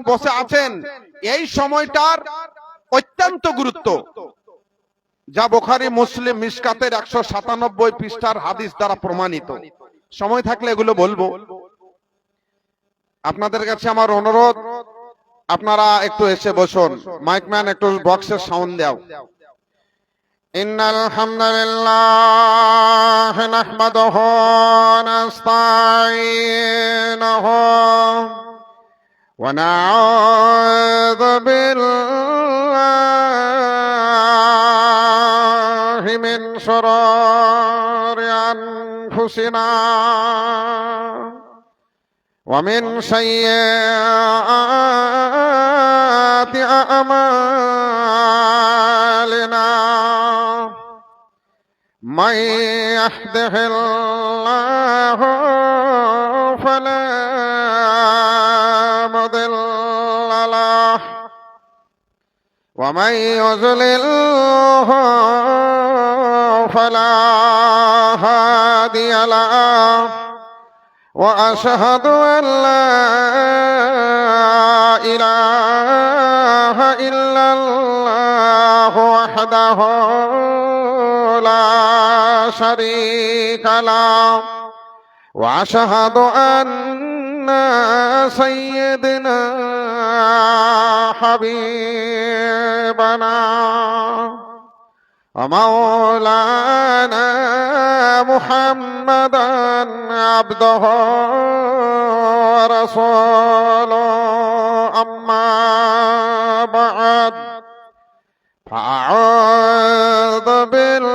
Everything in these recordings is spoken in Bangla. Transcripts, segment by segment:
বসে আছেন, এই সময়টার অত্যন্ত গুরুত্ব, যা বুখারী মুসলিম মিশকাতের 197 পৃষ্ঠার হাদিস দ্বারা প্রমাণিত। সময় থাকলে এগুলো বলবো। আপনাদের কাছে আমার অনুরোধ, আপনারা একটু এসে বসুন। মাইকম্যান একটু বক্সের সাউন্ড দাও। ইন্নাল হামদুলিল্লাহ নাহমাদুহু ওয়া নাস্তাঈনুহু ওয়া নাউযু বিল্লাহি মিন শুরুরি আনফুসিনা ওয়া মিন সাইয়্যাতি আ'মালিনা من يهده الله فلا مضل له ومن يضلله فلا هادي له وأشهد أن لا إله إلا الله وحده لا شريك له وأشهد أن سيدنا حبيبنا ومولانا محمدا عبده ورسوله أما بعد فأعوذ بالله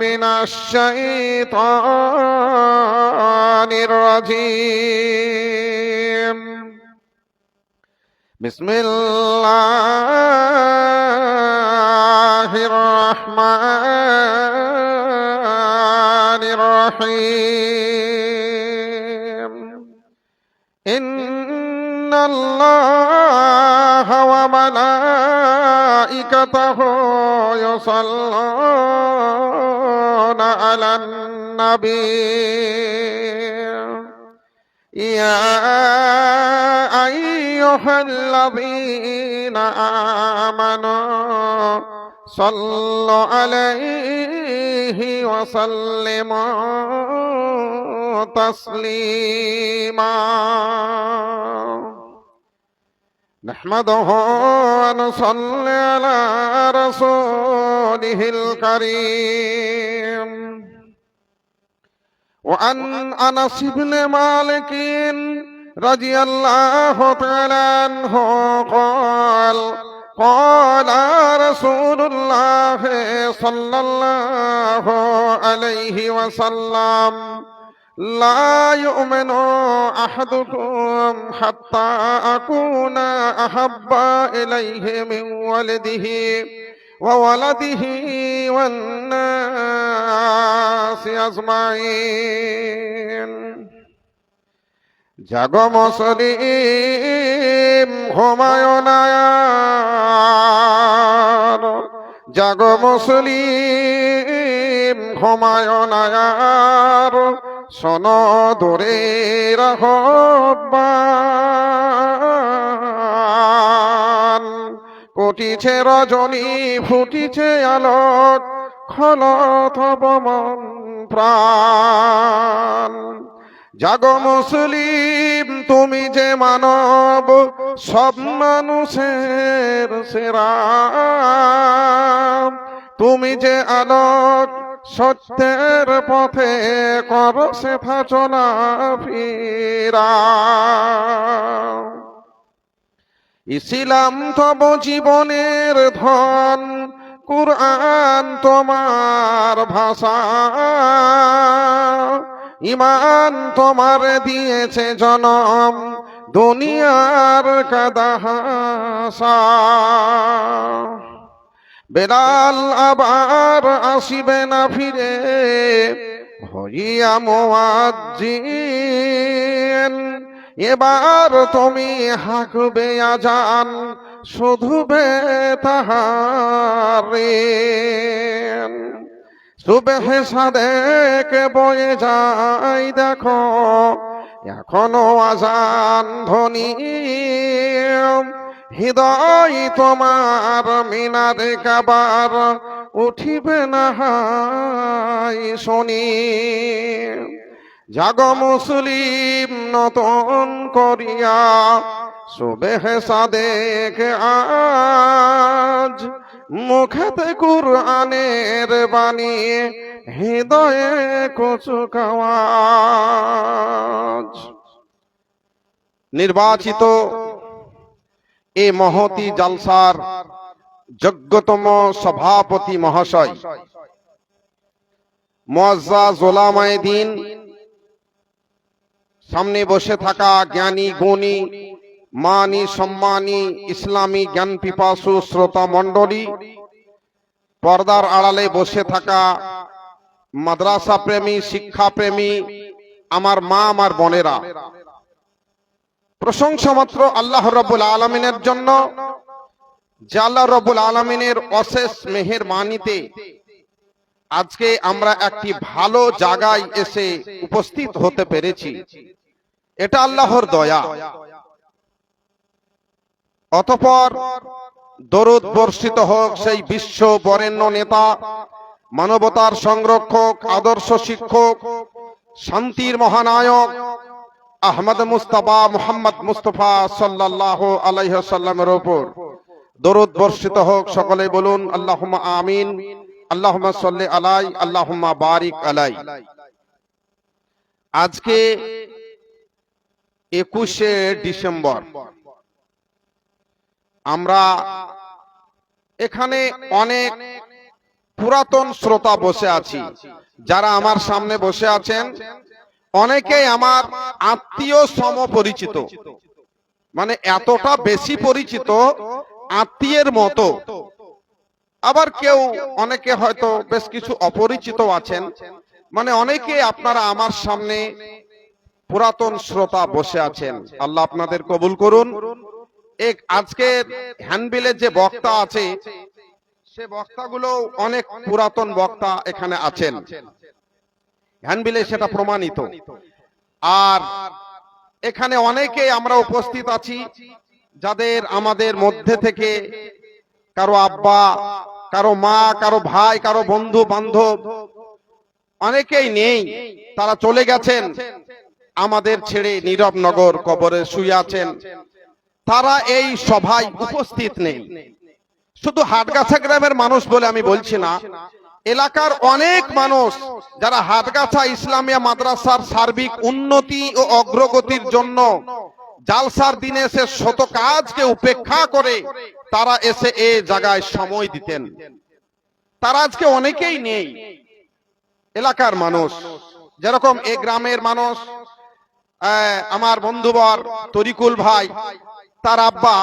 من الشيطان الرجيم بسم الله الرحمن الرحيم إن الله وملائكته يصلون على النبي يا أيها الذين آمنوا صلوا عليه وسلموا تسليما نحمده ونصلي على رسوله الكريم وعن أنس بن مالك رضي الله تعالى عنه قال قال رسول الله صلى الله عليه وسلم لا يؤمن أحدكم حتى أكون أحب إليه من ولده وولده والناس أجمعين জাগো মুসলিম ঘুমায় না আর, জাগো মুসলিম ঘুমায় না আর, শোনো দূরের আহ্বান। কটিছে রজনী ফুটিছে আলোক, খলো তব মন প্রাণ। জাগো মুসলিম তুমি যে মানব সব মানুষের সেরা, তুমি যে আলোক সত্যের পথে করো সেথা চলা ফিরা। ইসলাম তব জীবনের ধন, কুরআন তোমার ভাষা, ঈমান তোমার দিয়েছে জনম দুনিয়ার কাদাহাসা। বেলাল আবার আসিবে না ফিরে হইয়া মুয়াজ্জিন, এবার তুমি হাঁকবে আজান শুধুবে তাহারে। সুবহে সাদেক বয়ে যায় দেখো, এখনো আজান ধ্বনি হৃদয় তোমার মিনারে কাবার উঠিবে না হাই শুনি। জাগ মুসলিম নতুন করিয়া সুবেহ সাদেক আজ, মুখেতে কুরআনের বাণী হৃদয়ে কুচকাওয়াজ। নির্বাচিত এই মহতি জালসার যোগ্যতম সভাপতি মহাশয় মুআজ্জাজ উলামায়ে দ্বীন, সামনে বসে থাকা জ্ঞানী গুণী মানি সম্মানী ইসলামী জ্ঞান পিপাসু শ্রোতা মণ্ডলী, পর্দার আড়ালে বসে থাকা মাদ্রাসা প্রেমী শিক্ষা প্রেমী আমার মা আমার বোনেরা, প্রশংসা মাত্র আল্লাহ রাব্বুল আলামিনের জন্য, যে আল্লাহ রাব্বুল আলামিনের অশেষ মেহেরবানিতে আজকে আমরা একটি ভালো জায়গায় এসে উপস্থিত হতে পেরেছি। এটা আল্লাহর দয়া। অতঃপর দরুদ বর্ষিত হোক সেই বিশ্ব বরেণ্য নেতা, মানবতার সংরক্ষক, আদর্শ শিক্ষক, শান্তির মহানায়ক আহমদ মুস্তাফা মুহাম্মদ মুস্তাফা সাল্লাল্লাহু আলাইহি ওয়াসাল্লামের উপর দরুদ বর্ষিত হোক। সকলে বলুন আল্লাহুম্মা আমিন, আল্লাহুম্মা সাল্লি আলাই, আল্লাহুম্মা বারিক আলাই। আজকে 21শে ডিসেম্বর, আমরা এখানে অনেক পুরাতন শ্রোতা বসে আছি। যারা আমার সামনে বসে আছেন অনেকেই আমার আত্মীয় সম পরিচিত, মানে এতটা বেশি পরিচিত আত্মীয়ের মতো। আবার কেউ অনেকে হয়তো বেশ কিছু অপরিচিত আছেন, মানে অনেকে আপনারা আমার সামনে পুরাতন শ্রোতা বসে আছেন। আল্লাহ আপনাদের কবুল করুন। আজকের হ্যান্ডবিলে যে বক্তা আছে সে বক্তাগুলো অনেক পুরাতন বক্তা এখানে আছেন, হ্যান্ডবিলে সেটা প্রমাণিত। আর এখানে অনেকে আমরা উপস্থিত আছি যাদের আমাদের মধ্যে থেকে কারো আব্বা, কারো মা, কারো ভাই, কারো বন্ধু বান্ধব অনেকেই নেই, তারা চলে গেছেন আমাদের ছেড়ে নীরব নগর কবরে শুয়ে আছেন। তারা এই সভায় উপস্থিত নেই। শুধু হাটগাছা গ্রামের মানুষ বলে আমি বলছি না, এলাকার অনেক মানুষ যারা হাটগাছা ইসলামিয়া মাদ্রাসার সার্বিক উন্নতি ও অগ্রগতির জন্য জালসার দিনে এসে শত কাজকে উপেক্ষা করে তারা এসে এই জায়গায় সময় দিতেন, তারা আজকে অনেকেই নেই। এলাকার মানুষ যেরকম এই গ্রামের মানুষ, আমার বন্ধুবর তরিকুল ভাই, তার আব্বা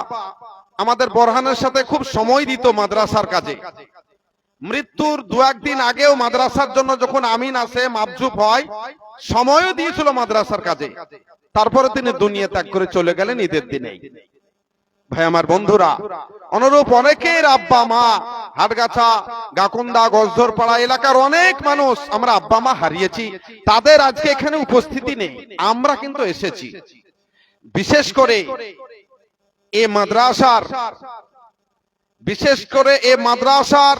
আমাদের বোরহানের সাথে খুব সময় দিত মাদ্রাসার কাজে। মৃত্যুর 2-1 দিন আগেও মাদ্রাসার জন্য যখন আমিন আসে মাবজুব হয়, সময়ও দিয়েছিল মাদ্রাসার কাজে। তারপরে তিনি দুনিয়া ত্যাগ করে চলে গেলেন ঈদের দিনে। ভাই আমার বন্ধুরা, অনুরূপ অনেকের আব্বা মা হাটগাছা, গাকুন্দা, গজধরপাড়া এলাকার অনেক মানুষ আমরা আব্বা মা হারিয়েছি, তাদের আজকে এখানে উপস্থিতি নেই। আমরা কিন্তু এসেছি। বিশেষ করে এই মাদ্রাসার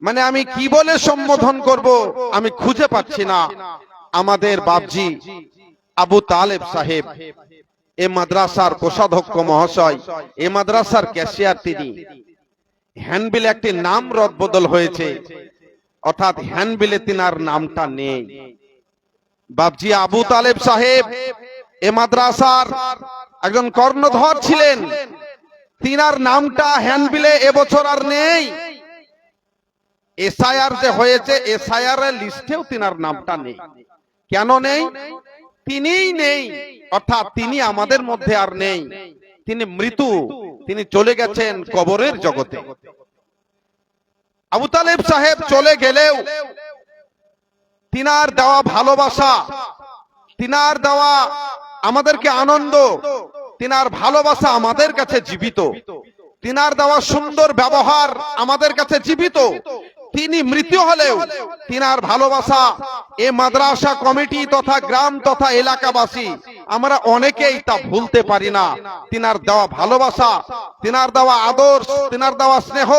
মানে আমি কি বলে সম্বোধন করব আমি খুঁজে পাচ্ছি না। আমাদের বাপজি আবু তালেব সাহেব এই মাদ্রাসার কোষাধ্যক্ষ মহাশয়, এই মাদ্রাসার ক্যাশিয়ার তিনি। হ্যান্ডবিলে একটি নাম রদবদল হয়েছে, অর্থাৎ হ্যান্ডবিলে তিনার নামটা নেই। বাপজি আবু তালেব সাহেব এই মাদ্রাসার একজন কর্ণধর ছিলেন, তিনার নামটা হ্যান্ডবিলে এবছর আর নেই। এসআইআর যে হয়েছে, এসআইআর এর লিস্টেও তিনার নামটা নেই। কেন নেই? তিনিই নেই, অর্থাৎ তিনি আমাদের মধ্যে আর নেই। তিনি মৃত্যু, তিনি চলে গেছেন কবরের জগতে। আবু তালেব সাহেব চলে গেলেও তিনার দেওয়া ভালোবাসা, তিনার দেওয়া আমাদেরকে আনন্দ, তিনার ভালোবাসা আমাদের কাছে জীবিত, তিনার দেওয়া সুন্দর ব্যবহার আমাদের কাছে জীবিত। তিনি মৃত্যু হলেও তিনার ভালোবাসা এ মাদ্রাসা কমিটি তথা গ্রাম তথা এলাকাবাসী আমরা অনেকেই তা ভুলতে পারি না। তিনার দেওয়া ভালোবাসা, তিনার দেওয়া আদর্শ, তিনার দেওয়া স্নেহ,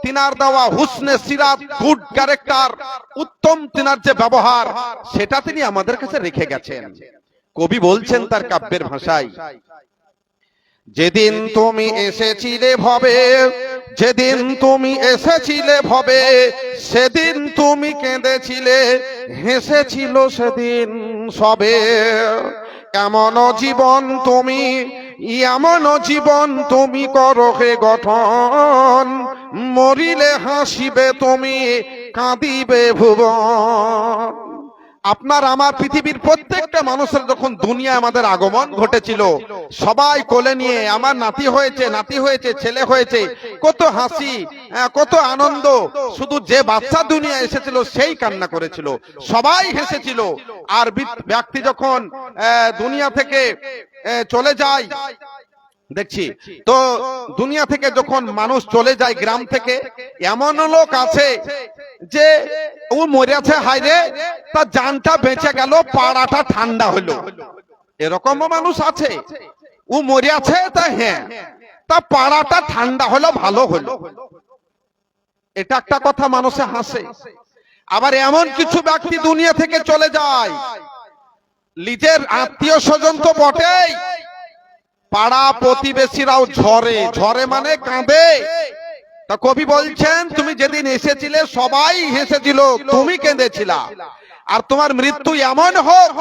তিনার দেওয়া হুসনে সিরাত, গুড ক্যারেক্টার, উত্তম তিনার যে ব্যবহার, সেটা তিনি আমাদের কাছে রেখে গেছেন। কবি বলছেন তার কাব্যের ভাষায়, যেদিন তুমি এসেছিলে ভবে, যেদিন তুমি এসেছিলে ভবে, সেদিন তুমি কেঁদেছিলে, হেসেছিল সেদিন সবে। এমন জীবন তুমি, এমন জীবন তুমি করো হে গঠন, মরিলে হাসিবে তুমি, কাঁদিবে ভুবন। আপনার আমার পৃথিবীর প্রত্যেকটা মানুষের যখন দুনিয়া আমাদের আগমন ঘটেছিল, সবাই কোলে নিয়ে আমার নাতি হয়েছে, নাতি হয়েছে, ছেলে হয়েছে, কত হাসি, কত আনন্দ। শুধু যে বাচ্চা দুনিয়া এসেছিল সেই কান্না করেছিল, সবাই হেসেছিল। আর ব্যক্তি যখন দুনিয়া থেকে চলে যায়, দেখছি তো দুনিয়া থেকে যখন মানুষ চলে যায় গ্রাম থেকে, এমন লোক আছে যে ও মরেছে, হায়রে তার জানটা বেঁচে গেল, পাড়াটা ঠান্ডা হলো। এরকমও মানুষ আছে, ও মরেছে তা হ্যাঁ, তা পাড়াটা ঠান্ডা হলো, ভালো হলো। এটা একটা কথা, মানুষে হাসে। আবার এমন কিছু ব্যক্তি দুনিয়া থেকে চলে যায়, নিজের আত্মীয় স্বজন তো বটেই, পাড়া প্রতিবেশীরাও ঝরে, ঝরে মানে কাঁদে। তা কবি বলছেন, তুমি যেদিন এসেছিলে সবাই হেসেছিল, তুমি কেঁদেছিলা। আর তোমার মৃত্যু এমন হোক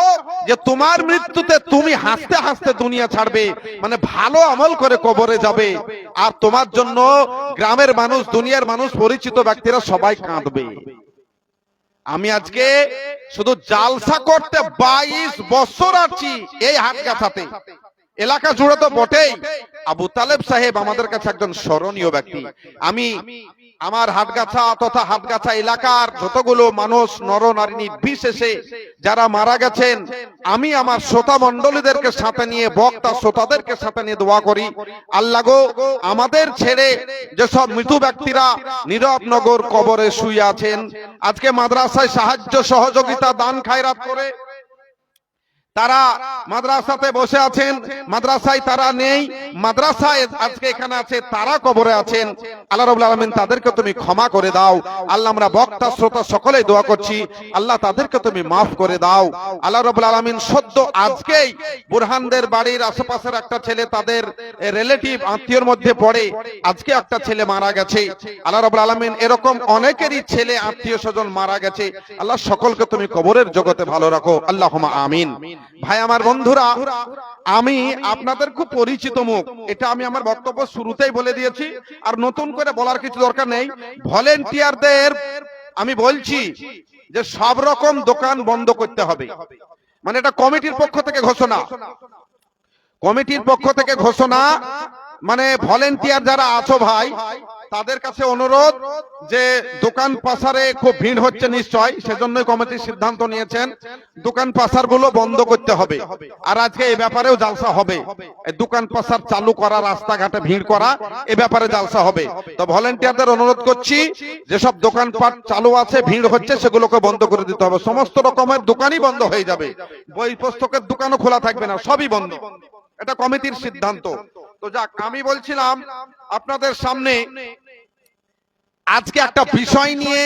যে তোমার মৃত্যুতে তুমি হাসতে হাসতে দুনিয়া ছাড়বে, মানে ভালো আমল করে কবরে যাবে। আর তোমার জন্য গ্রামের মানুষ, দুনিয়ার মানুষ, পরিচিত ব্যক্তিরা সবাই কাঁদবে। আমি আজকে শুধু জালসা করতে 22 বছর আছি এই হাটগাছাতে, এলাকা জুড়ে তো বটেই। আবু তালেব সাহেব আমাদের কাছে একজন স্মরণীয় ব্যক্তি। আমি আমার হাটগাছা তথা হাটগাছা এলাকার যতগুলো মানুষ, নর নারী নির্বিশেষে যারা মারা গেছেন, আমি আমার শ্রোতা মণ্ডলীদেরকে সাথে নিয়ে, বক্তা শ্রোতাদেরকে সাথে নিয়ে দোয়া করি, আল্লাহ গো আমাদের ছেড়ে যেসব মৃত ব্যক্তিরা নীরব নগর কবরে শুয়ে আছেন, আজকে মাদ্রাসায় সাহায্য সহযোগিতা দান খায়রাত করে তারা মাদ্রাসাতে বসে আছেন, মাদ্রাসায় তারা নেই, মাদ্রাসায় আজকে এখানে আছে, তারা কবরে আছেন। আল্লাহ রাব্বুল আলামিন তাদেরকে তুমি ক্ষমা করে দাও। আল্লাহ আমরা বক্তা শ্রোতা সকলেই দোয়া করছি, আল্লাহ তাদেরকে তুমি মাফ করে দাও। আল্লাহ রাব্বুল আলামিন সদ্য আজকেই বুরহানদের বাড়ির আশেপাশের একটা ছেলে, তাদের রিলেটিভ আত্মীয়র মধ্যে পড়ে, আজকে একটা ছেলে মারা গেছে। আল্লাহ রাব্বুল আলামিন এরকম অনেকেরই ছেলে আত্মীয় স্বজন মারা গেছে, আল্লাহ সকলকে তুমি কবরের জগতে ভালো রাখো, আল্লাহুম্মা আমিন। ভাই আমার বন্ধুরা, আমি আপনাদের খুব পরিচিত মুখ, এটা আমি আমার বক্তব্য শুরুতেই বলে দিয়েছি, আর নতুন করে বলার কিছু দরকার নেই। ভলেন্টিয়ারদের আমি বলছি যে সব রকম দোকান বন্ধ করতে হবে, মানে এটা কমিটির পক্ষ থেকে ঘোষণা, কমিটির পক্ষ থেকে ঘোষণা। মানে ভলেন্টিয়ার যারা আছো ভাই, তাদের কাছে অনুরোধ যে দোকান পাশারে খুব ভিড় হচ্ছে নিশ্চয়, সেজন্যই কমিটির সিদ্ধান্ত নিয়েছেন দোকান পাশার গুলো বন্ধ করতে হবে। আর আজকে এই ব্যাপারেও জালসা হবে, দোকান পাশার চালু করা, রাস্তাঘাটে ভিড় করা, এ ব্যাপারে জালসা হবে। তো ভলেন্টিয়ারদের অনুরোধ করছি, যেসব দোকানপাট চালু আছে, ভিড় হচ্ছে, সেগুলোকে বন্ধ করে দিতে হবে। সমস্ত রকমের দোকানই বন্ধ হয়ে যাবে, বই পুস্তকের দোকানও খোলা থাকবে না, সবই বন্ধ, এটা কমিটির সিদ্ধান্ত। তো যাক, আমি বলছিলাম আপনাদের সামনে আজকে একটা বিষয় নিয়ে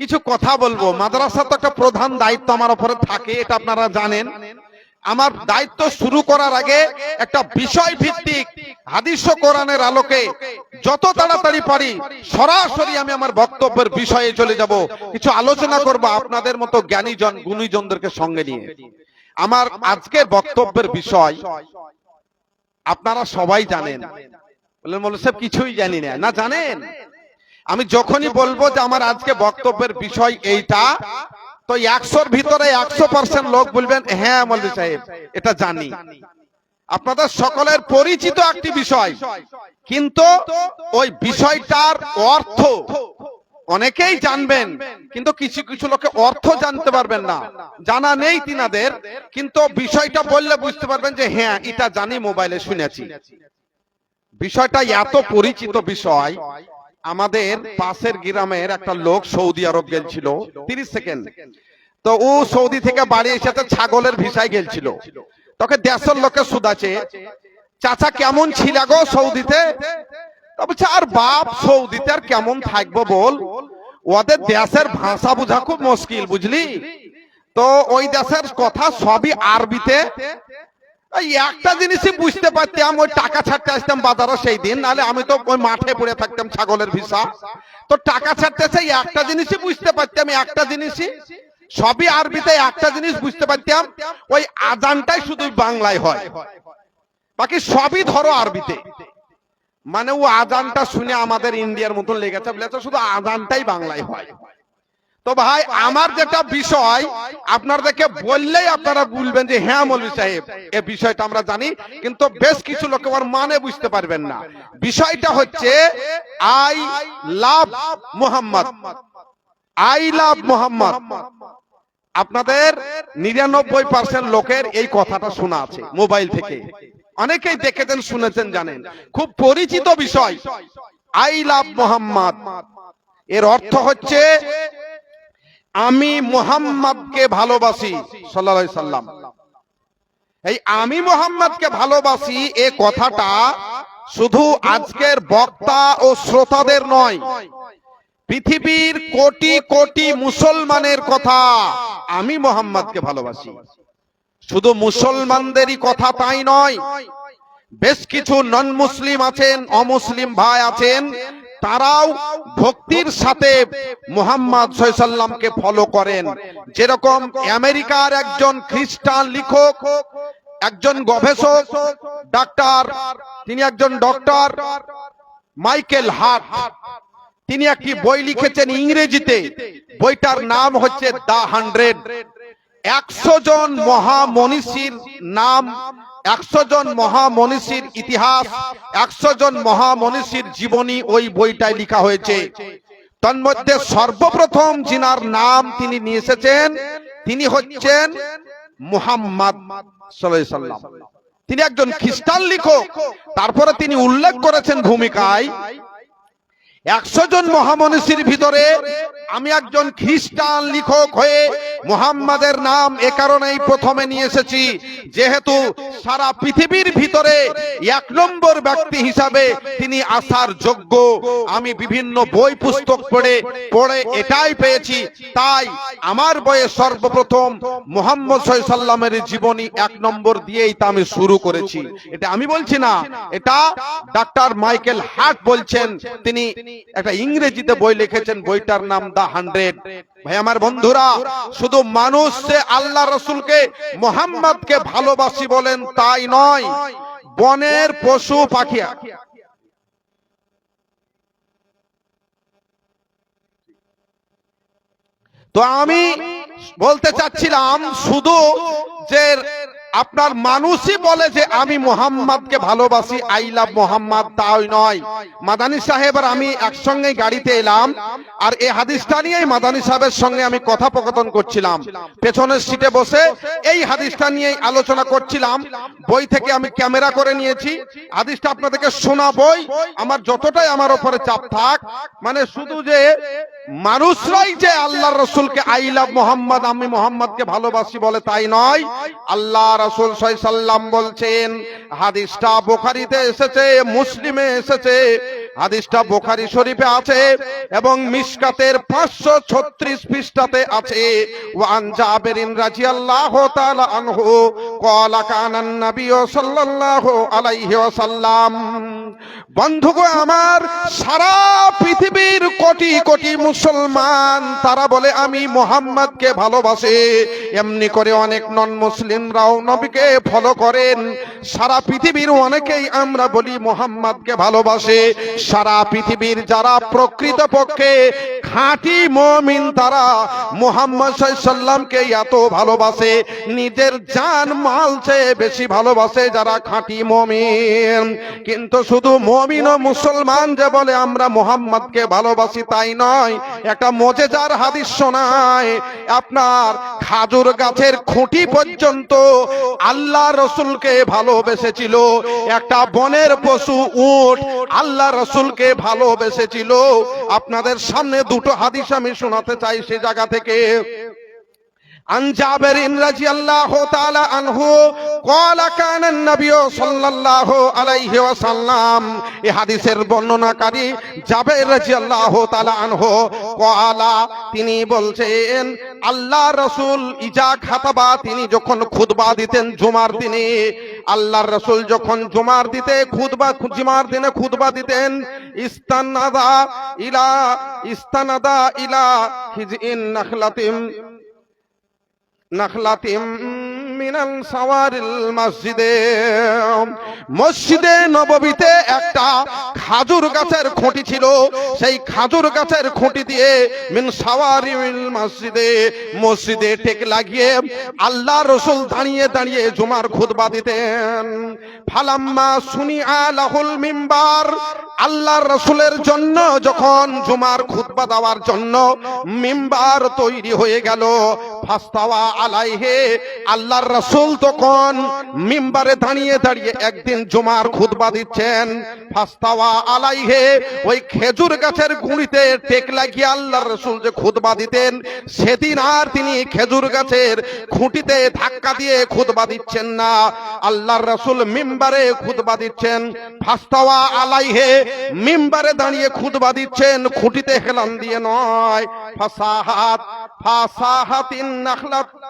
কিছু কথা বলবো। মাদ্রাসা তো একটা প্রধান দায়িত্ব আমার উপরে থাকে, এটা আপনারা জানেন। আমার দায়িত্ব শুরু করার আগে একটা বিষয় ভিত্তিক হাদিস ও কোরআনের আলোকে যত তাড়াতাড়ি পারি সরাসরি আমি আমার বক্তব্যের বিষয়ে চলে যাব, কিছু আলোচনা করব আপনাদের মতো জ্ঞানীজন গুণীজনদেরকে সঙ্গে নিয়ে। আমার আজকের বক্তব্যের বিষয় আপনারা সবাই জানেন। বললেন মৌলভী সাহেব কিছুই জানি না। না, জানেন। আমি যখনই বলবো যে আমার আজকে বক্তব্যের বিষয় এইটা, তো 100-র ভিতরে 100% লোক বলবেন হ্যাঁ মৌলভী সাহেব এটা জানি। আপনাদের সকলের পরিচিত একটি বিষয়, কিন্তু ওই বিষয়টার অর্থ অনেকেই জানবেন, কিন্তু কিছু কিছু লোকে অর্থ জানতে পারবেন না, জানা নেই তিনাদের, কিন্তু বিষয়টা বললে বুঝতে পারবেন যে হ্যাঁ এটা জানি, মোবাইলে শুনেছি। বিষয়টা এত পরিচিত বিষয়, আমাদের পাশের গ্রামের একটা লোক সৌদি আরব গেছিল 30 সেকেন্ড। তো ও সৌদি থেকে বাড়ি এসে ছাগলের ভিসায় গেছিল। তোকে দেশের লোকে শুধাছে, চাচা কেমন ছিল গো সৌদিতে? বলছে, আর বাপ সৌদিতে আর কেমন থাকবো বল, ওদের দেশের ভাষা বোঝা খুব মুশকিল, বুঝলি তো। ওই দেশের কথা সবই আরবিতে। একটা জিনিসই বুঝতে পারতাম, ওই টাকা ছাড়তে আসতাম বাজারে সেই দিন, নাহলে আমি তো ওই মাঠে পড়ে থাকতাম ছাগলের ভিসা। তো টাকা ছাড়তে সেই একটা জিনিসই বুঝতে পারতাম, একটা জিনিসই সবই আরবিতে, একটা জিনিস বুঝতে পারতাম, ওই আজানটাই শুধু বাংলায় হয়, বাকি সবই ধরো আরবিতে। মানে ও আজানটা শুনে আমাদের ইন্ডিয়ার মতন লেগেছে, বলেছে শুধু আজানটাই বাংলায় হয়। তো ভাই আমার যেটা বিষয় আপনাদেরকে বললেই আপনারা বলবেন যে হ্যাঁ মৌলভী সাহেব এই বিষয়টা আমরা জানি, কিন্তু বেশ কিছু লোক ওর মানে বুঝতে পারবেন না। বিষয়টা হচ্ছে I love Muhammad, I love Muhammad. আপনাদের 99% লোকের এই কথাটা শোনা আছে মোবাইল থেকে, অনেকেই দেখেছেন, শুনেছেন, জানেন, খুব পরিচিত বিষয়। আই লাভ মুহাম্মদ এর অর্থ হচ্ছে আমি মুহাম্মদকে ভালোবাসি সাল্লাল্লাহু আলাইহি সাল্লাম। এই আমি মুহাম্মদকে ভালোবাসি এ কথাটা শুধু আজকের বক্তা ও শ্রোতাদের নয়, পৃথিবীর কোটি কোটি মুসলমানের কথা। আমি মুহাম্মদকে ভালোবাসি শুধু মুসলমানদেরই কথা তাই নয়, বেশ কিছু নন মুসলিম আছেন, অমুসলিম ভাই আছেন, তারাও ভক্তির সাথে মুহাম্মদ সাল্লাল্লাহু আলাইহি সাল্লামকে ফলো করেন। যেরকম আমেরিকার একজন খ্রিস্টান লেখক, একজন গবেষক, ডাক্তার, তিনি একজন ডক্টর মাইকেল হার্ট, তিনি একটি বই লিখেছেন ইংরেজিতে। বইটার নাম হচ্ছে দ্য 100। 100 জন মহামনীষীর নাম, 100 জন মহামনীষীর ইতিহাস, 100 জন মহামনীষীর জীবনী ওই বইটায় লেখা হয়েছে। তন্মধ্যে সর্বপ্রথম যিনার নাম তিনি নিয়ে এসেছেন তিনি হচ্ছেন মুহাম্মদ সাল্লাল্লাহু আলাইহি সাল্লাম। তিনি একজন খ্রিস্টান লেখক। তারপরে তিনি উল্লেখ করেছেন ভূমিকায় 100 জন মহামনীষীর ভিতরে আমি একজন খ্রিস্টান লেখক হয়ে মুহাম্মাদের নাম এ কারণেই প্রথমে নিয়ে এসেছি, যেহেতু সারা পৃথিবীর ভিতরে 1 নম্বর ব্যক্তি হিসাবে তিনি আসার যোগ্য। আমি বিভিন্ন বই পুস্তক পড়ে এটাই পেয়েছি, তাই আমার বইয়ে সর্বপ্রথম মুহাম্মদ সাল্লাল্লাহু আলাইহি সাল্লামের জীবনী 1 নম্বর দিয়েই তা আমি শুরু করেছি। এটা আমি বলছি না, এটা ডাক্তার মাইকেল হার্ট বলছেন। তিনি একটা ইংরেজিতে বই লিখেছেন, বইটার নাম দ্য 100। ভাই আমার বন্ধুরা, শুধু মানুষ যে আল্লাহ রাসূলকে মুহাম্মদকে ভালোবাসি বলেন তাই নয়, বনের পশু পাখি। তো আমি বলতে চাচ্ছিলাম শুধু যে আপনার মানুষই বলে যে আমি মুহাম্মদকে ভালোবাসি, আই লাভ মুহাম্মদ, তাই নয়। মাদানী সাহেব আর আমি একসঙ্গে গাড়িতে এলাম, আর এই হাদিসটা নিয়েই মাদানী সাহেবের সঙ্গে আমি কথোপকথন করছিলাম। পেছনের সিটে বসে এই হাদিসটা নিয়েই আলোচনা করছিলাম। বই থেকে আমি ক্যামেরা করে নিয়েছি, হাদিসটা আপনাদেরকে শোনাবই। আমার যতটাই আমার উপরে চাপ থাক, মানে শুধু যে মানুষরাই যে আল্লাহর রাসূলকে আই লাভ মুহাম্মদ, আমি মুহাম্মদকে ভালোবাসি বলে তাই নয়। আল্লাহ রাসূল সাল্লাল্লাহু আলাইহি সাল্লাম বলছেন, হাদিসটা বুখারীতে এসেছে, মুসলিমে এসেছে, হাদিসটা বুখারী শরীফে আছে এবং মিশকাতের 536 পৃষ্ঠাতে আছে। ওয়ান জাবিরিন রাদিয়াল্লাহু তাআলা আনহু ক্বালা কানান নবী সাল্লাল্লাহু আলাইহি ওয়াসাল্লাম। বন্ধুগণ আমার, সারা পৃথিবীর কোটি কোটি মুসলমান তারা বলে আমি মুহাম্মদকে ভালোবাসি। এমনি করে অনেক নন মুসলিমরাও নবীকে ফলো করেন। সারা পৃথিবীর অনেকেই আমরা বলি মুহাম্মদকে ভালোবাসে। সারা পৃথিবীর যারা প্রকৃতপক্ষে খাঁটি মুমিন তারা মুহাম্মদ সাল্লাল্লাহু আলাইহি সাল্লামকে এত ভালোবাসে, নিজের জান মাল চেয়ে বেশি ভালোবাসে যারা খাঁটি মুমিন। কিন্তু শুধু মুমিন ও মুসলমান যে বলে আমরা মুহাম্মদকে ভালোবাসি তাই নয়। একটা মুজিজার হাদিস শোনায়, আপনার খাজুর গাছের খুঁটি পর্যন্ত আল্লাহ রাসূলকে ভালোবেসেছিল। একটা বনের পশু উট আল্লাহ রাসূল রসুলকে ভালোবেসেছিল। আপনাদের সামনে দুটো হাদিস আমি শোনাতে চাই সে জায়গা থেকে। عن جابر رضي الله تعالى عنه قال كان النبي صلى الله عليه وسلم এই হাদিসের বর্ণনাকারী জাবের রাদিয়াল্লাহু তাআলা আনহু قال তিনি বলছেন আল্লাহ রাসূল ইজা খাতাবা তিনি যখন খুতবা দিতেন জুমার দিনে, আল্লাহর রাসূল যখন জুমার দিনে খুতবা দিতেন ইস্তানাদা ইলা হিজিন নাখলাতিম মিনাল সাওয়ারিল মসজিদে নববীতে একটা খাজুর গাছের খুঁটি ছিল। সেই খাজুর গাছের খুঁটি দিয়ে মিন সাওয়ারিল মসজিদে টেক লাগিয়ে আল্লাহ রাসূল দাঁড়িয়ে দাঁড়িয়ে জুমার খুতবা দিতেন। ফালাম্মা সুনিআ লাহুল মিম্বার, আল্লাহর রাসূলের জন্য যখন জুমার খুতবা দেওয়ার জন্য মিম্বার তৈরি হয়ে গেল, ফাস্তাওয়া আলাইহে, আল্লাহর রাসূল তখন মিম্বারে দাঁড়িয়ে দাঁড়িয়ে একদিন জুমার খুতবা দিচ্ছেন। ফাস্তাওয়া আলাইহে, ওই খেজুর গাছের গুঁড়িতে টেক লাগিয়ে আল্লাহর রাসূল যে খুতবা দিতেন, সেদিন আর তিনি খেজুর গাছের খুঁটিতে ধাক্কা দিয়ে খুতবা দিচ্ছেন না, আল্লাহর রাসূল মিম্বারে খুতবা দিচ্ছেন। ফাস্তাওয়া আলাইহে, মিম্বারে দাঁড়িয়ে খুতবা দিচ্ছেন, খুঁটিতে হেলান দিয়ে নয়।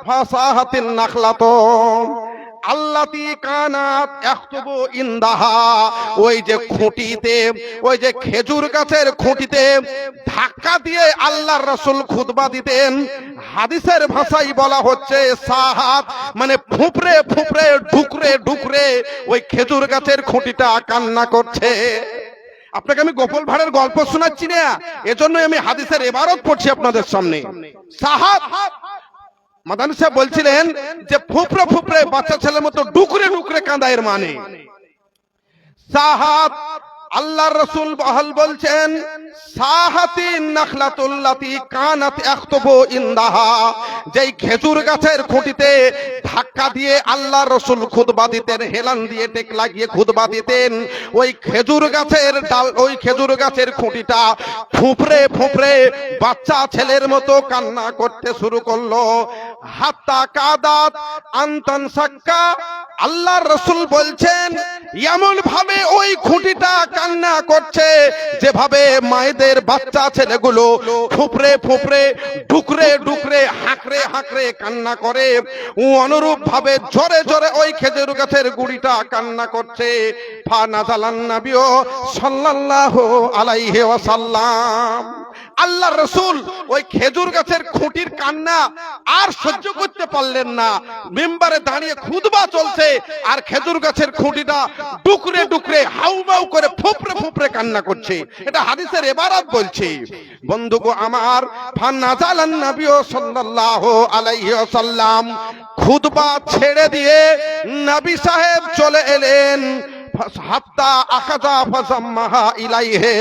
ফাসাহাতিন নাখলাত আল্লাতি কানাত ইয়াখতুবু ইনদাহা, ওই যে খুঁটিতে, ওই যে খেজুর গাছের খুঁটিতে ধাক্কা দিয়ে আল্লাহর রাসূল খুতবা দিতেন। হাদিসের ভাষায় বলা হচ্ছে সাহাত, মানে ফুপরে ফুপরে ঢুকরে ঢুকরে ওই খেজুর গাছের খুঁটিটা কান্না করছে। আপনাকে আমি গোপাল ভাঁড়ের গল্প শোনাচ্ছি না, এজন্য আমি হাদিসের ইবারত পড়ছি আপনাদের সামনে। সাহাত মাদানী সাহেব বলছিলেন যে ফুপরে ফুপরে বাচ্চা ছেলের মতো ডুকরে ডুকরে কাঁদা, এর মানে সাহাত। আল্লাহর রাসূল বলছেন সাহাতিন নাখলাতুল্লাতি কানাত ইয়াখতুবু ইনদাহা, যেই খেজুর গাছের খুঁটিতে ধাক্কা দিয়ে আল্লাহর রাসূল খুতবা দিতেন, হেলান দিয়ে টেক লাগিয়ে খুতবা দিতেন, ওই খেজুর গাছের ডাল, ওই খেজুর গাছের খুঁটিটা ফুপরে ফুপরে বাচ্চা ছেলের মতো কান্না করতে শুরু করলো। হাত্তা কাদাত আনতান সাক্কা, আল্লাহর রাসূল বলছেন এমন ভাবে ওই খুঁটিটা কান্না করছে যেভাবে মায়েদের বাচ্চা ছেলেগুলো ফুপরে ফুপরে ঢুকরে ঢুকরে হাঁকড়ে হাঁকড়ে কান্না করে, ও অনুরূপ ভাবে জোরে জোরে ওই খেজুর গাছের গুড়িটা কান্না করছে। ফানাজালান নবী সাল্লাল্লাহু আলাইহি ওয়াসাল্লাম, আল্লাহর রাসূল ওই খেজুর গাছের খুঁটির কান্না আর সহ্য করতে পারলেন না, মিম্বারে দাঁড়িয়ে খুতবা চলছে আর খেজুর গাছের খুঁটিটা ডুকরে ডুকরে হাউমাউ করে ফুপরে ফুপরে কান্না করছে। এটা হাদিসের ইবারত বলছে। বন্ধুগো আমার, ফানাজালান নবী সাল্লাল্লাহু আলাইহি ওয়াসাল্লাম, খুতবা ছেড়ে দিয়ে নবী সাহেব চলে এলেন। হাত্তা আখাযা ফাযাম্মাহা ইলাইহি,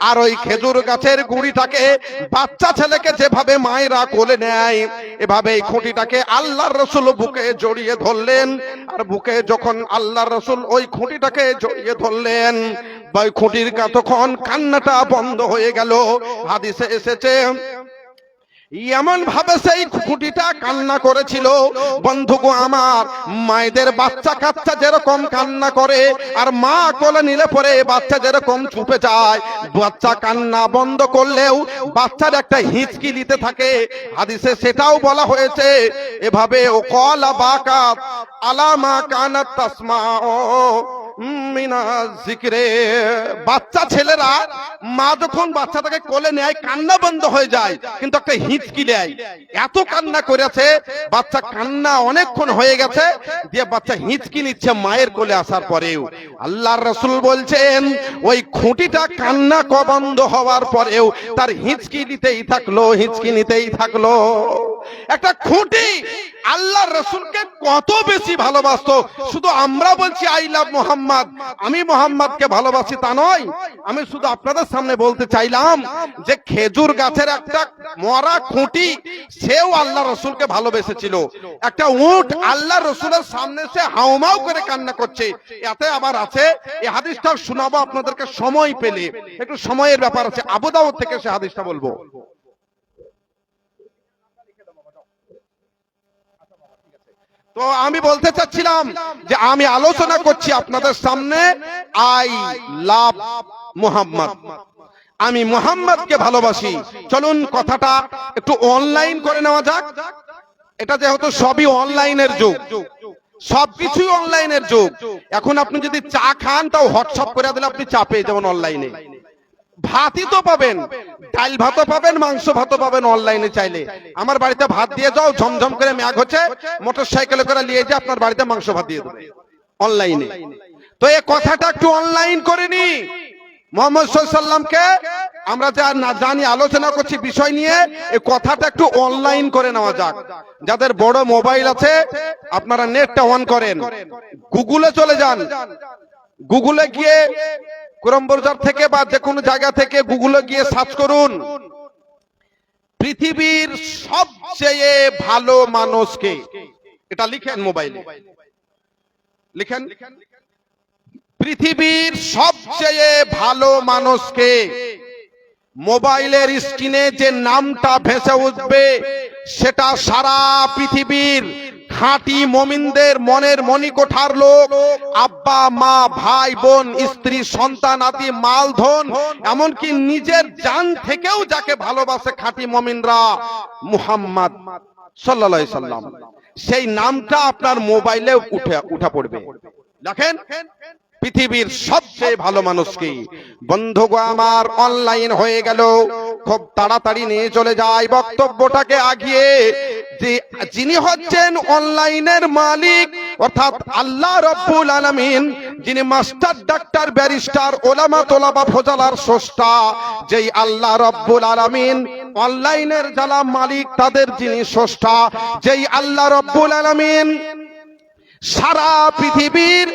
আর ওই খেজুর গাছের গুঁড়িটাকে বাচ্চা ছেলেকে যেভাবে মায়েরা কোলে নেয়, এভাবে এই খুঁটিটাকে আল্লাহর রাসূল বুকে জড়িয়ে ধরলেন। আর বুকে যখন আল্লাহর রাসূল ওই খুঁটিটাকে জড়িয়ে ধরলেন, ওই খুঁটির তখন কান্নাটা বন্ধ হয়ে গেল। হাদিসে এসেছে এমন ভাবে সেই খুঁটিটা কান্না করেছিল, বন্ধুগো আমার, মায়েদের বাচ্চা কাচ্চা যেরকম কান্না করে আর মা কোলে নিলে পরে বাচ্চা যেরকম চুপে যায়, বাচ্চা কান্না বন্ধ করলেও বাচ্চার একটা হিচকি দিতে থাকে। হাদিসে সেটাও বলা হয়েছে এভাবে, ও কলা বাকাত আলামা কানাত তাসমাউ মিনাজ যিকরে, বাচ্চা ছেলেরা মা যখন বাচ্চাটাকে কোলে নেয় কান্না বন্ধ হয়ে যায়, কিন্তু একটা হিচকি দেয়। এত কান্না করেছে, বাচ্চা কান্না অনেকক্ষণ হয়ে গেছে, দিয়ে বাচ্চা হিচকি নিচ্ছে মায়ের কোলে আসার পরেও। আল্লাহর রাসূল বলছেন ওই খুঁটিটা কান্না বন্ধ হওয়ার পরেও তার হিচকি নিতেই থাকলো, হিচকি নিতেই থাকলো। একটা খুঁটি আল্লাহর রাসূলকে কত বেশি ভালোবাসতো। শুধু আমরা বলছি আই লাভ মোহাম্মদ, আমি মোহাম্মদকে ভালোবাসি তা নয়, আমি শুধু আপনাদের সামনে বলতে চাইলাম যে খেজুর গাছের একটা মরা খুঁটি, সেও আল্লাহ রসুলকে ভালোবেসেছিল। একটা উট আল্লাহ রসুলের সামনে সে হাউমাউ করে কান্না করছে, এতে আবার আছে। এই হাদিসটা শোনাবো আপনাদেরকে সময় পেলে, একটু সময়ের ব্যাপার আছে। আবু দাউদ থেকে সে হাদিসটা বলবো। তো আমি বলতে চাচ্ছিলাম যে আমি আলোচনা করছি আপনাদের সামনে আই লাভ মুহাম্মদ, আমি মুহাম্মদকে ভালোবাসি। চলুন কথাটা একটু অনলাইন করে নেওয়া যাক। এটা যেহেতু সবই অনলাইনের যুগ, সবকিছুই অনলাইনের যুগ। এখন আপনি যদি চা খান তাও হোয়াটসঅ্যাপ করে দিলে আপনি চা পেয়ে যাবেন অনলাইনে। ভাতই তো পাবেন, ডাল ভাতও পাবেন, মাংস ভাতও পাবেন অনলাইনে চাইলে। আমার বাড়িতে ভাত দিয়ে যাও, ঝমঝম করে মেঘ হচ্ছে, মোটর সাইকেলে করে নিয়ে যে আপনার বাড়িতে মাংস ভাত দিয়ে দেবে অনলাইনে। তো এই কথাটা একটু অনলাইন করে নি। মুহাম্মদ সাল্লাল্লাহু আলাইহি ওয়াসাল্লামকে আমরা যা না জানি আলোচনা করছি বিষয় নিয়ে, এই কথাটা একটু অনলাইন করে নেওয়া যাক। যাদের বড় মোবাইল আছে আপনারা নেটটা অন করেন, গুগলে চলে যান। গুগলে গিয়ে ক্রোম ব্রাউজার থেকে বা যে কোনো জায়গা থেকে গুগলে গিয়ে সার্চ করুন পৃথিবীর সবচেয়ে ভালো মানুষকে। এটা লিখেন, মোবাইলে লিখেন পৃথিবীর সবচেয়ে ভালো মানুষকে। মোবাইলের স্ক্রিনে যে নামটা ভেসে উঠবে সেটা সারা পৃথিবীর খাঁটি মুমিনদের মনের মণিকোঠার লোক, আব্বা মা ভাই বোন স্ত্রী সন্তান আদি মাল ধন, এমনকি নিজের জান থেকেও যাকে ভালোবাসে খাঁটি মুমিনরা, মুহাম্মদ সাল্লাল্লাহু আলাইহি সাল্লাম। সেই নামটা আপনার মোবাইলে উঠা পড়বে। দেখেন পৃথিবীর সবচেয়ে ভালো মানুষ কি। বন্ধুগো আমার, অনলাইন হয়ে গেল, খুব তাড়াতাড়ি নিয়ে চলে যায় বক্তব্যটাকে আগিয়ে। যে যিনি হচ্ছেন অনলাইনের মালিক অর্থাৎ আল্লাহ রাব্বুল আলামিন, যিনি মাস্টার ডাক্তার ব্যারিস্টার ওলামা তোলাবা ফজলার স্রষ্টা, যেই আল্লাহ রাব্বুল আলামিন অনলাইনের যারা মালিক তাদের যিনি স্রষ্টা, যেই আল্লাহ রাব্বুল আলামিন সারা পৃথিবীর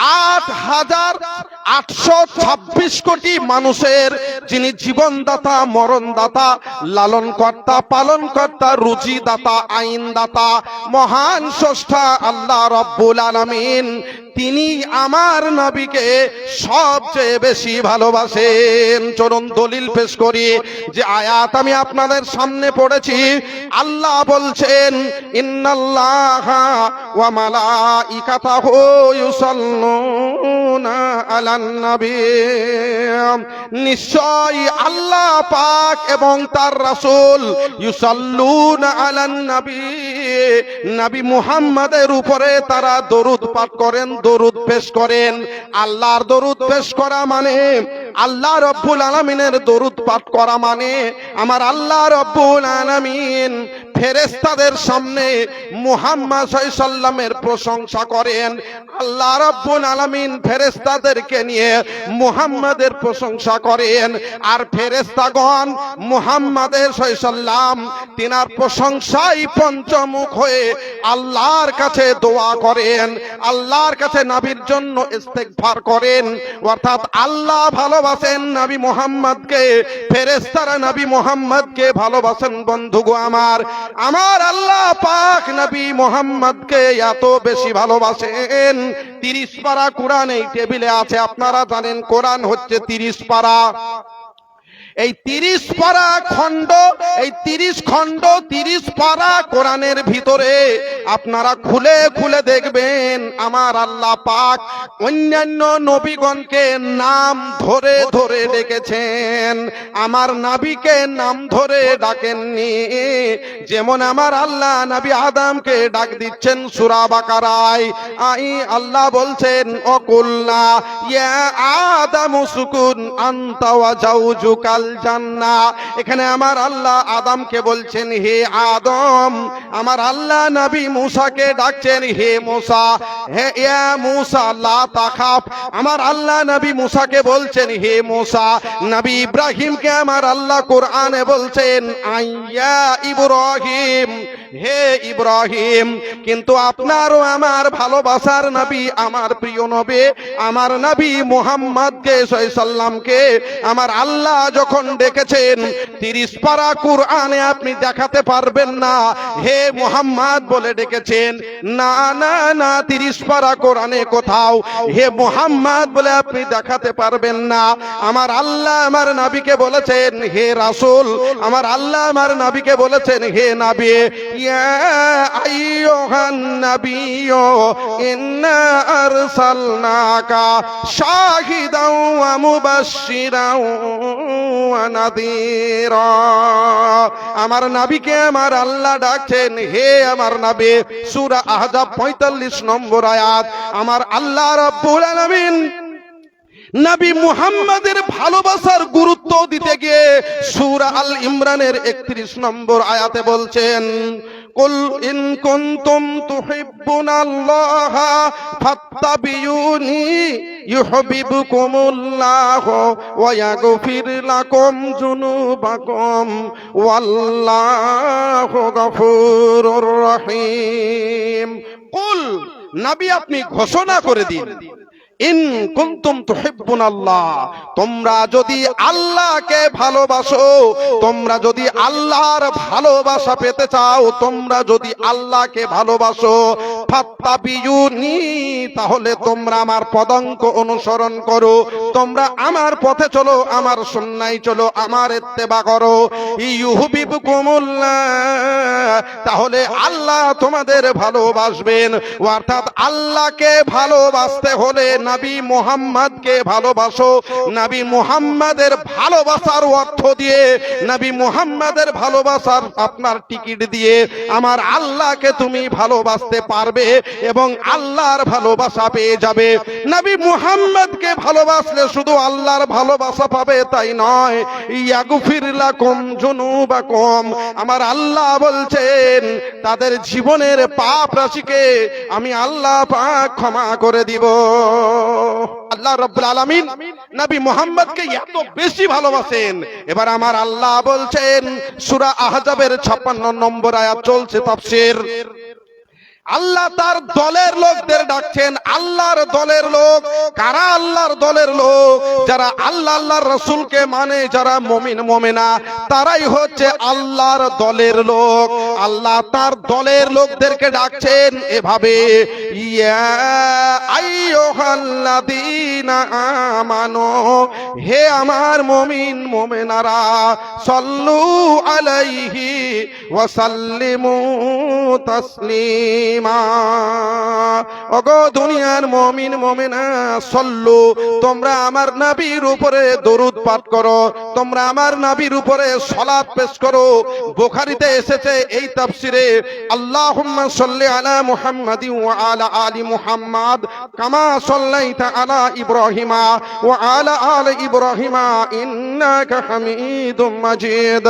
8,826 কোটি মানুষের যিনি জীবনদাতা, মরণদাতা, লালনকর্তা, পালনকর্তা, রুজিদাতা, আইনদাতা, মহান স্রষ্টা আল্লাহ রাব্বুল আলামিন, তিনি আমার নবীকে সবচেয়ে বেশি ভালোবাসেন। চলুন দলিল পেশ করি। যে আয়াত আমি আপনাদের সামনে পড়েছি, আল্লাহ বলছেন ইন্নাল্লাহা ওয়া মালাইকাতাহু ইউসাল্লুনা আলান নবী, নিশ্চয় আল্লাহ পাক এবং তার রাসূল ইউসাল্লুনা আলান নবী, নবী মুহাম্মাদের উপরে তারা দরুদ পাঠ করেন, দরুদ পেশ করেন। আল্লাহর দরুদ পেশ করা মানে, আল্লাহ রাব্বুল আলামিনের দরুদ পাঠ করা মানে, আমার আল্লাহ রাব্বুল আলামিন ফেরেশতাদের সামনে মুহাম্মদ সাল্লাল্লাহু আলাইহি সাল্লামের প্রশংসা করেন। আল্লাহ রাব্বুল আলামিন ফেরেশতাদেরকে নিয়ে মুহাম্মাদের প্রশংসা করেন, আর ফেরেশতাগণ মুহাম্মাদের সাল্লাল্লাহু আলাইহি সাল্লাম তিনার প্রশংসায় পঞ্চমুখ হয়ে আল্লাহর কাছে দোয়া করেন, আল্লাহর কাছে নবীর জন্য ইস্তেগফার করেন। অর্থাৎ আল্লাহ ভালোবাসেন নবী মুহাম্মদকে, ফেরেশতারা নবী মুহাম্মদকে ভালোবাসেন। বন্ধুগো আমার, আমার আল্লাহ পাক নবী মুহাম্মদকে এত বেশি ভালোবাসেন, 30 পারা কোরআন এই টেবিলে আছে। আপনারা জানেন কোরআন হচ্ছে 30 পারা। এই 30 পারা খণ্ড, এই 30 খণ্ড 30 পারা কোরআনের ভিতরে আপনারা খুলে খুলে দেখবেন আমার আল্লাহ পাক অন্যান্য নবীগণকে নাম ধরে ধরে ডেকেছেন, আমার নবীকে নাম ধরে ডাকেননি। যেমন আমার আল্লাহ নবী আদমকে ডাক দিচ্ছেন সূরা বাকারায়। আল্লাহ বলছেন অকুলনা ইয়া আদম উসকুন আনতা ওয়া জাওজুকাল জান্নাহ। এখানে আমার আল্লাহ আদমকে বলছেন হে আদম, আমার আল্লাহ নবী মূসাকে ডাকছেন হে মূসা, হে ইয়া মূসা লা তাখাফ। আমার আল্লাহ নবী মূসাকে বলছেন হে মূসা। নবী ইব্রাহিমকে আমার আল্লাহ কোরআনে বলছেন আইয়া ইব্রাহিম, হে ইব্রাহিম। কিন্তু আপনারও আমার ভালোবাসার নবী, আমার প্রিয় নবী, আমার নবী নবী মুহাম্মদকে সাল্লামকে আমার আল্লাহ যখন ডেকেছেন 30 পারা কুরআনে আপনি দেখাতে পারবেন না হে মুহাম্মদ বলে ডেকেছেন। না না না, 30 পারা কোরআনে কোথাও হে মুহাম্মদ বলে আপনি দেখাতে পারবেন না। আমার আল্লাহ আমার নবীকে বলেছেন হে রাসূল, আমার আল্লাহ আমার নবীকে বলেছেন হে নবী, ইয়া আইয়ুহান নাবিয়্যু ইন্না আরসালনাকা শাহিদাও ওয়া মুবাশশিরাও ওয়া নাযীরা। আমার নবীকে আমার আল্লাহ ডাকছেন হে আমার নবী। সূরা আহজাব 45 নম্বর আয়াত। আমার আল্লাহ রাব্বুল আলামিন নবী মুহাম্মাদের ভালোবাসার গুরুত্ব দিতে গিয়ে সূরা আল ইমরানের 31 নম্বর আয়াতে বলছেন, কুল ইন কুনতুম তুহিব্বুনাল্লাহা ফাত্তাবিউনি ইউহিব্বুকুমুল্লাহ ওয়া ইয়াগফির লাকুম যুনুবাকুম ওয়াল্লাহু গফুরুর রহিম। কুল, নবী আপনি ঘোষণা করে দিন, ইন কুনতুম তুহিব্বুনাল্লাহ, তোমরা যদি আল্লাহকে ভালোবাসো, তোমরা যদি আল্লাহর ভালোবাসা পেতে চাও, তোমরা যদি আল্লাহকে ভালোবাসো, ফাত্তাবিউনি, তাহলে তোমরা আমার পদাঙ্ক অনুসরণ করো, তোমরা আমার পথে চলো, আমার সুন্নায় চলো, আমার ইত্তেবা করো। ইউহিব্বুকুমুল্লাহ, তাহলে আল্লাহ তোমাদের ভালোবাসবেন। অর্থাৎ আল্লাহকে ভালোবাসতে হলে নবী মুহাম্মদকে ভালোবাসো। নবী মুহাম্মাদের ভালোবাসার অর্থ দিয়ে, নবী মুহাম্মাদের ভালোবাসার আপনার টিকিট দিয়ে আমার আল্লাহকে তুমি ভালোবাসতে পারবে এবং আল্লাহর ভালোবাসা পেয়ে যাবে। নবী মুহাম্মদকে ভালোবাসলে শুধু আল্লাহর ভালোবাসা পাবে তাই নয়, ইয়াগফির লাকুম যুনুবাকুম, আমার আল্লাহ বলছেন তাদের জীবনের পাপ রাশিকে আমি আল্লাহ পাক ক্ষমা করে দিব। আল্লাহ রাব্বুল আলামিন নবী মুহাম্মদকে এত বেশি ভালোবাসেন। এবার আমার আল্লাহ বলছেন সূরা আহজাবের 56 নম্বর আয়াত চলছে তাফসীর। আল্লাহ তার দলের লোকদের ডাকছেন। আল্লাহর দলের লোক কারা? আল্লাহর দলের লোক যারা আল্লাহ আল্লাহর রাসূলকে মানে, যারা মুমিন মুমিনা, তারাই হচ্ছে আল্লাহর দলের লোক। আল্লাহ তার দলের লোকদেরকে ডাকছেন এভাবে, ইয়া আইয়ুহাল্লাযীনা আমানু, হে আমার মুমিন মুমিনারা, সাল্লু আলাইহি ওয়া সাল্লিমু তাসলিমা। ওগো দুনিয়ার মুমিন মুমিনা, সল্লু, তোমরা আমার নবীর উপরে দরুদ পাঠ করো, তোমরা আমার নবীর উপরে সালাত পেশ করো। বুখারীতে এসেছে এই তাফসীরে, আল্লাহুম্মা সাল্লি আলা মুহাম্মাদিন ওয়া আলা আলি মুহাম্মাদ কামা সাল্লাইতা আলা ইব্রাহিমা ওয়া আলা আলি ইব্রাহিমা ইন্নাকা হামিদুম মাজিদ।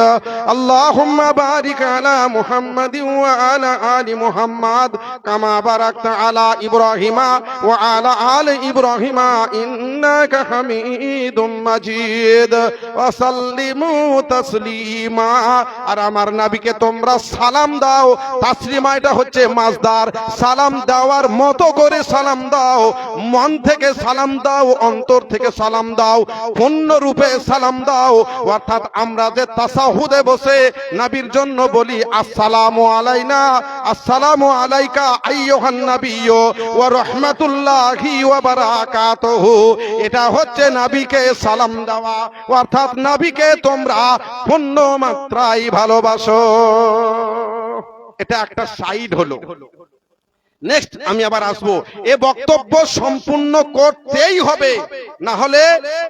আল্লাহুম্মা বারিক আলা মুহাম্মাদিন ওয়া আলা আলি মুহাম্মাদ কামা বারাকতা আলা ইব্রাহিমা ওয়া আলা আলি ইব্রাহিমা ইন্নাকা হামিদুম মাজিদ ওয়া সাল্লিমু তাসলিমা। আর আমার নবীকে তোমরা সালাম দাও। তাসলিমা এটা হচ্ছে মাসদার, সালাম দেওয়ার মতো করে সালাম দাও, মন থেকে সালাম দাও, অন্তর থেকে সালাম দাও, পূর্ণ রূপে সালাম দাও। অর্থাৎ আমরা যে তাসাহুদে বসে নবীর জন্য বলি আসসালামু আলাইনা, আসসালামু আলাইকা আইয়ুহান নাবিয়্যু ওয়া রাহমাতুল্লাহি ওয়া বারাকাতুহু, এটা হচ্ছে নবীকে সালাম দেওয়া। অর্থাৎ নবীকে তোমরা পূর্ণ মাত্রায় ভালোবাসো। এটা একটা সাইড হলো। নেক্সট আমি আবার আসবো। এ বক্তব্য সম্পূর্ণ করতেই হবে, না হলে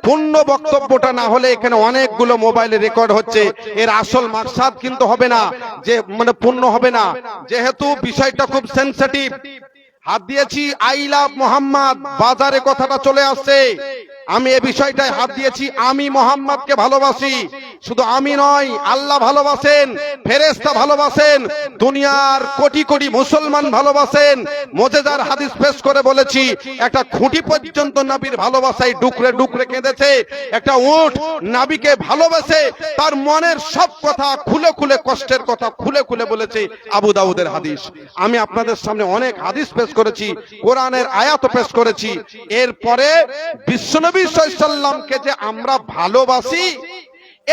পূর্ণ বক্তব্যটা না হলে এখানে অনেকগুলো মোবাইলে রেকর্ড হচ্ছে, এর আসল মাকসাদ কিন্তু হবে না, যে মানে পূর্ণ হবে না, যেহেতু বিষয়টা খুব সেনসিটিভ। হাত দিয়েছি আই লাভ মোহাম্মদ, বাজারে কথাটা চলে আসছে। আমি এই বিষয়টায় হাত দিয়েছি, আমি মোহাম্মদকে ভালোবাসি। শুধু আমি নয়, আল্লাহ ভালোবাসেন, ফেরেশতা ভালোবাসেন, দুনিয়ার কোটি কোটি মুসলমান ভালোবাসেন। মুজিজার হাদিস পেশ করে বলেছি, একটা খুঁটি পর্যন্ত নবীর ভালোবাসায় ডুকরে ডুকরে কেঁদেছে। একটা উট নবীকে ভালোবাসে, তার মনের সব কথা খুলে খুলে, কষ্টের কথা খুলে খুলে বলেছে। আবু দাউদের হাদিস। আমি আপনাদের সামনে অনেক হাদিস পেশ করেছি, কোরআনের আয়াত পেশ করেছি। এরপরে বিশ্বনবী সাল্লাল্লাহু আলাইহি সাল্লামকে যে আমরা ভালোবাসি,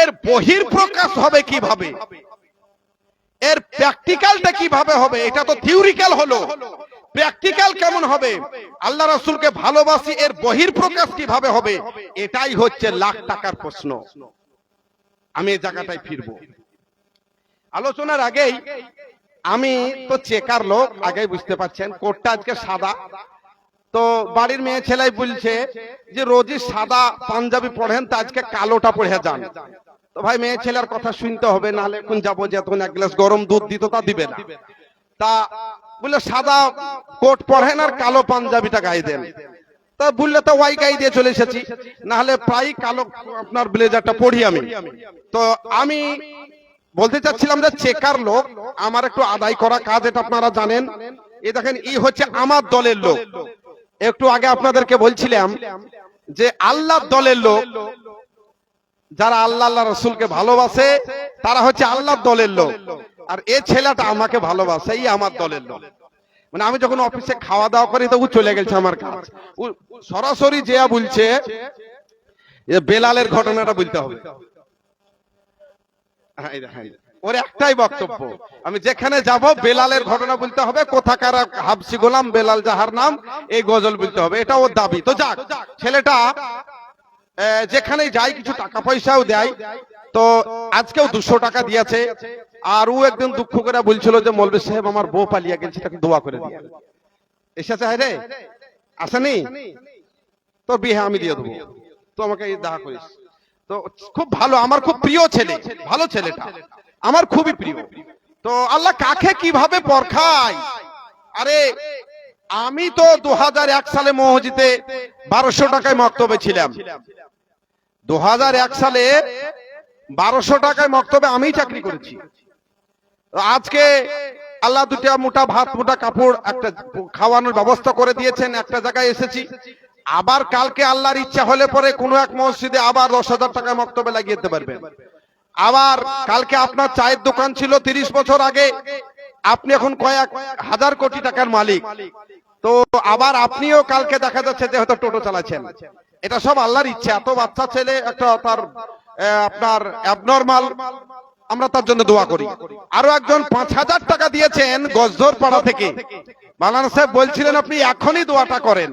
এর বহির প্রকাশ হবে কিভাবে, এর প্র্যাকটিক্যালটা কিভাবে হবে? এটা তো থিওরিক্যাল হলো, প্র্যাকটিক্যাল কেমন হবে? আল্লাহ রাসূলকে ভালোবাসি, এর বহির প্রকাশ কিভাবে হবে? এটাই হচ্ছে লাখ টাকার প্রশ্ন। আমি এই জায়গাটায় ফিরবো। আলোচনার আগেই, আমি তো চেকার লোক, আগেই বুঝতে পারছেন, কোটটা আজকে সাদা। তো বাড়ির মেয়ে ছেলাই বলছে যে রোজই সাদা পাঞ্জাবি পড়েন, তা আজকে কালোটা পড়ে যান। তো ভাই, মেয়ে ছেলের কথা শুনতে হবে, নাহলে এখন যাবো যে তখন এক গ্লাস গরম দুধ দিত, তা দিবে না। তা বললে সাদা কোট পড়েন আর কালো পাঞ্জাবিটা গায়ে দেন। তা বললে তো ওয়াই গায়ে দিয়ে চলে এসেছি, নাহলে প্রায় কালো আপনার ব্লেজারটা পড়ি আমি। তো আমি বলতে চাচ্ছিলাম যে চেকার লোক, আমার একটু আদায় করা কাজ, এটা আপনারা জানেন। এই দেখেন, ই হচ্ছে আমার দলের লোক। একটু আগে আপনাদেরকে বলছিলাম যে আল্লাহর দলের লোক, যারা আল্লাহ আল্লাহ রসুলকে ভালোবাসে, তারা হচ্ছে আল্লাহর দলের লোক। আর এই ছেলেটা আমাকে ভালোবাসে, এই আমার দলের লোক। মানে আমি যখন অফিসে খাওয়া দাওয়া করি, তো ও চলে গেছে আমার কাজ। ও সরাসরি যে বলছে যে বেলালের ঘটনাটা বলতে হবে। ওর একটাই বক্তব্য, আমি যেখানে যাব বেলালের ঘটনা বলতে হবে, কোথাকার হাবসি গোলাম বেলাল যাহার নাম, এই গজল বলতে হবে, এটা ওর দাবি। তো যাক, ছেলেটা যেখানে যাই কিছু টাকা পয়সাও দেয়। তো আজকেও 200 টাকা দিয়েছে। আর ও একদিন দুঃখ করে বলছিল যে মৌলভী সাহেব, আমার বউ পালিয়ে গেছে, তাকে দোয়া করে দিয়ে। এসেছে রে, আসেনি? তো বিয়ে আমি দিয়ে দেবো, তো আমাকে দেখা করিস। তো খুব ভালো, আমার খুব প্রিয় ছেলে, ভালো ছেলেটা আমার খুবই প্রিয়। তো আল্লাহ কাকে কিভাবে পরখায়। আরে আমি তো 2001 সালে মসজিদে 1200 টাকায় মক্তবে ছিলাম। 2001 সালে 1200 টাকায় মক্তবে আমি চাকরি করেছি। আজকে আল্লাহ দুটা মোটা ভাত, মোটা কাপড়, একটা খাওয়ানোর ব্যবস্থা করে দিয়েছেন। একটা জায়গায় এসেছি। আবার কালকে আল্লাহর ইচ্ছা হলে পরে কোনো এক মসজিদে আবার 10,000 টাকায় মক্তবে লাগিয়ে দিতে পারবেন। আবার কালকে আপনার চায়ের দোকান ছিল 30 বছর আগে, আপনি এখন কয়েক হাজার কোটি টাকার মালিক। তো আবার আপনিও কালকে দেখা যাচ্ছে যে হয়তো টোটো চালাচ্ছেন। এটা সব আল্লাহর ইচ্ছা। এত বাচ্চা ছেলে, একটা তার আপনার অ্যাবনরমাল, আমরা তার জন্য দোয়া করি। আরো একজন 5,000 টাকা দিয়েছেন গজদর পাড়া থেকে। মাওলানা সাহেব বলছিলেন আপনি এখনই দোয়াটা করেন।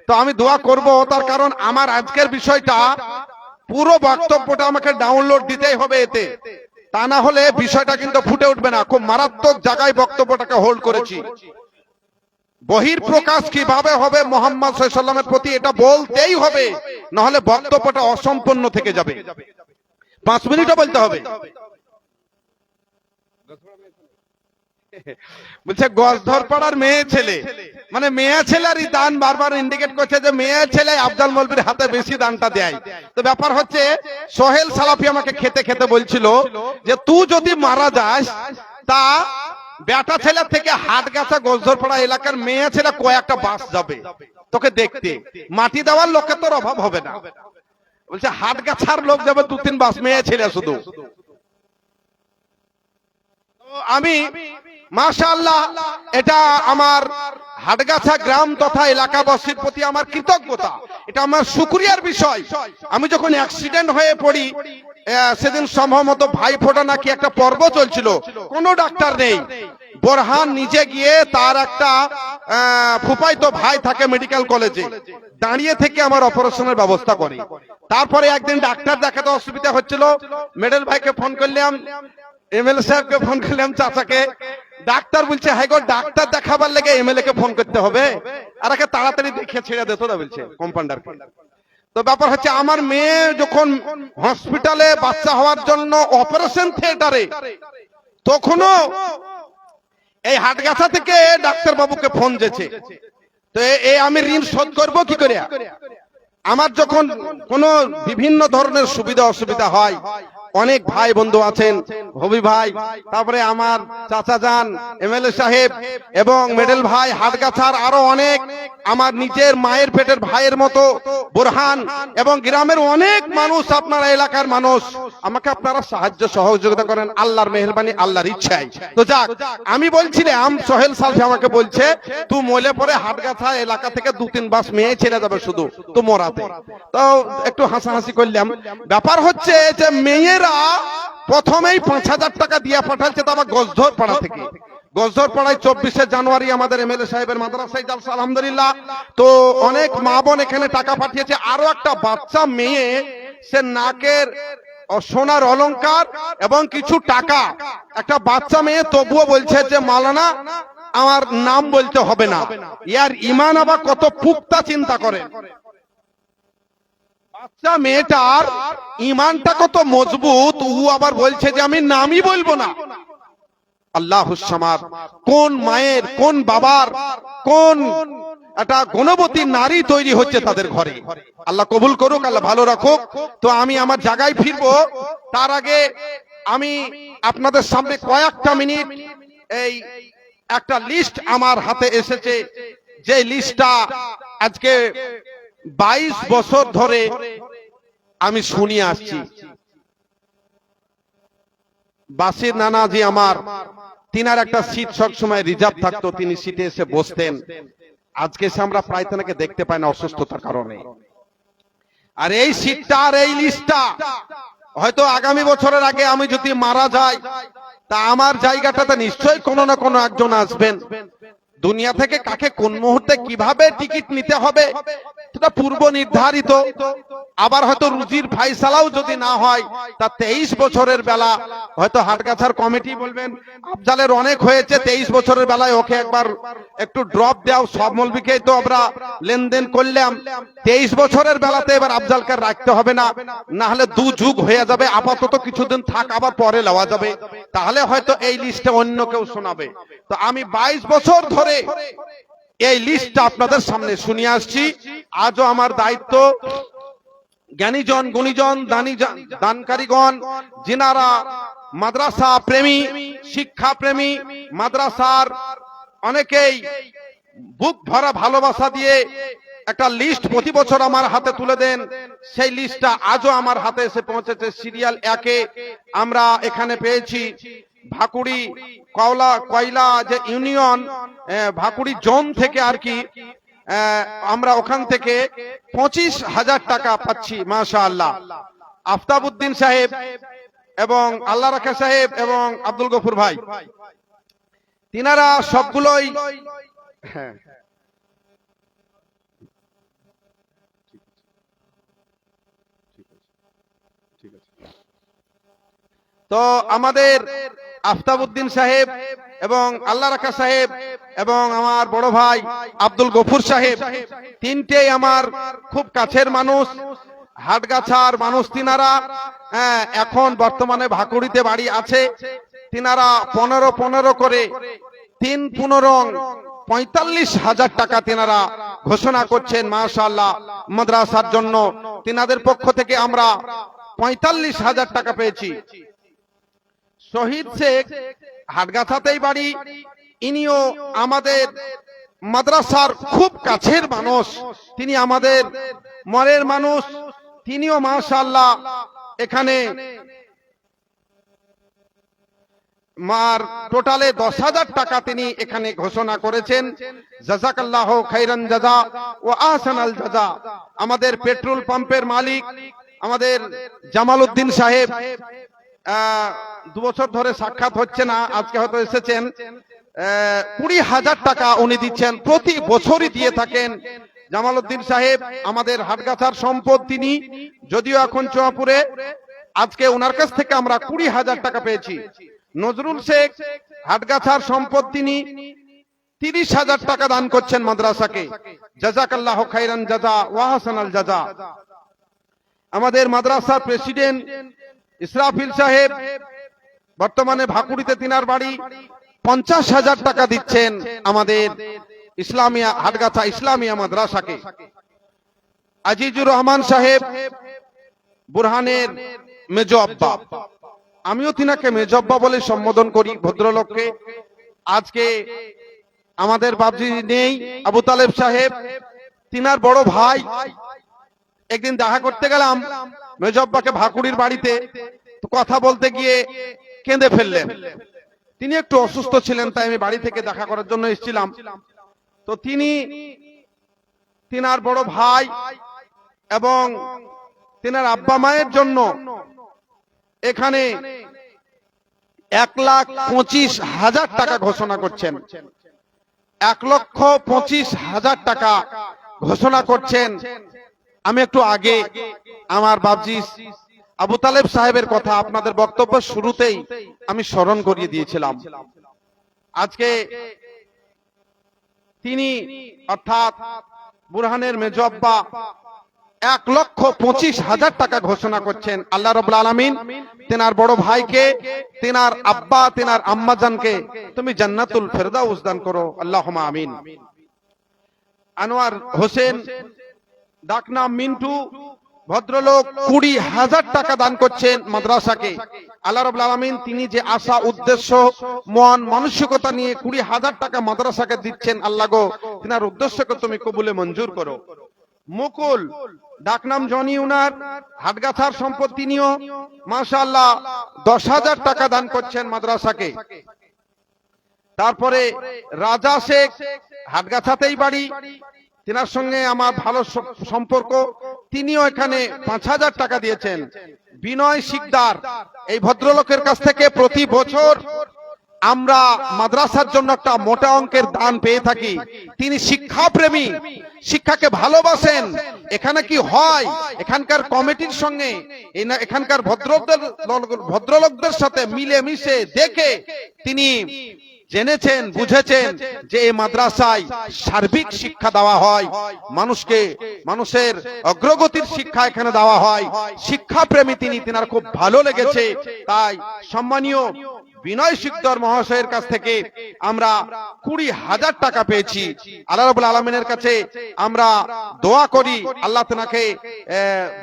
তো আমি দোয়া করব, তার কারণ আমার আজকের বিষয়টা, পুরো বক্তব্যটা আমাকে ডাউনলোড দিতেই হবে এতে, তা না হলে বিষয়টা কিন্তু ফুটে উঠবে না। খুব মারাত্মক জায়গায় বক্তব্যটাকে হোল্ড করেছি। বহির প্রকাশ কিভাবে হবে মুহাম্মদ সাল্লাল্লাহু আলাইহি ওয়াসাল্লামের প্রতি, এটা বলতেই হবে, না হলে বক্তব্যটা অসম্পূর্ণ থেকে যাবে। 5 মিনিটও বলতে হবে। বলছে গজধর পাড়ার মেয়ে ছেলে, মানে মেয়ে ছেলেরই দান বারবার ইন্ডিকেট করছে যে মেয়ে ছেলে আফজাল মৌলভীর হাতে বেশি দানটা দেয়। তো ব্যাপার হচ্ছে, সোহেল সালাফি আমাকে খেতে খেতে বলছিল যে তুই যদি মারা যাস, তা বেটা ছেলে থেকে হাটগাছা গজধরপাড়া এলাকার মেয়ে ছেলে কয়েকটা বাস যাবে তোকে দেখতে, মাটি দেওয়ার লোকের তোর অভাব হবে না। বলছে হাটগাছার লোক যাবে 2-3 বাস, মেয়ে ছেলে শুধু। আমি মাশাআল্লাহ, এটা আমার হাটগাছা গ্রাম তথা এলাকাবাসীর প্রতি আমার কৃতজ্ঞতা, এটা আমার শুকরিয়ার বিষয়। আমি যখন অ্যাক্সিডেন্ট হয়ে পড়ি, সেদিন সম্ভবত ভাই ফোঁটা নাকি একটা পর্ব চলছিল, কোনো ডাক্তার নেই। বোরহান নিজে গিয়ে, তার একটা ফুফাইতো ভাই থাকে মেডিকেল কলেজে, দাঁড়িয়ে থেকে আমার অপারেশনের ব্যবস্থা করে। তারপরে একদিন ডাক্তার দেখাতে অসুবিধা হচ্ছিল, মেডেল ভাইকে ফোন করলাম, এমএলএ সাহেবকে ফোন করলাম, চাচাকে। ডাক্তার বলছে হ্যাঁ গো, ডাক্তার দেখাবার লেগে এমএলএ কে ফোন করতে হবে, আর একে তাড়াতাড়ি দেখে ছেড়ে দিত না, বলছে কম্পাউন্ডার। তো ব্যাপার হচ্ছে, আমার মেয়ে যখন হসপিটালে বাচ্চা হওয়ার জন্য অপারেশন থিয়েটারে, তখনও এই হাটগাছা থেকে ডাক্তার বাবুকে ফোন দিয়েছে। তো আমি ঋণ শোধ করবো কি করে? আমার যখন কোনো বিভিন্ন ধরনের সুবিধা অসুবিধা হয়, অনেক ভাই বন্ধু আছেন, হবি ভাই, তারপরে আমার চাচা যান এমএলএ সাহেব এবং মেডেল ভাই হাটগাছার, আরো অনেক আমার নিজের মায়ের পেটের ভাইয়ের মতো বুরহান এবং গ্রামের অনেক মানুষ, আপনারা এলাকার মানুষ, আমাকে আপনারা সাহায্য সহযোগিতা করেন আল্লাহর মেহেরবানি, আল্লাহর ইচ্ছায়। তো যাক, আমি বলছিলাম সোহেল সালফি আমাকে বলছে তুই মলে পরে হাটগাছা এলাকা থেকে 2-3 বাস মেয়ে ছেড়ে যাবে শুধু তো মরাতে। তো একটু হাসাহাসি করলাম। ব্যাপার হচ্ছে যে মেয়েরা প্রথমেই 5,000 টাকা দিয়ে পাঠাচ্ছে, তো আবার গজধর পাড়া থেকে। গজধর পাড়ায় 24শে জানুয়ারি আমাদের এমএলএ সাহেবের মাদ্রাসায় জালসা, আলহামদুলিল্লাহ। তো অনেক মা বোন এখানে টাকা পাঠিয়েছে। আরো একটা বাচ্চা মেয়ে, সে নাকের সোনার অলংকার এবং কিছু টাকা, একটা বাচ্চা মেয়ে তবুও বলছে যে মাওলানা আমার নাম বলতে হবে না। ইয়ার ইমান আবার কত পুক্তা, চিন্তা করে। বাচ্চা মেয়েটার ইমানটা কত মজবুত, ও আবার বলছে যে আমি নামই বলবো না। আল্লাহুস সামাদ, কোন মায়ের, কোন বাবার, কোন একটা গুণবতী নারী তৈরি হচ্ছে তাদের ঘরে। আল্লাহ কবুল করুক, আল্লাহ ভালো রাখুক। তো আমি আমার জায়গায় ফিরবো, তার আগে আমি আপনাদের সামনে কয়েকটা মিনিট, এই একটা লিস্ট আমার হাতে এসেছে, যে লিস্টটা আজকে 22 বছর ধরে আমি শুনিয়ে আসছি। বাসির নানাজি আমার, তিনার একটা সিট সব সময় রিজার্ভ থাকতো, তিনি সিটে এসে বসতেন। আজকে সে আমরা প্রায় তাকে দেখতে পাই না অসুস্থতার কারণে। আর এই সিটটা আর এই লিস্টটা হয়তো আগামী বছরের আগে আমি যদি মারা যাই, তা আমার জায়গাটাতে নিশ্চয়ই কোনো না কোনো একজন আসবেন। দুনিয়া থেকে কাকে কোন মুহূর্তে কিভাবে টিকিট নিতে হবে সেটা পূর্ব নির্ধারিত। আবার হয়তো রুজির ফাইসালাও যদি না হয়, তা 23 বছরের বেলা হয়তো হাটগাছার কমিটি বলবেন আফজালের অনেক হয়েছে, 23 বছরের বেলায় ওকে একবার একটু ড্রপ দাও। সব মৌলবীকেই তো আমরা লেনদেন করলাম, 23 বছরের বেলাতে এবার আফজালকে রাখতে হবে না, না হলে 2 যুগ হয়ে যাবে। আপাতত কিছুদিন থাক, আবার পরে লওয়া যাবে, তাহলে হয়তো এই লিস্টে অন্য কেউ শোনাবে। তো আমি 22 বছর ধরে এই লিস্টটা আপনাদের সামনে শুনিয়ে আসছি। আজও আমার দায়িত্ব, জ্ঞানীজন, গুণীজন, দানকারীগণ, যিনারা মাদ্রাসা প্রেমী, শিক্ষা প্রেমী, মাদ্রাসার অনেকেই বুক ভরা ভালোবাসা দিয়ে একটা লিস্ট প্রতি বছর আমার হাতে তুলে দেন। সেই লিস্টটা আজও আমার হাতে এসে পৌঁছেছে। সিরিয়াল 1-এ আমরা এখানে পেয়েছি ভাকুড়ি কয়লা যে ইউনিয়ন, ভাকুড়ি জোন থেকে আর কি, আমরা ওখান থেকে 25,000 টাকা পাচ্ছি, মাশাআল্লাহ। আফতাবউদ্দিন সাহেব এবং আল্লাহ রাখা সাহেব এবং আব্দুল গফুর ভাই, তিনারা সবগুলোই তো আমাদের আফতাবউদ্দিন সাহেব এবং আল্লাহ রাখা সাহেব এবং আমার বড় ভাই আব্দুল গফুর সাহেব, তিনটেই আমার খুব কাছের মানুষ, হাটগাছার মানুষ। তিনারা এখন বর্তমানে ভাকুড়িতে বাড়ি আছে। তিনারা 15 করে 3-15 45,000 টাকা তিনারা ঘোষণা করছেন, মাশাআল্লাহ, মাদ্রাসার জন্য। তিনাদের পক্ষ থেকে আমরা 45,000 টাকা পেয়েছি। শহীদ শেখ হাটগাছাতেই বাড়ি, ইনিও আমাদের মাদ্রাসার খুব কাছের মানুষ, তিনি আমাদের মনের মানুষ। তিনিও মাশাআল্লাহ এখানে মার টোটালে 10,000 টাকা তিনি এখানে ঘোষণা করেছেন। জাযাকাল্লাহু খাইরান জাযা ওয়া আহসানাল জাযা। আমাদের পেট্রোল পাম্পের মালিক আমাদের জামাল উদ্দিন সাহেব, 2 বছর ধরে সাক্ষাৎ হচ্ছে না, আজকে হয়তো এসেছেন। 20,000 টাকা উনি দিচ্ছেন, প্রতি বছরই দিয়ে থাকেন। জামাল উদ্দিন সাহেব আমাদের হাটগাছার সম্পদ, তিনি যদিও এখন চুয়াপুরে, আজকে ওনার কাছ থেকে আমরা 20,000 টাকা পেয়েছি। নজরুল শেখ হাটগাছার সম্পদ, তিনি 30,000 টাকা দান করছেন মাদ্রাসাকে। জাযাকাল্লাহু খাইরান জাযা ওয়া আহসানাল জাযা। আমাদের মাদ্রাসার প্রেসিডেন্ট ইসরাফিল সাহেব, বর্তমানে ভাকুড়িতে তিনার বাড়ি, 50,000 টাকা দিচ্ছেন আমাদের ইসলামিয়া হাটগাছা ইসলামিয়া মাদ্রাসাকে। আজিজুর রহমান সাহেব বুরহানের মেজ আব্বা, আমিও তিনাকে মেজ আব্বা বলে সম্বোধন করি ভদ্রলোককে। আজকে আমাদের বাবজি নেই, আবু তালেব সাহেব, তিনার বড় ভাই। একদিন দেখা করতে গেলাম মেজ আব্বাকে ভাকুড়ির বাড়িতে, তো কথা বলতে গিয়ে কেঁদে ফেললেন। তিনি একটু অসুস্থ ছিলেন, তাই আমি বাড়ি থেকে দেখা করার জন্য এসেছিলাম। তো তিনি তিনার বড় ভাই এবং তিনার আব্বা মায়ের জন্য এখানে 1,25,000 টাকা ঘোষণা করছেন। 1,25,000 টাকা ঘোষণা করছেন। আমি একটু আগে আমার বাবজি আবু তালেব সাহেবের কথা আপনাদের বক্তব্য শুরুতেই আমি স্মরণ করিয়ে দিয়েছিলাম। আজকে তিনি অর্থাৎ বুরহানের মেজ আব্বা 1,25,000 টাকা ঘোষণা করছেন। আল্লাহ রাব্বুল আলামিন তেনার বড় ভাইকে, তেনার আব্বা, তেনার আম্মাজানকে তুমি জান্নাতুল ফেরদাউস দান করো, আল্লাহুম্মা আমিন। আনোয়ার হোসেন, ডাকনাম মিন্টু, ভদ্রলোক 20,000 টাকা দান করছেন মাদ্রাসাকে। আল্লাহ রাব্বুল আলামিন তিনি যে আশা উদ্দেশ্য মন মানসিকতা নিয়ে 20,000 টাকা মাদ্রাসাকে দিচ্ছেন, আল্লাহ গো তিনার উদ্দেশ্যকে তুমি কবুলে মঞ্জুর করো। মুকুল, ডাকনাম জনি, উনার হাটগাছার সম্পদ, তিনিও মাশাআল্লাহ 10,000 টাকা দান করছেন মাদ্রাসাকে। তারপরে রাজা শেখ, হাটগাছাতেই বাড়ি, তিনার সঙ্গে আমার ভালো সম্পর্ক, তিনিও এখানে 5,000 টাকা দিয়েছেন। বিনয় শিকদার, এই ভদ্রলোকের কাছ থেকে প্রতি বছর আমরা মাদ্রাসার জন্য একটা মোটা অঙ্কের দান পেয়ে থাকি। তিনি শিক্ষাপ্রেমী, শিক্ষাকে ভালোবাসেন। এখানে কি হয়, এখানকার কমিটির সঙ্গে এখানকার ভদ্রলোকদের সাথে মিলে মিশে দেখে তিনি জেনেছেন, বুঝেছেন যে এই মাদ্রাসায় সার্বিক শিক্ষা দেওয়া হয়, মানুষকে মানুষের অগ্রগতির শিক্ষা এখানে দেওয়া হয়। শিক্ষাপ্রেমী তিনি, তিনার খুব ভালো লেগেছে। তাই সম্মানীয় বিনয় শিকদার মহাশয়ের কাছ থেকে আমরা 20,000 টাকা পেয়েছি। আল্লাহ রাব্বুল আলামিনের কাছে আমরা দোয়া করি, আল্লাহ তেনাকে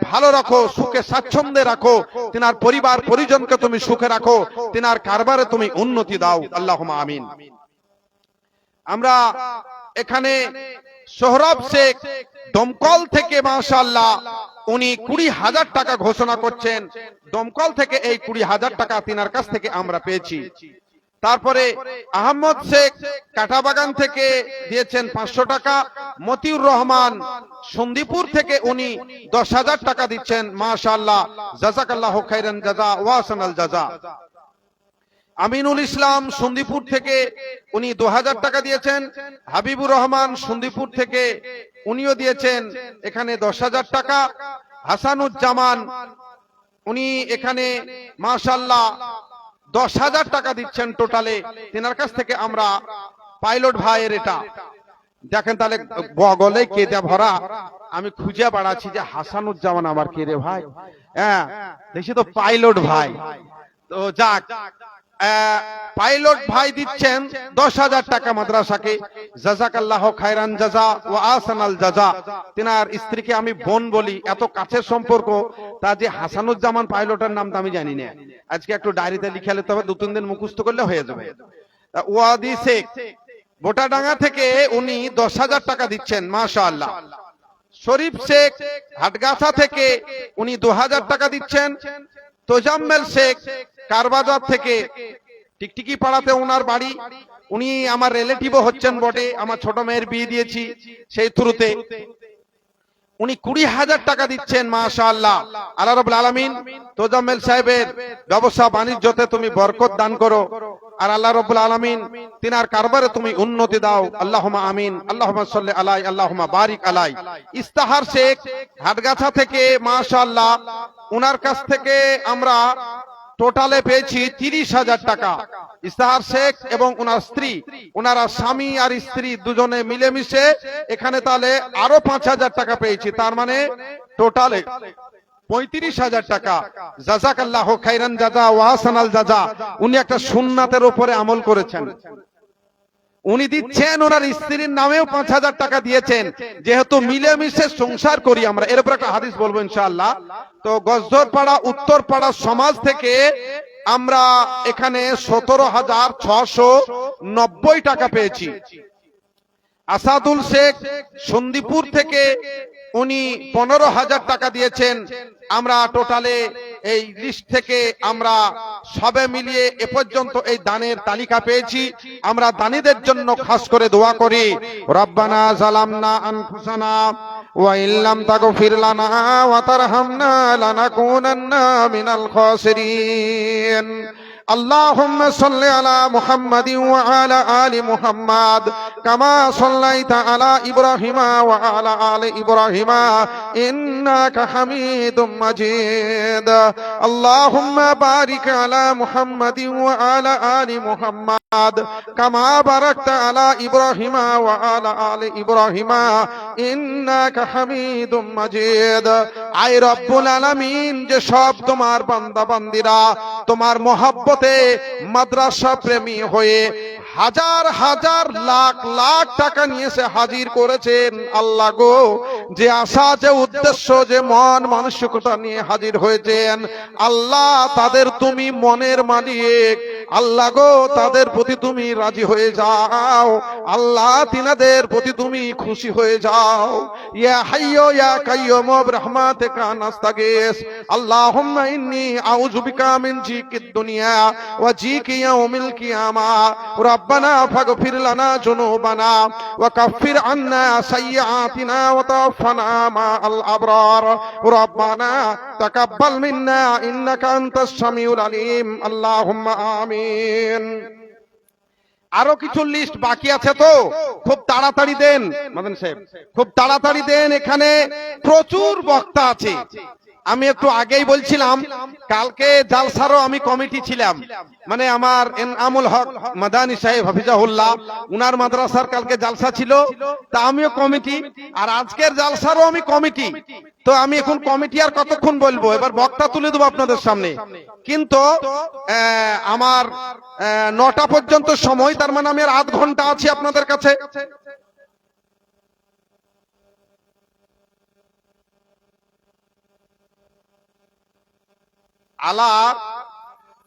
ভালো রাখো, সুখে স্বাচ্ছন্দ্যে রাখো, তিনার পরিবার পরিজনকে তুমি সুখে রাখো, তিনার কারবারে তুমি উন্নতি দাও, আল্লাহুম্মা আমিন। আমরা এখানে সোহরাব শেখ দমকল থেকে মাশাআল্লাহ উনি 20,000 টাকা ঘোষণা করছেন। দমকল থেকে এই 20,000 টাকা তিনার কাছ থেকে আমরা পেয়েছি। তারপরে আহমদ শেখ কাটাবাগান থেকে দিয়েছেন 500 টাকা। মতিউর রহমান সন্দীপুর থেকে উনি 10,000 টাকা দিচ্ছেন, মাশাআল্লাহ, জাযাকাল্লাহু খাইরান জাযা ওয়া আহসানাল জাযা। আমিনুল ইসলাম সন্দীপুর থেকে উনি 2,000 টাকা দিয়েছেন। হাবিবুর রহমান সন্দীপুর থেকে উনিও দিয়েছেন এখানে 10,000 টাকা। হাসানুজ্জামান উনি এখানে মাশাআল্লাহ 10,000 টাকা দিচ্ছেন টোটালে। তিনার কাছ থেকে আমরা পাইলট ভাইয়ের, এটা দেখেন তাহলে বগলে কেটে ভরা, আমি খুঁজে বেড়াচ্ছি যে হাসানুজ্জামান আমার কে রে ভাই, হ্যাঁ দেখি তো পাইলট ভাই। তো যাক, পাইলট ভাই দিচ্ছেন 10,000 টাকা মাদ্রাসাকে, জাযাকাল্লাহু খায়রান জাযা ওয়া আহসানাল জাযা। তিনার স্ত্রীকে আমি বোন বলি, এত কাছের সম্পর্ক। তা যে হাসানুজ্জামান পাইলটের নামটা আমি জানি না, আজকে একটু ডায়েরিতে লিখে নিতে হবে, 2-3 দিন মুখস্থ করলে হয়ে যাবে। ওয়াদি শেখ বোটাডাঙ্গা থেকে উনি 10,000 টাকা দিচ্ছেন, মাশাআল্লাহ। শরীফ শেখ হাটগাছা থেকে উনি 2,000 টাকা দিচ্ছেন। তোজাম্মেল শেখ কারবাজার থেকে, টিকটিকি পাড়াতে ওনার বাড়ি, উনি আমার রিলেটিভও হচ্ছেন বটে, আমার ছোট মেয়ের বিয়ে দিয়েছি সেই থ্রুতে। উনি 20,000 টাকা দিচ্ছেন, মাশাআল্লাহ। আল্লাহ রাব্বুল আলামিন তোজাম্মেল সাহেবের ব্যবসা বাণিজ্যতে তুমি বরকত দান করো, আর আল্লাহ রাব্বুল আলামিন তিনার কারবারে তুমি উন্নতি দাও, আল্লাহুম্মা আমিন। আল্লাহুম্মা সাল্লি আলাই, আল্লাহুম্মা বারিক আলাই। ইস্তাহার শেখ হাটগাছা থেকে, মাশাআল্লাহ, উনার কাছ থেকে আমরা টোটালে পেয়েছি 30,000 টাকা। ইস্তাহার শেখ এবং ওনার স্ত্রী, ওনারা স্বামী আর স্ত্রী দুজনে মিলেমিশে এখানে তাহলে আরো 5,000 টাকা পেয়েছি, তার মানে টোটালে 35,000 টাকা। জাযাকাল্লাহু খাইরান জাযা ওয়া আহসানাল জাযা। উনি একটা সুন্নাতের উপরে আমল করেছেন, উনি দিচ্ছেন, ওনার স্ত্রীর নামেও 5,000 টাকা দিয়েছেন, যেহেতু মিলেমিশে সংসার করি আমরা। এর উপর একটা হাদিস বলবো ইনশাআল্লাহ। তো গজরপাড়া উত্তরপাড়া সমাজ থেকে আমরা এখানে 17,690 টাকা পেয়েছি। আসাদুল শেখ সন্দীপুর থেকে উনি 15,000 টাকা দিয়েছেন। আমরা টোটালে এই লিস্ট থেকে আমরা সবে মিলিয়ে এ পর্যন্ত এই দানের তালিকা পেয়েছি। আমরা দানীদের জন্য খাস করে দোয়া করি, রব্বানা জালামনা আনফুসানা ওয়া ইল্লাম তাগফির লানা ওয়া তারহামনা লানাকুনান্না মিনাল খাসিরিন। اللهم صل على محمد وعلى آل محمد كما صليت على إبراهيم وعلى آل إبراهيم إنك حميد مجيد. اللهم بارك على محمد وعلى آل محمد كما باركت على إبراهيم وعلى آل إبراهيم إنك حميد مجيد. আই রব্বুল আলামিন, যে সব তোমার বান্দা বান্দিরা তোমার মহব্বত মাদ্রাসা প্রেমী হয়ে হাজার হাজার লাখ লাখ টাকা নিয়ে এসে হাজির করেছেন, আল্লাহ গো, যে আশা যে উদ্দেশ্য যে মন মানসিকতা নিয়ে হাজির হয়েছেন, আল্লাহ তাদের তুমি মনের মালিক। আল্লাহ গো, তাদের প্রতি তুমি রাজি হয়ে যাও। আল্লাহ তিনাদের প্রতি তুমি খুশি হয়ে যাও। ইয়া হাইয়্যু ইয়া কাইয়্যুম বিরহমাতিকা নাস্তাগীস। আল্লাহুম্মা ইন্নী আউযু বিকা মিন জিকিদ দুনিয়া ওয়া জিকি ইয়াউমিল কিয়ামা। রব্বানা ফাগফির লানা যুনুবানা ওয়া কাফির আন্না সাইয়্যাতিনা ওয়া তাওফানা মাআল আবরার। রব্বানা তাকাব্বাল মিন্না ইন্নাকা আনতাস সামিউল আলিম। আল্লাহুম্মা আমিন। আরো কিছু লিস্ট বাকি আছে, তো খুব তাড়াতাড়ি দেন মাদান সাহেব, খুব তাড়াতাড়ি দেন। এখানে প্রচুর বক্তা আছে। আমি একটু আগেই বলছিলাম, কালকে জালসারও আমি কমিটি ছিলাম, মানে আমার এনামুল হক মাদানী সাহেব হাফিজাহুল্লাহ, উনার মাদ্রাসার কালকে জালসা ছিল, তা আমিও কমিটি, আর আজকের জালসারও আমি কমিটি। তো আমি এখন কমিটি আর কতক্ষণ বলবো, এবার বক্তা তুলে দেবো আপনাদের সামনে। কিন্তু আমার 9টা পর্যন্ত সময়, তার মানে আমি আর আধ ঘন্টা আছি আপনাদের কাছে।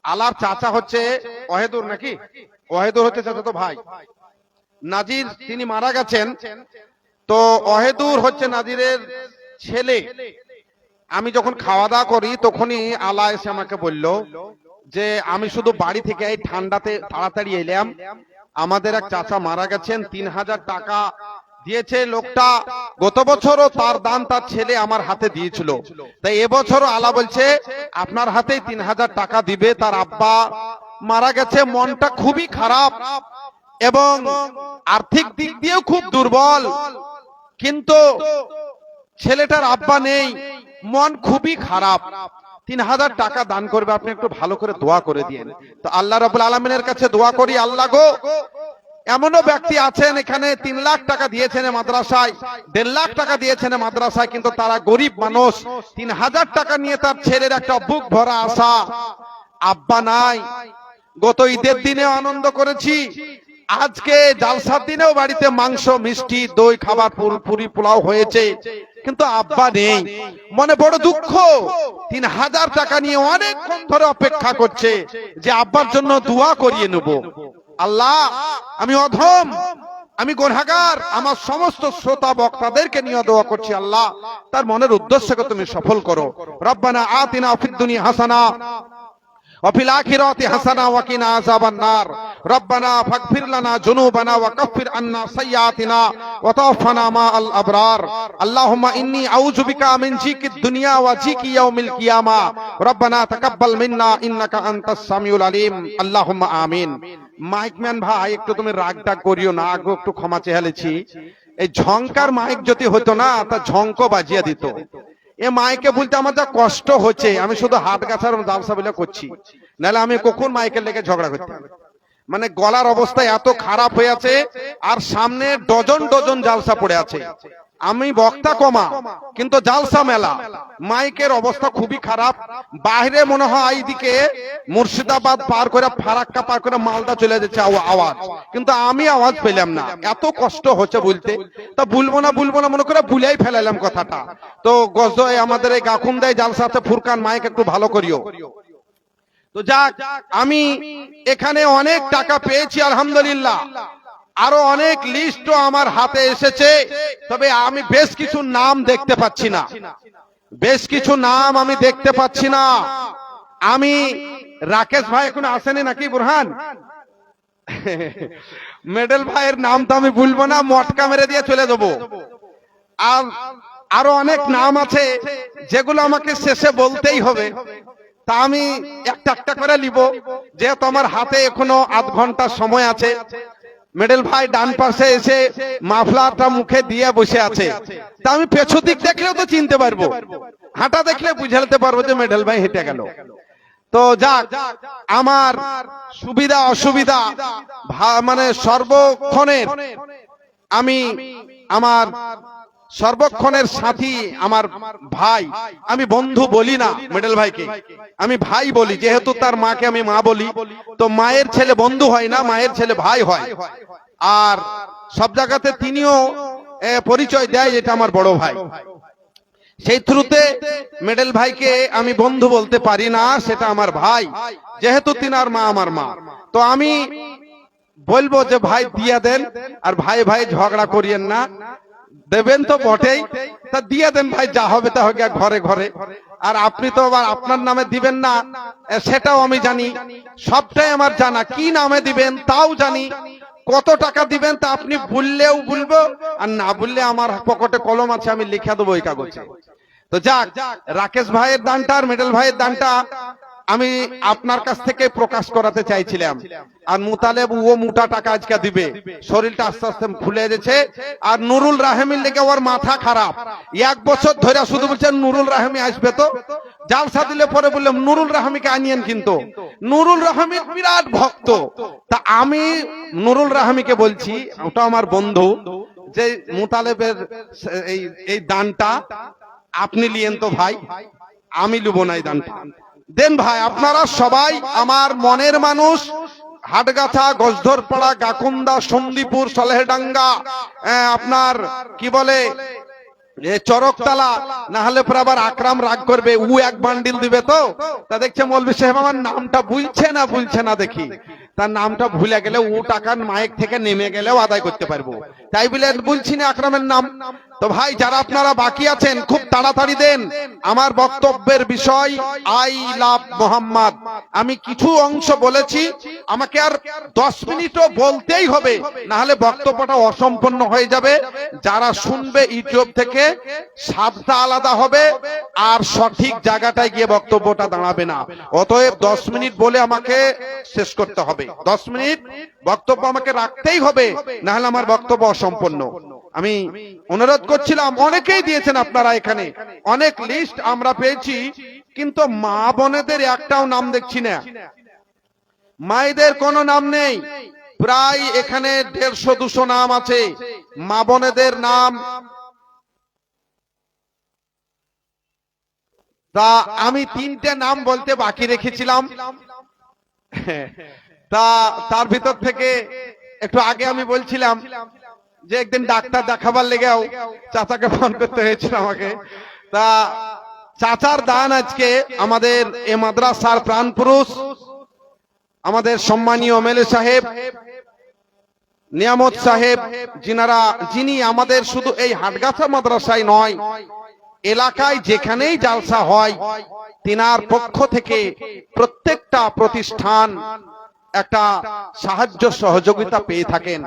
আলার চাচা হচ্ছে ওয়াহেদুর, নাকি ওয়াহেদুর হচ্ছে চাচা তো ভাই। নাজির তিনি মারা গেছেন, তো ওয়াহেদুর হচ্ছে নাজিরের ছেলে। আমি যখন খাওয়া দাওয়া করি তখনই আলা এসে আমাকে বলল যে আমি শুধু বাড়ি থেকে এই ঠান্ডাতে তাড়াতাড়ি এলাম, আমাদের এক চাচা মারা গেছেন, 3,000 টাকা দিয়েছে লোকটা। গত বছরও তার দান তার ছেলে আমার হাতে দিয়েছিল, তাই এবছরও আলা বলছে আপনার হাতেই 3,000 টাকা দিবে। তার আব্বা মারা গেছে, মনটা খুবই খারাপ এবং আর্থিক দিক দিয়েও খুব দুর্বল, কিন্তু ছেলেটার আব্বা নেই, মন খুবই খারাপ। 3,000 টাকা দান করবে, আপনি একটু ভালো করে দোয়া করে দিয়েন। তো আল্লাহ রাব্বুল আলামিনের কাছে দোয়া করি, আল্লাহ গো, এমনও ব্যক্তি আছেন এখানে 3 লাখ টাকা দিয়েছেন মাদ্রাসায়, 1.5 লাখ টাকা দিয়েছেন মাদ্রাসায়, কিন্তু তারা গরিব মানুষ। 3,000 টাকা নিয়ে তার ছেলের একটা বুক ভরা আশা, আব্বা নাই। গত ঈদের দিনে আনন্দ করেছি, আজকে জালসার দিনেও বাড়িতে মাংস মিষ্টি দই খাবার পুরি পোলাও হয়েছে, কিন্তু আব্বা নেই। মনে বড় দুঃখ। 3,000 টাকা নিয়ে অনেকক্ষণ ধরে অপেক্ষা করছে যে আব্বার জন্য দোয়া করিয়ে নেব। আল্লাহ, আমি অধম, আমি গুনাহগার, আমার সমস্ত শ্রোতা বক্তাদেরকে নিয়ে দোয়া করছি, আল্লাহ তার মনের উদ্দেশ্যকে তুমি সফল করো। রব্বানা আতিনা ফিদ দুনিয়া হাসানা وفي الآخرة حسنة وقنا عذاب النار ربنا فاغفر لنا ذنوبنا وكفر عنا سيئاتنا وتوفنا مع الأبرار اللهم إني أعوذ بك من ضيق الدنيا وضيق يوم القيامة ربنا تقبل منا إنك أنت السميع العليم اللهم آمين। মাইকম্যান ভাই, একটু তুমি রাগ ডাক করিও না, আগে একটু ক্ষমা চেয়েছি। এই ঝংকার মাইক যদি হতো না, তা ঝংক বাজিয়ে দিত। এ মাইকে বলতে আমার যা কষ্ট হচ্ছে, আমি শুধু হাত গাছার জালসা বলে করছি, নাহলে আমি কখন মাইকের লেগে ঝগড়া করতাম। মানে গলার অবস্থা এত খারাপ হয়ে আছে, আর সামনে ডজন ডজন জালসা পড়ে আছে। আমি বক্তা কমা কিন্তু জালসা মেলা, মাইকের অবস্থা খুবই খারাপ। বাইরে মনে হয় এইদিকে মুর্শিদাবাদ পার করে ফারাক্কা পার করে মালদা চলে যাচ্ছে আওয়াজ, কিন্তু আমি আওয়াজ পেলাম না। এত কষ্ট হচ্ছে বলতে, তা বলবো না মনে করে ভুলেই ফেলালাম কথাটা। তো গজ আমাদের এই গাকুন্দায় জালসাতে ফুরকান মাইক একটু ভালো করিও। তো যাক, আমি এখানে অনেক টাকা পেয়েছি আলহামদুলিল্লাহ, আরো অনেক লিস্টও আমার হাতে এসেছে, তবে আমি বেশ কিছু নাম দেখতে পাচ্ছি না, আমি দেখতে পাচ্ছি না। আমি রাকেশ ভাই এখন আসেনি নাকি বুরহান? মেডেল ভাইয়ের নাম তো আমি ভুলবো না, মটকা মেরে দিয়ে চলে যাবো। আর আরো অনেক নাম আছে যেগুলো আমাকে শেষে বলতেই হবে, তা আমি একটা একটা করে নিব, যেহেতু আমার হাতে এখনো আধ ঘন্টা সময় আছে। মেডেল ভাই ডান পাশে এসে মাফলারটা মুখে দিয়ে বসে আছে, তা আমি পেছু দিক দেখলেও তো চিনতে পারবো, হাঁটা দেখলে বুঝাতে পারবো যে মেডেল ভাই হেঁটে গেল। তো যাক, আমার সুবিধা অসুবিধা মানে সর্বক্ষণের আমি আমার সর্বক্ষণের সাথী আমার ভাই, আমি বন্ধু বলি না মেডেল ভাইকে, আমি ভাই বলি, যেহেতু তার মাকে আমি মা বলি। তো মায়ের ছেলে বন্ধু হয় না, মায়ের ছেলে ভাই হয়। আর সব জায়গাতে তিনিও পরিচয় দেয় এটা আমার বড় ভাই। সেই থ্রুতে মেডেল ভাইকে আমি বন্ধু বলতে পারি না, সেটা আমার ভাই, যেহেতু তিনার মা আমার মা। তো আমি বলবো যে ভাই দিয়া দেন, আর ভাই ভাই ঝগড়া করিয়েন না, দেবেন তো বটেই, তা দিয়ে দেন ভাই, যা হবে তা হবে ঘরে ঘরে। আর আপনি তো আবার আপনার নামে দিবেন না সেটাও আমি জানি, সবটাই আমার জানা। কি নামে দিবেন তাও জানি, কত টাকা দিবেন তা আপনি বললেও বলবো, আর না বললে আমার পকেটে কলম আছে, আমি লিখে দেবো ওই কাগজে। তো যাক, রাকেশ ভাইয়ের দানটা আর মেডেল ভাইয়ের দানটা আমি আপনার কাছ থেকে প্রকাশ করাতে চাইছিলাম। আর মুতালেব ও মোটা টাকা আজকে দিবে, শরীরটা আস্তে আস্তে ফুলে গেছে। আর নুরুল রাহেমির লেগে ওর মাথা খারাপ, 1 বছর ধরে শুধু বলছেন নুরুল রাহেমি আসবে, তো জালসা দিলে পরে বললাম নুরুল রাহেমিকে আনিয়েন, কিন্তু নুরুল রাহেমির বিরাট ভক্ত। তা আমি নুরুল রাহেমিকে বলছি, ওটা আমার বন্ধু, যে মুতালেবের এই দানটা আপনি লিয়েন তো ভাই, আমি লুবো না এই দানটা, দেন ভাই। আপনারা সবাই আমার মনের মানুষ, হাটগাছা, গজধরপাড়া, গাকুন্দা, সন্দীপুর, সলেহডাঙ্গা, আপনার কি বলে চরকতলা, না হলে পরে আবার আকরাম রাগ করবে, ও এক বান্ডিল দিবে। তো তা দেখছে মৌলভী সাহেব আমার নামটা ভুলছে না দেখি, তার নামটা ভুলে গেলে ও টাকা মাইক থেকে নেমে গেলেও আদায় করতে পারবো, তাই বলে বলছি না আকরামের নাম। তো ভাই যারা আপনারা বাকি আছেন খুব তাড়াতাড়ি দেন। আমার বক্তব্যের বিষয় আই লাভ মোহাম্মদ, আমি কিছু অংশ বলেছি, আমাকে আর 10 মিনিটও বলতেই হবে, না হলে বক্তব্যটা অসম্পূর্ণ হয়ে যাবে। যারা শুনবে ইউটিউব থেকে স্বাদটা আলাদা হবে, আর সঠিক জায়গাটায় গিয়ে বক্তব্যটা দাঁড়াবে না। অতএব 10 মিনিট বলে আমাকে শেষ করতে হবে, 10 মিনিট বক্তব্য আমাকে রাখতেই হবে, না হলে আমার বক্তব্য অসম্পূর্ণ। আমি অনুরোধ করছিলাম, অনেকেই দিয়েছেন আপনারা, এখানে অনেক লিস্ট আমরা পেয়েছি, কিন্তু মা বোনেদের একটাও নাম দেখছি না, মায়েদের কোনো নাম নেই। প্রায় এখানে 150-200 নাম আছে, মা বোনেদের নাম। তা আমি 3টে নাম বলতে বাকি রেখেছিলাম, তা তার ভিতর থেকে একটু আগে আমি বলছিলাম যে একদিন ডাক্তার দেখাবার লেগেও চাচাকে ফোন করতে হয়েছিল আমাকে। তা চাচার দান আজকে আমাদের এ মাদ্রাসার প্রাণ পুরুষ, আমাদের সম্মানীয় এমএলএ সাহেব, নিয়ামত সাহেব, যিনি আমাদের শুধু এই হাটগাছা মাদ্রাসায় নয়, এলাকায় যেখানেই জালসা হয় তিনার পক্ষ থেকে প্রত্যেকটা প্রতিষ্ঠান একটা সাহায্য সহযোগিতা পেয়ে থাকেন।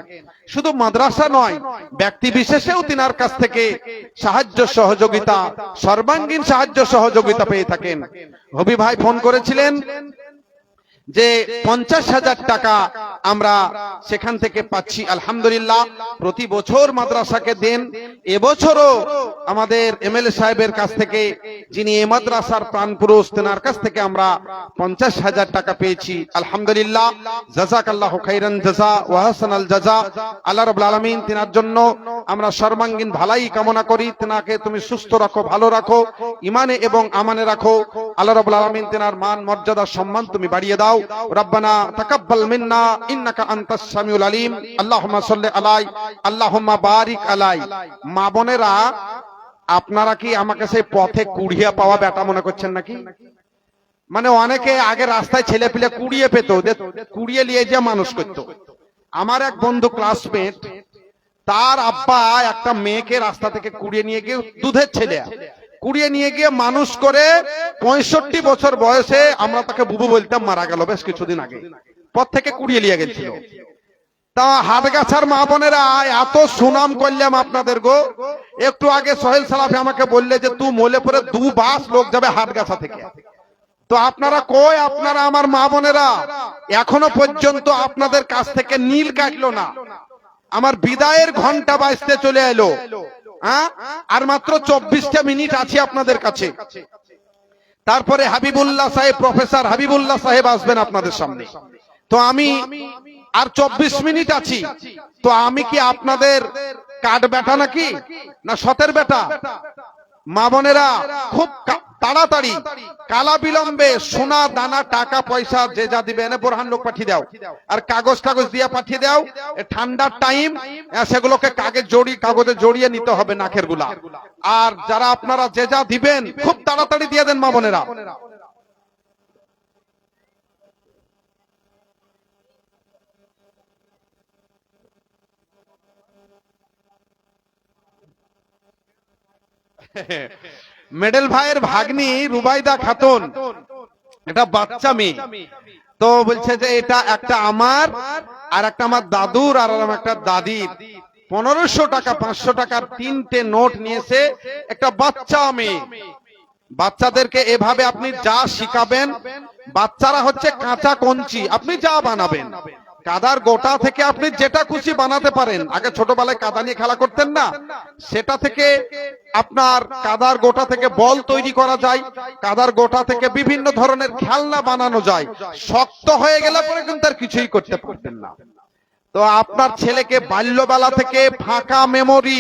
শুধু মাদ্রাসা নয়, ব্যক্তি বিশেষেও তিনার কাছ থেকে সাহায্য সহযোগিতা, সর্বাঙ্গীন সাহায্য সহযোগিতা পেয়ে থাকেন। হবি ভাই ফোন করেছিলেন যে 50,000 টাকা আমরা সেখান থেকে পাচ্ছি। আলহামদুলিল্লাহ, প্রতি বছর মাদ্রাসাকে দেন। এবছরও আমাদের এমএলএ সাহেবের কাছ থেকে, যিনি এই মাদ্রাসার প্রাণপুরুষ, তেনার কাছ থেকে আমরা 50,000 টাকা পেয়েছি। আলহামদুলিল্লাহ, জাযাকাল্লাহু খাইরান জাযা ওয়া হাসানাল জাযা। আল্লাহ রাব্বুল আলামিন তিনার জন্য আমরা সর্বাঙ্গীন ভালাই কামনা করি। তিনাকে তুমি সুস্থ রাখো, ভালো রাখো, ইমানে এবং আমানে রাখো। আল্লাহ রাব্বুল আলামিন তিনার মান মর্যাদা সম্মান তুমি বাড়িয়ে দাও। রব্বানা তাকাব্বাল মিন্না ইন্নাকা আনতাস সামিউল আলিম। আল্লাহুম্মা সাল্লি আলাই, আল্লাহুম্মা বারিক আলাই। মা বোনেরা, আপনারা কি আমাকে সেই পথে কুড়িয়ে পাওয়া বেটা মনে করছেন নাকি? মানে অনেকে আগে রাস্তায় ছেলে পেলে কুড়িয়ে পেত, কুড়িয়ে নিয়ে যে মানুষ করতো। আমার এক বন্ধু ক্লাসমেট, তার আব্বা একটা মেয়েকে রাস্তা থেকে কুড়িয়ে নিয়ে গিয়ে, দুধের ছেলে, কুড়িয়ে নিয়ে গিয়ে মানুষ করে 65 বছর বয়সে, আমরা তাকে বুবু বলতাম, মারা গেল বেশ কিছুদিন আগে। পর থেকে কুড়িয়ে নিয়ে গেছিল। তা হাটগাছার মা বোনেরা, এত সুনাম করলাম আপনাদের গো। একটু আগে সোহেল সালাফি আমাকে বললে যে তুই মলে পরে 2 বাস লোক যাবে হাটগাছা থেকে। তো আপনারা কই? আপনারা আমার মা বোনেরা এখনো পর্যন্ত আপনাদের কাছ থেকে নীল কাটলো না। আমার বিদায়ের ঘন্টা বাজতে চলে এলো। আর মাত্র 24টা মিনিট আছে আপনাদের কাছে। তারপরে হাবিবুল্লাহ সাহেব, প্রফেসর হাবিবুল্লাহ সাহেব আসবেন আপনাদের সামনে। তো আমি আর 24 মিনিট আছি। তো আমি কি আপনাদের কাঠ বেটা নাকি, না সতের বেটা? মা বোনেরা, খুব তাড়াতাড়ি, কালা বিলম্বে সোনা দানা টাকা পয়সা যে যা দিবে, এনে বোরহান লোক পাঠিয়ে দাও, আর কাগজ টাগজ দিয়ে পাঠিয়ে দাও। ঠান্ডার টাইম, সেগুলোকে কাগজে জড়িয়ে নিতে হবে নাকের গুলা। আর যারা আপনারা যে যা দিবেন খুব তাড়াতাড়ি দিয়ে দেন মা বোনেরা। মেডেল ভাইয়ের ভাগ্নি রুবাইদা খাতুন, এটা বাচ্চা মেয়ে। তো বলছে যে এটা একটা আমার, আর একটা আমার দাদুর, আর একটা দাদির। 1500 টাকা, 500 টাকার 3টে নোট নিয়েছে একটা বাচ্চা মেয়ে। বাচ্চাদেরকে এভাবে আপনি যা শিখাবেন, বাচ্চারা হচ্ছে কাঁচা কঞ্চি, আপনি যা বানাবেন, কাদার গোটা থেকে আপনি যেটা খুশি বানাতে পারেন। আগে ছোটবেলায় কাদা নিয়ে খেলা করতেন না, সেটা থেকে আপনার কাদার গোটা থেকে বল তৈরি করা যায়, কাদার গোটা থেকে বিভিন্ন ধরনের খেলনা বানানো যায়। শক্ত হয়ে গেলে পরে কিন্তু আর কিছুই করতে পারবেন না। তো আপনার ছেলেকে বাল্যবেলা থেকে ফাঁকা মেমোরি,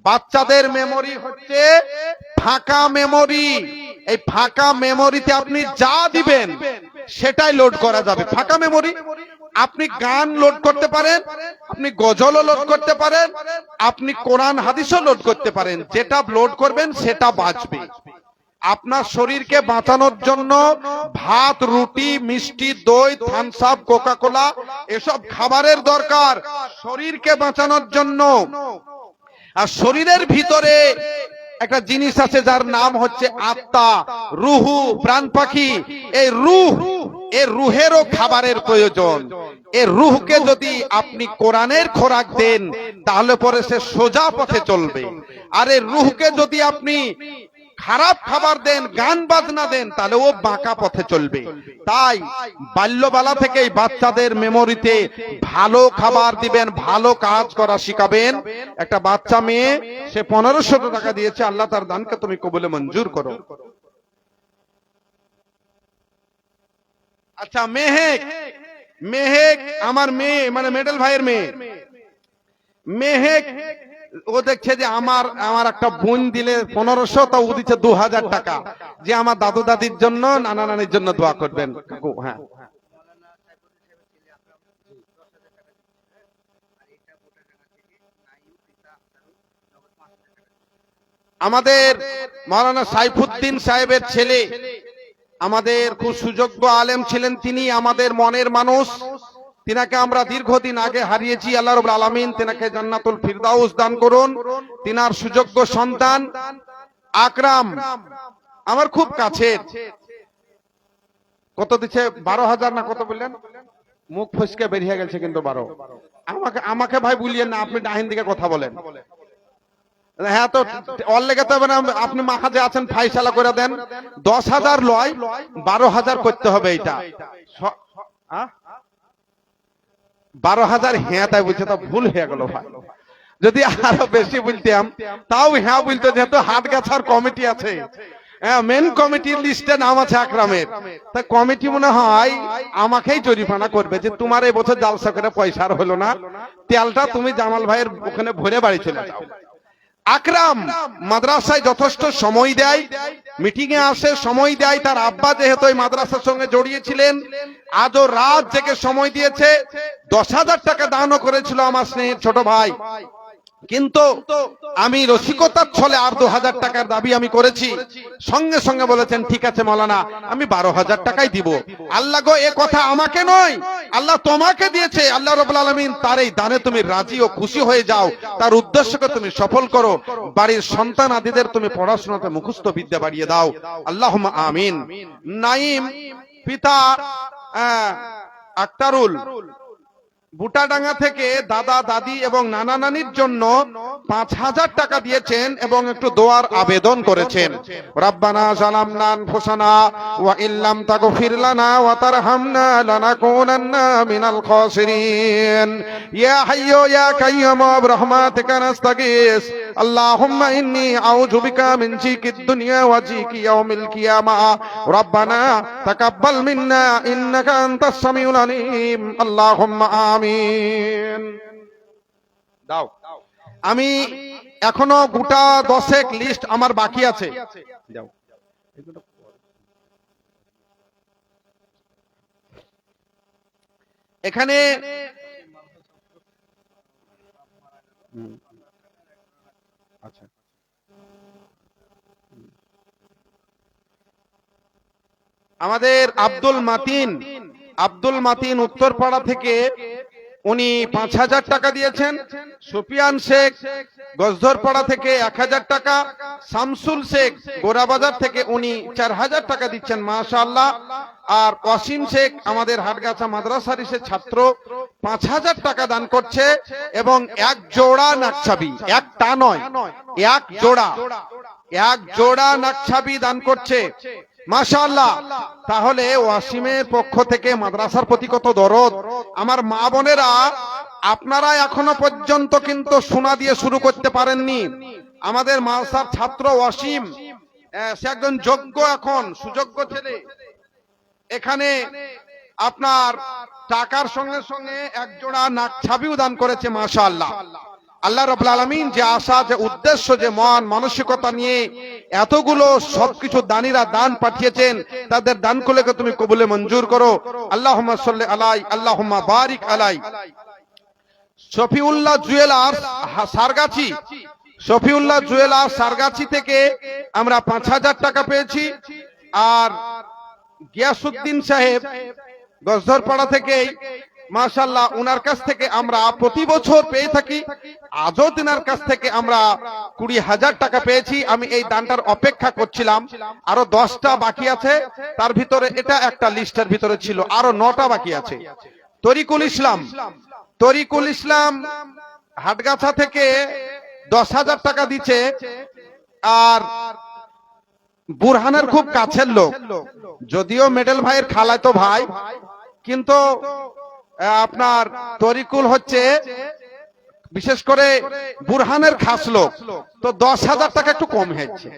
বাচ্চাদের মেমোরি হচ্ছে ফাঁকা মেমোরি। এই ফাঁকা মেমোরিতে আপনি যা দিবেন সেটাই লোড করা যাবে। ফাঁকা মেমোরি, আপনি গান লোড করতে পারেন, আপনি গজলও লোড করতে পারেন, আপনি কোরআন হাদিসও লোড করতে পারেন। যেটা লোড করবেন সেটা বাঁচবে। আপনার শরীরকে বাঁচানোর জন্য ভাত, রুটি, মিষ্টি, দই, থামস আপ, কোকা কোলা এসব খাবারের দরকার শরীরকে বাঁচানোর জন্য। আর শরীরের ভিতরে একটা জিনিস আছে যার নাম হচ্ছে আত্মা, রুহু, প্রাণ পাখি। এই রুহেরও খাবারের প্রয়োজন। এই রুহকে যদি আপনি কোরআনের খোরাক দেন তাহলে পরে সে সোজা পথে চলবে। আর এই রুহকে যদি আপনি খারাপ খাবার দেন, গান বাজনা দেন, তাহলে ও বাঁকা পথে চলবে। তাই বাল্যবেলা থেকেই বাচ্চাদের মেমোরিতে ভালো খাবার দিবেন, ভালো কাজ করা শিখাবেন। একটা বাচ্চা মেয়ে, সে 1500 টাকা দিয়েছে, আল্লাহ তার দানকে তুমি কবুলে মঞ্জুর করো। আচ্ছা, মেহেক আমার মেয়ে, মানে মেডেল ভাইয়ের মেয়ে মেহেক, ও দেখছে যে আমার একটা বোন দিলে 1500, তা ও দিচ্ছে 2000 টাকা, যে আমার দাদু দাদির জন্য, নানা নানির জন্য দোয়া করবেন। হ্যাঁ, আমাদের মাওলানা সাইফুদ্দিন সাহেবের ছেলে, আমাদের খুব সুযোগ্য আলেম ছিলেন তিনি, আমাদের মনের মানুষ। তিনাকে আমরা দীর্ঘদিন আগে হারিয়েছি। আল্লাহ রাব্বুল আলামিন তিনাকে জান্নাতুল ফিরদাউস দান করুন। তিনার সুযোগ্য সন্তান আকরাম আমার খুব কাছের। কত দিচ্ছে? 12,000 না কত বললেন? মুখ ফসকে বেরিয়ে গেছে কিন্তু 12। আমাকে ভাই বলিয়েন না, আপনি ডাহিন দিকে কথা বলেন। হ্যাঁ, তো ওর লেগে তো হবে না, আপনি মাখাজে আছেন, ফাইসালা করে দেন। 10,000 লয়, 12,000 করতে হবে। এটা 12,000। হ্যাঁ তাই বলছে, তো ভুল হয়ে গেল ভাই। যদি আরো বেশি বলতাম তাও হ্যাঁ বলতো, যেহেতু হাটগাছার কমিটি আছে, হ্যাঁ মেন কমিটির লিস্টে নাম আছে আকরামের, তা কমিটি মনে হয় আমাকেই জরিমানা করবে যে তোমার এই বছর জালসা করে পয়সা আর হলো না, তেলটা তুমি জামাল ভাইয়ের ওখানে ভরে বাড়ি চলে যাও। আকরাম মাদ্রাসায় যথেষ্ট সময় দেয়, মিটিং এ আসে, সময় দেয়। তার আব্বা যেহেতু এই মাদ্রাসার সঙ্গে জড়িয়েছিলেন, আজও রাত জেগে সময় দিয়েছে। 10,000 টাকা দানও করেছিল আমার স্নেহের ছোট ভাই। কিন্তু আমি রসিকতার ছলে আর 2,000 টাকার দাবি আমি করেছি। সঙ্গে সঙ্গে বলেছেন ঠিক আছে মৌলানা, আমি 12,000 টাকাই দিব। আল্লাহ গো, এ কথা আমাকে নয়, আল্লাহ তোমাকে দিয়েছে। আল্লাহ রাব্বুল আলামিন তার এই দানে তুমি রাজি ও খুশি হয়ে যাও, তার উদ্দেশ্যকে তুমি সফল করো, বাড়ির সন্তান আদিদের তুমি পড়াশোনাতে মুখস্থ বিদ্যা বাড়িয়ে দাও। আল্লাহুম্মা আমিন। নাইম পিতা আক্তারুল বুটাডাঙ্গা থেকে দাদা দাদি এবং নানা নানির জন্য 5,000 টাকা দিয়েছেন এবং একটু দোয়ার আবেদন করেছেন। রব্বানা জালামনা আনফুসানা ওয়া ইল্লাম তাগফির লানা ওয়া তারহামনা লানাকুনান্না মিনাল খাসিরিন। ইয়া হাইয়্যু ইয়া কাইয়্যুম বিরহমাতিকা নাস্তাগীস। আল্লাহুম্মা ইন্নী আউযু বিকা মিন জিকিদ দুনিয়া ওয়া জিকি ইয়াউমিল কিয়ামাহ। রব্বানা তাকাব্বাল মিন্না ইন্নাকা আনতাস সামিউল আলিম। আল্লাহুম্মা আমিন। দাও। আমি এখনো গোটা 10 লিস্ট আমার বাকি আছে। দাও। এখানে আচ্ছা, আমাদের আব্দুল মাতিন উত্তরপাড়া থেকে উনি 5,000 টাকা দিয়েছেন। সুফিয়ান শেখ গজধরপাড়া থেকে 1,000 টাকা। শামসুল শেখ গোরাবাজার থেকে উনি 4,000 টাকা দিচ্ছেন, মাশাআল্লাহ। আর ওয়াসিম শেখ আমাদের হাটগাছা মাদ্রাসার ছাত্র 5,000 টাকা দান করছে এবং এক জোড়া নাকছাবি, একটা নয়, এক জোড়া নাকছাবি দান করছে, মাশাআল্লাহ। তাহলে ওয়াসিমের পক্ষ থেকে মাদ্রাসার প্রতি কত দরদ। আমার মা বোনেরা, আপনারা এখনো পর্যন্ত কিন্তু সোনা দিয়ে শুরু করতে পারেননি। আমাদের মাদ্রাসার ছাত্র ওয়াসিম, সে একজন যোগ্য, এখন সুযোগ্য ছেলে। এখানে আপনার টাকার সঙ্গে সঙ্গে এক জোড়া নাকছাবিও দান করেছে, মাশাআল্লাহ। আল্লাহ রাব্বুল আলামিন যে আশা, যে উদ্দেশ্য, যে মন মানসিকতা নিয়ে এতগুলো সবকিছু দানীরা দান পাঠিয়েছেন, তাদের দানগুলোকে তুমি কবুলে মঞ্জুর করো। আল্লাহুম্মা সাল্লি আলাই, আল্লাহুম্মা বারিক আলাই। শফিউল্লাহ জুয়েলার সারগাছি থেকে আমরা 5,000 টাকা পেয়েছি। আর গিয়াসউদ্দিন সাহেব গজধরপাড়া থেকে, মাশাআল্লাহ, উনার কাছ থেকে আমরা প্রতি বছর পেয়ে থাকি। আজও তিনার কাছ থেকে আমরা 20,000 টাকা পেয়েছি। আমি এই দানটার অপেক্ষা করছিলাম, আরো 10টা বাকি আছে। তার ভিতরে এটা একটা লিস্টের ভিতরে ছিল, আরো 9টা বাকি আছে। তরিকুল ইসলাম হাটগাছা থেকে 10,000 টাকা দিচ্ছে। আর বুরহানের খুব কাছের লোক, যদিও মেডেল ভাইয়ের খালাতো ভাই, কিন্তু আপনার তরিকুল হচ্ছে বিশেষ করে বুরহানের খাস লোক, তো 10,000 টাকা একটু কম হয়েছে।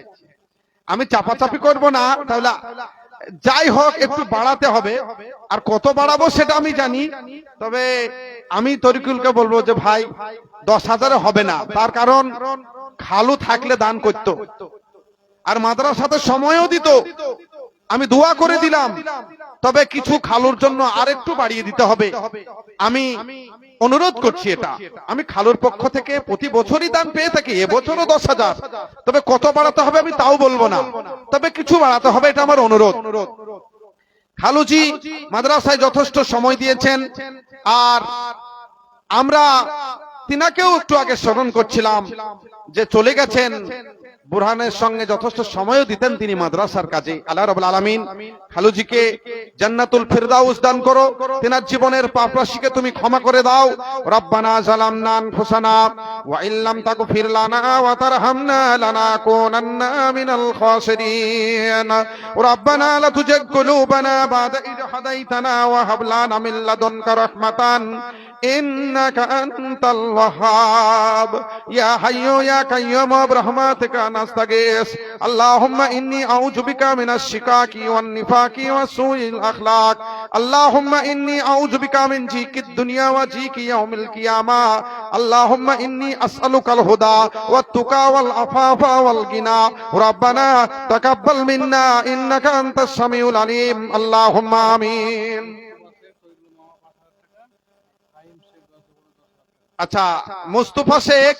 আমি চাপাচাপি করব না, তাহলে যাই হোক একটু বাড়াতে হবে। আর কত বাড়াবো সেটা আমি জানি, তবে আমি তরিকুলকে বলবো যে ভাই 10,000 হবে না। তার কারণ খালু থাকলে দান করত, আর মাদ্রাসাতে সময়ও দিত। আমি দোয়া করে দিলাম, তবে কিছু খালুর জন্য আরেকটু বাড়িয়ে দিতে হবে। আমি অনুরোধ করছি, এটা আমি খালুর পক্ষ থেকে প্রতি বছরই দান পেয়ে থাকি, এবছরও 10,000। তবে কত বাড়াতে হবে আমি তাও বলবো না, তবে কিছু বাড়াতে হবে, এটা আমার অনুরোধ। খালুজি মাদ্রাসায় যথেষ্ট সময় দিয়েছেন। আর আমরা তিনাকেও একটু আগে স্মরণ করছিলাম যে চলে গেছেন বুরহানের সঙ্গে যথেষ্ট সময়ও দিতেন তিনি মাদ্রাসার কাজে। আল্লাহ রাব্বুল আলামিন খালুজিকে জান্নাতুল ফিরদাউস দান করো, তিনার জীবনের পাপ রাশিকে তুমি ক্ষমা করে দাও। রব্বানা যালামনা আনফুসানা ওয়া ইল্লাম তাগফির লানা ওয়া তারহামনা লানাকুনান্না মিনাল খাসিরিন। রব্বানা লা তুজিগ কুলুবানা বাদা ইদ হাদাইতানা ওয়া হাব লানা মিন লাদুনকা রাহমাতান ইন্নাকা আনতাল ওয়াহ্হাব। ইয়া হাইয়্যু ইয়া কাইয়্যুম বিরহমাতিকা নাস্তাগীস। আল্লাহুম্মা ইন্নী আউযু বিকা মিনাশ শিকাকি ওয়ান নিফাকি ওয়া সুইল আখলাক। আল্লাহুম্মা ইন্নী আউযু বিকা মিন জিকিদ দুনিয়া ওয়া জিকি ইয়াউমিল কিয়ামা। আল্লাহুম্মা ইন্নী আসআলুকাল হুদা ওয়াত তুকা ওয়াল আফাফা ওয়াল গিনা। রব্বানা তাকাব্বাল মিন্না ইন্নাকা আনতাস সামিউল আলিম। আল্লাহুম্মা আমিন। আচ্ছা, মুস্তাফা শেখ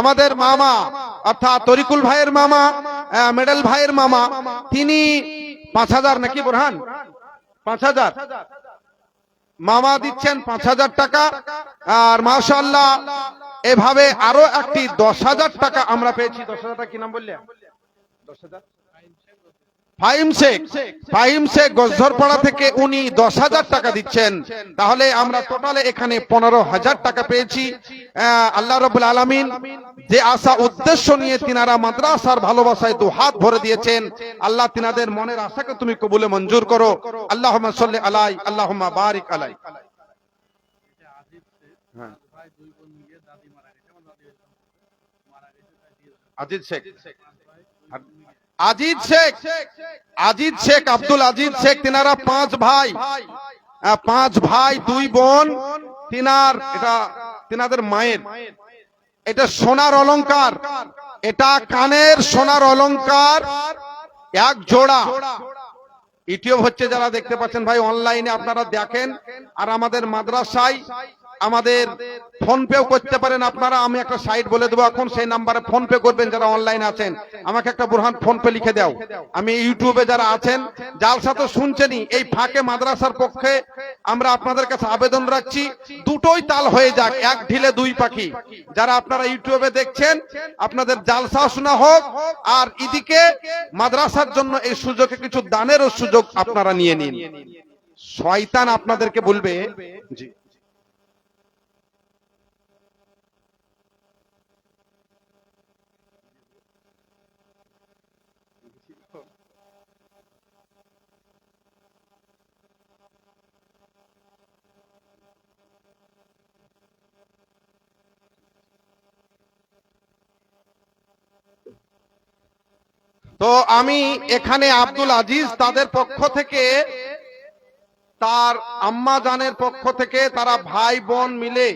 আমাদের মামা, অর্থাৎ তরিকুল ভাইয়ের মামা, মেডেল ভাইয়ের মামা, তিনি 5000 নাকি বোরহান 5000 মামা দিচ্ছেন 5000 টাকা। আর মাশাআল্লাহ এভাবে আরো একটি 10000 টাকা আমরা পেয়েছি। 10000 টাকা কি নাম বললে? 10000 ফাহিম শেখ গজধরপাড়া থেকে উনি 10,000 টাকা দিচ্ছেন। তাহলে আমরা টোটালে এখানে 15,000 টাকা পেয়েছি। আল্লাহ রাব্বুল আলামিন যে আশা উদ্দেশ্য নিয়ে তিনারা মাদ্রাসার ভালোবাসায় দুহাত ভরে দিয়েছেন, আল্লাহ তিনাদের মনের আশাকে তুমি কবুলে মঞ্জুর করো। আল্লাহুম্মা সাল্লি আলাই আল্লাহুম্মা বারিক আলাই। আজিজ শেখ আব্দুল আজিজ শেখ, তিনারা 5 ভাই, 5 ভাই 2 বোন। তিনাদের মায়ের এটা সোনার অলংকার, এটা কানের সোনার অলংকার 1 জোড়া। ইউটিউব হচ্ছে যারা দেখতে পাচ্ছেন ভাই, অনলাইনে আপনারা দেখেন। আর আমাদের মাদ্রাসায় আমাদের ফোন পেও করতে পারেন আপনারা। আমি একটা সাইট বলে দেবো এখন, সেই নাম্বারে ফোন পে করবেন যারা অনলাইনে আছেন। আমাকে একটা বুরহান ফোন পে লিখে দাও। আমি ইউটিউবে যারা আছেন, জালসা তো শুনছেনই, এই ফাঁকে মাদ্রাসার পক্ষে আমরা আপনাদের কাছে আবেদন রাখছি, দুটোই তাল হয়ে যাক, 1 ঢিলে 2 পাখি। যারা আপনারা ইউটিউবে দেখছেন, আপনাদের জালসা শোনা হোক, আর এদিকে মাদ্রাসার জন্য এই সুযোগে কিছু দানেরও সুযোগ আপনারা নিয়ে নিন। শয়তান আপনাদেরকে বলবে জি। তো আমি এখানে আব্দুল আজিজ তাদের পক্ষ থেকে, তার আম্মা জানের পক্ষ থেকে, তারা ভাই বোন মিলে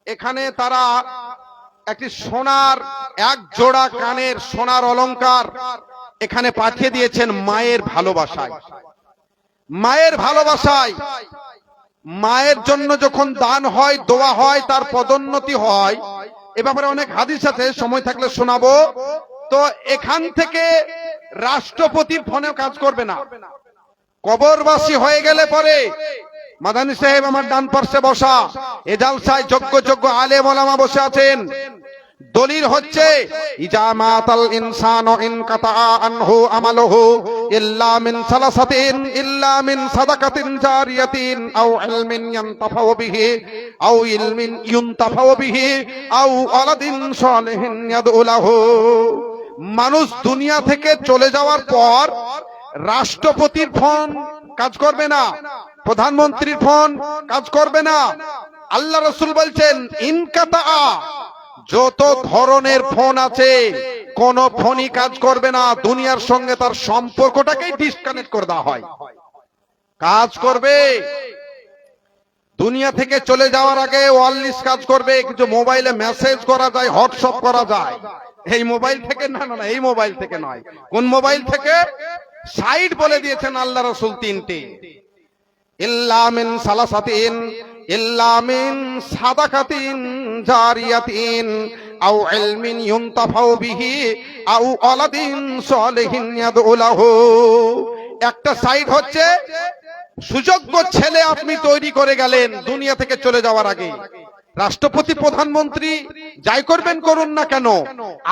এখানে তারা একটি সোনার 1 জোড়া কানের সোনার অলংকার এখানে পাঠিয়ে দিয়েছেন মায়ের ভালোবাসায়। মায়ের ভালোবাসায়, মায়ের জন্য যখন দান হয়, দোয়া হয়, তার পদোন্নতি হয়। এ ব্যাপারে অনেক হাদিস আছে, সময় থাকলে শোনাবো। তো এখান থেকে রাষ্ট্রপতির ফোনেও কাজ করবে না। কবরবাসী হয়ে গেলে পরে মাদানী সাহেব আমার ডান পাশে বসা, এ জালসায় যোগ্য আলেম ওলামা বসে আছেন। দলিল হচ্ছে ইজামাতাল ইনসানু ইনকাতা আনহু আমালুহু ইল্লা মিন সালাসাতিন ইল্লা মিন সাদাকাতিন জারিয়াতিন আও ইলমিন ইয়ানতাফাউ বিহি আও ইলমিন ইউনতাফাউ বিহি আও ওয়ালাদিন সালিহিন ইয়াদউ লাহু। মানুষ দুনিয়া থেকে চলে যাওয়ার পর রাষ্ট্রপতির ফোন কাজ করবে না, প্রধানমন্ত্রীর ফোন কাজ করবে না। আল্লাহ রাসূল বলছেন ইনকাতা, যত ধরনের ফোন আছে কোন ফোনই কাজ করবে না। দুনিয়ার সঙ্গে তার সম্পর্কটাকেই ডিসকানেক্ট করে দেওয়া হয়। কাজ করবে দুনিয়া থেকে চলে যাওয়ার আগে ওয়্যারলেস কাজ করবে, কিছু মোবাইলে মেসেজ করা যায়, হোয়াটসঅ্যাপ করা যায়। এই মোবাইল থেকে না, এই মোবাইল থেকে নয়। কোন মোবাইল থেকে? সাইট বলে দিয়েছেন আল্লাহ রাসূল 3টে। ইল্লা মিন সালাসাতিন ইল্লা মিন সাদাকাতিন জারিয়াতিন আও ইলমিন ইউনতাফাউ বিহি আও ওয়ালাদিন সালিহিন ইয়াদউ লাহু। একটা সাইট হচ্ছে সুযোগ্য ছেলে আপনি তৈরি করে গেলেন দুনিয়া থেকে চলে যাওয়ার আগে, রাষ্ট্রপতি প্রধানমন্ত্রী যাই করবেন করুন না কেন,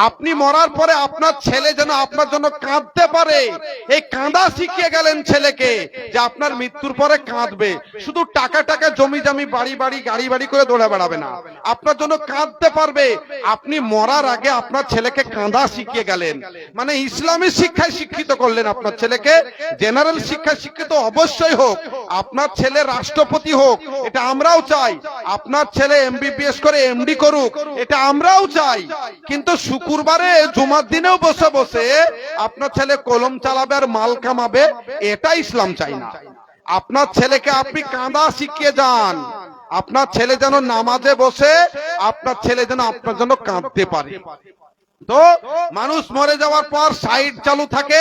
আপনি মরার পরে আপনার ছেলে যেন আপনার জন্য কাঁদতে পারে, এই কাঁদা শিখিয়ে গেলেন ছেলেকে যে আপনার মৃত্যুর পরে কাঁদবে। শুধু টাকা টাকা জমি জমি বাড়ি বাড়ি গাড়ি বাড়ি করে দৌড়ে বেড়াবে না, আপনার জন্য কাঁদতে পারবে। আপনি মরার আগে আপনার ছেলেকে কাঁদা শিখিয়ে গেলেন, মানে ইসলামী শিক্ষায় শিক্ষিত করলেন আপনার ছেলেকে। জেনারেল শিক্ষায় শিক্ষিত অবশ্যই হোক, আপনার ছেলে রাষ্ট্রপতি হোক, এটা আমরাও চাই। আপনার ছেলে এমবিবিএস করে এমডি করুক, এটা আমরাও চাই। কিন্তু শুক্রবারে জুমার দিনেও বসে বসে আপনার ছেলে কলম চালাবে আর মাল কামাবে, এটা ইসলাম চাই না। আপনার ছেলেকে আপনি কাঁদা শিখিয়ে যান, আপনার ছেলে যেন নামাজে বসে আপনার ছেলে যেন আপনার জন্য কাঁদতে পারে। তো মানুষ মরে যাওয়ার পর সাইড চালু থাকে,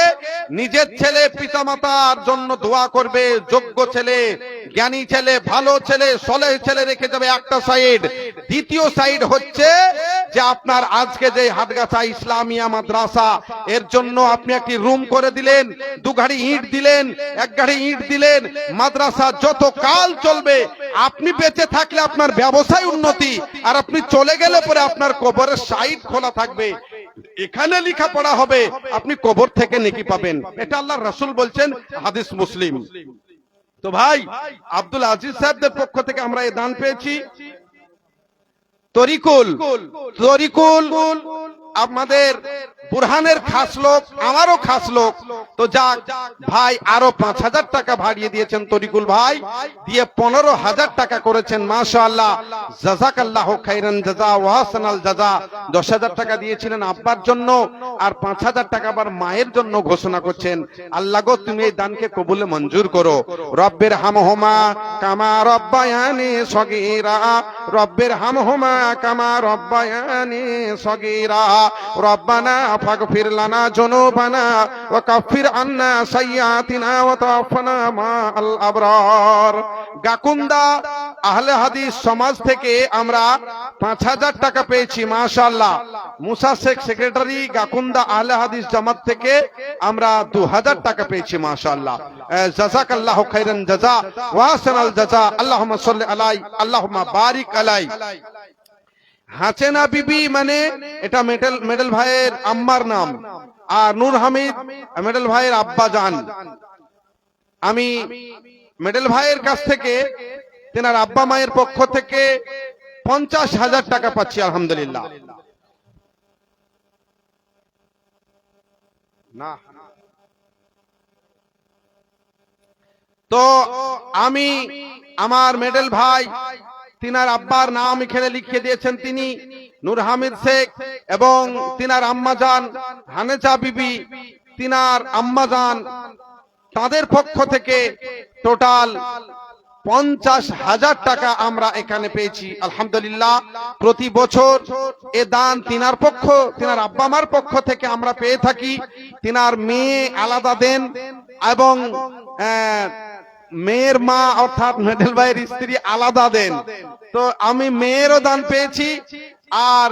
নিজের ছেলে পিতামাতার জন্য দোয়া করবে, যোগ্য ছেলে, জ্ঞানী ছেলে, ভালো ছেলে, সলেহ ছেলে রেখে যাবে একটা সাইড। দ্বিতীয় সাইড হচ্ছে যে আপনার আজকে যে হাটগাছা ইসলামিয়া মাদ্রাসা, এর জন্য আপনি একটি রুম করে দিলেন, 2 গাড়ি ইট দিলেন, 1 গাড়ি ইট দিলেন, মাদ্রাসা যত কাল চলবে। আপনি বেঁচে থাকলে আপনার ব্যবসায় উন্নতি, আর আপনি চলে গেলে পরে আপনার কবরের সাইড খোলা থাকবে, এখানে লেখাপড়া হবে, আপনি কবর থেকে নেকি পাবেন। এটা আল্লাহর রাসূল বলছেন, হাদিস মুসলিম। তো ভাই, আব্দুল আজিজ সাহেবদের পক্ষ থেকে আমরা এই দান পেয়েছি। তরিকুল আমাদের বুরহানের খাস লোক, আমারও খাস লোক। তো যাক ভাই, আরো 5000 টাকা বাড়িয়ে দিয়েছেন তরিকুল ভাই, দিয়ে 15000 টাকা করেছেন। মাশাআল্লাহ, জাযাকাল্লাহু খাইরান জাযা ওয়া হাসানাল জাযা। 10000 টাকা দিয়েছিলেন আব্বার জন্য, আর 5000 টাকা আবার মায়ের জন্য ঘোষণা করছেন। আল্লাহ গো, তুমি এই দানকে কবুলে মঞ্জুর করো। রব্বির হামহুমা কামা রব্বায়ানি সগীরা, রব্বির হামহুমা কামা রব্বায়ানি সগীরা, রব্বানা ফাগফির লানা যুনুবানা ওয়া কাফির আন্না সাইয়্যাতিনা ওয়া তাওয়াফানা মাআল আবরার। গাকুন্দা আহলে হাদিস সমাজ থেকে আমরা 5000 টাকা পেয়েছি। মাশাআল্লাহ। মুসা শেখ সেক্রেটারি, গাকুন্দা আহলে হাদিস জামাত থেকে আমরা 2000 টাকা পেয়েছি। মাশাআল্লাহ, জাযাকাল্লাহু খাইরান জাযা ওয়া হাসানাল জাযা। আল্লাহুম্মা সাল্লি আলাই, আল্লাহুম্মা বারিক আলাই। হাসেনা বিবি মানে এটা মেডেল ভাইয়ের আম্মার নাম, আর নূর হামিদ মেডেল ভাইয়ের আব্বা জান। আমি মেডেল ভাইয়ের কাছ থেকে, তেনার আব্বা মায়ের পক্ষ থেকে 50,000 টাকা পাচ্ছি। আলহামদুলিল্লাহ। না তো আমি আমার মেডেল ভাই, তিনার আব্বার নাম এখানে লিখে দিয়েছেন, তিনি নূর হামিদ শেখ, এবং তিনার আম্মাজান হানেজা বিবি, তিনার আম্মাজান, তাদের পক্ষ থেকে টোটাল 50,000 টাকা আমরা এখানে পেয়েছি। আলহামদুলিল্লাহ। প্রতি বছর এ দান তিনার আব্বা মার পক্ষ থেকে আমরা পেয়ে থাকি। তিনার মেয়ে আলাদা দেন, এবং মেয়ের মা অর্থাৎ মেডেল ভাইয়ের স্ত্রী আলাদা দেন। তো আমি মেয়েরও দান পেয়েছি, আর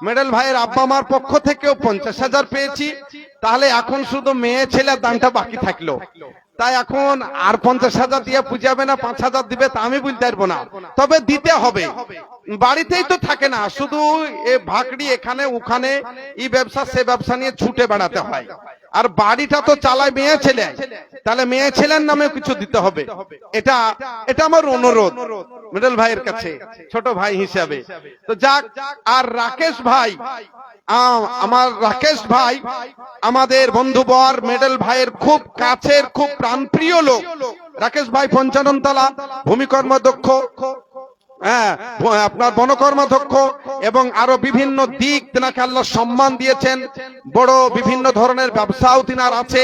মেডেল ভাইয়ের আব্বা মার পক্ষ থেকেও 50,000 পেয়েছি। তাহলে এখন শুধু মেয়ে ছেলের দানটা বাকি থাকলো। তাই এখন আর 50,000 দিয়ে পুজাবে না, 5,000 দিবে তা আমি বলতে পারবো না, তবে দিতে হবে। বাড়িতেই তো থাকে না, শুধু এ ভাগড়ি এখানে ওখানে, এই ব্যবসা সে ব্যবসা নিয়ে ছুটে বেড়াতে হয়। আর বাড়িটা তো চালায় মেয়ে ছেলে, তাহলে মেয়ে ছেলের নামে কিছু দিতে হবে। এটা আমার অনুরোধ মিডল ভাইয়ের কাছে, ছোট ভাই হিসাবে। তো যাক, আর রাকেশ ভাই, আমার রাকেশ ভাই আমাদের বন্ধুবর, মেডেল ভাইয়ের খুব কাছের, খুব প্রাণপ্রিয় লোক। রাকেশ ভাই পঞ্চাননতলা ভূমিকর্মদক্ষ, আপনার বনকর্মাধ্যক্ষ, এবং আরো বিভিন্ন দিক তেনাকে আল্লাহ সম্মান দিয়েছেন। বড় বিভিন্ন ধরনের ব্যবসাও তিনার আছে।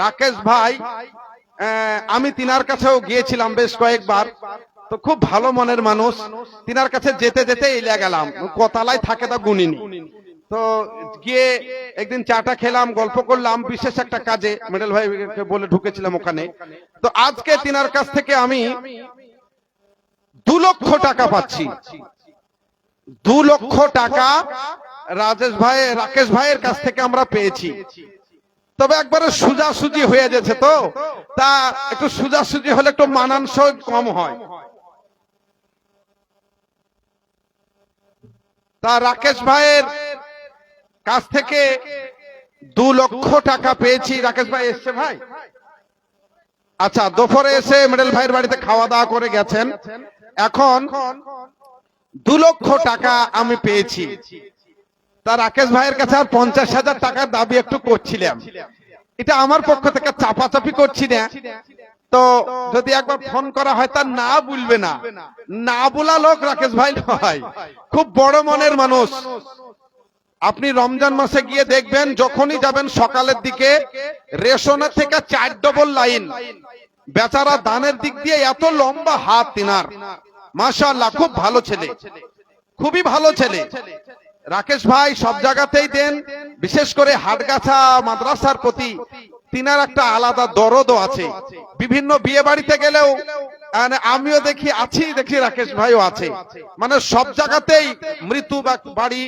রাকেশ ভাই, আমি তিনার কাছেও গিয়েছিলাম বেশ কয়েকবার। তো খুব ভালো মনের মানুষ। তিনার কাছে যেতে যেতে এলিয়া গেলাম, কতালায় থাকে তা গুনিনি। তো গিয়ে একদিন চাটা খেলাম, গল্প করলাম, বিশেষ একটা কাজে মেডেল ভাইকে বলে ঢুকেছিলাম ওখানে। তো আজকে তিনার কাছ থেকে আমি 2 লক্ষ টাকা পাচ্ছি। 2 লক্ষ টাকা রাকেশ ভাইয়ের কাছ থেকে আমরা পেয়েছি। তবে একবারে সোজাসুজি হয়ে যাচ্ছে, তো তা একটু সোজাসুজি হলে একটু মানানসই কম হয়। তা রাকেশ ভাইয়ের কাছ থেকে 2 লক্ষ টাকা পেয়েছি। রাকেশ ভাই এসছে ভাই? আচ্ছা, দুপুরে এসে মিডল ভাইয়ের বাড়িতে খাওয়া দাওয়া করে গেছেন। এখন 2 লক্ষ টাকা আমি পেয়েছি। তা রাকেশ ভাইয়ের কাছে আর 50,000 টাকার দাবি একটু করছিলাম। এটা আমার পক্ষ থেকে চাপাচাপি করছি না, তো যদি একবার ফোন করা হয় তা না বলবে না, না বলা লোক রাকেশ ভাই নয়, খুব বড় মনের মানুষ। আপনি রমজান মাসে গিয়ে দেখবেন, যখনই যাবেন সকালের দিকে রেশনের থেকে 4 ডবল লাইন। বেচারা দানের দিক দিয়ে এত লম্বা হাত তিনার, মাশাআল্লাহ, খুব ভালো ছেলে, খুবই ভালো ছেলে। রাকেশ ভাই সব জায়গাতেই দেন, বিশেষ করে হাটগাছা মাদ্রাসার প্রতি তিনার একটা আলাদা দরদও আছে। বিভিন্ন বিয়ে বাড়িতে গেলেও আমিও দেখি রাকেশ ভাইও আছে, মানে সব জায়গাতেই মৃত্যু বাড়ি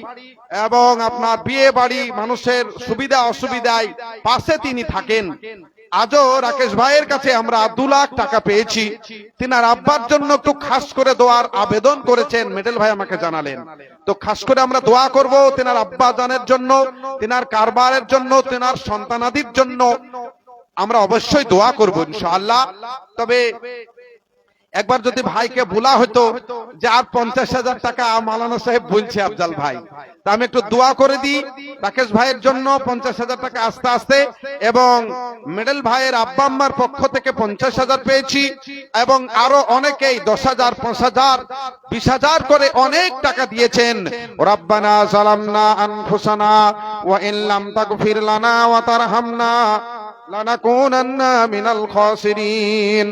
এবং আপনার বিয়ে বাড়ি মানুষের সুবিধা অসুবিধায় পাশে তিনি থাকেন। আজও রাকেশ ভাইয়ের কাছে আমরা 2 লাখ টাকা পেয়েছি। তিনার আব্বার জন্য একটু খাস করে দোয়ার আবেদন করেছেন, মিডল ভাই আমাকে জানালেন। তো খাস করে আমরা দোয়া করব তিনার আব্বা জানের জন্য, তিনার কারবারের জন্য, তিনার সন্তানাদির জন্য আমরা অবশ্যই দোয়া করব ইনশাআল্লাহ। তবে একবার যদি ভাইকে বলা হতো যে আর 50,000 টাকা মাওলানা সাহেব বলছে আফজাল ভাই, তা আমি একটু দোয়া করে দিই রাকেশ ভাইয়ের জন্য 50,000 টাকা আস্তে আস্তে, এবং মিডল ভাইয়ের আব্বা আম্মার পক্ষ থেকে 50,000 পেয়েছি, এবং আরো অনেকেই 10,000, 5,000, 20,000 করে অনেক টাকা দিয়েছেন। রব্বানা যালামনা আনফুসানা ওয়া ইন লাম তাগফির লানা ওয়া তারহামনা লানাকুনান্না মিনাল খাসিরিন।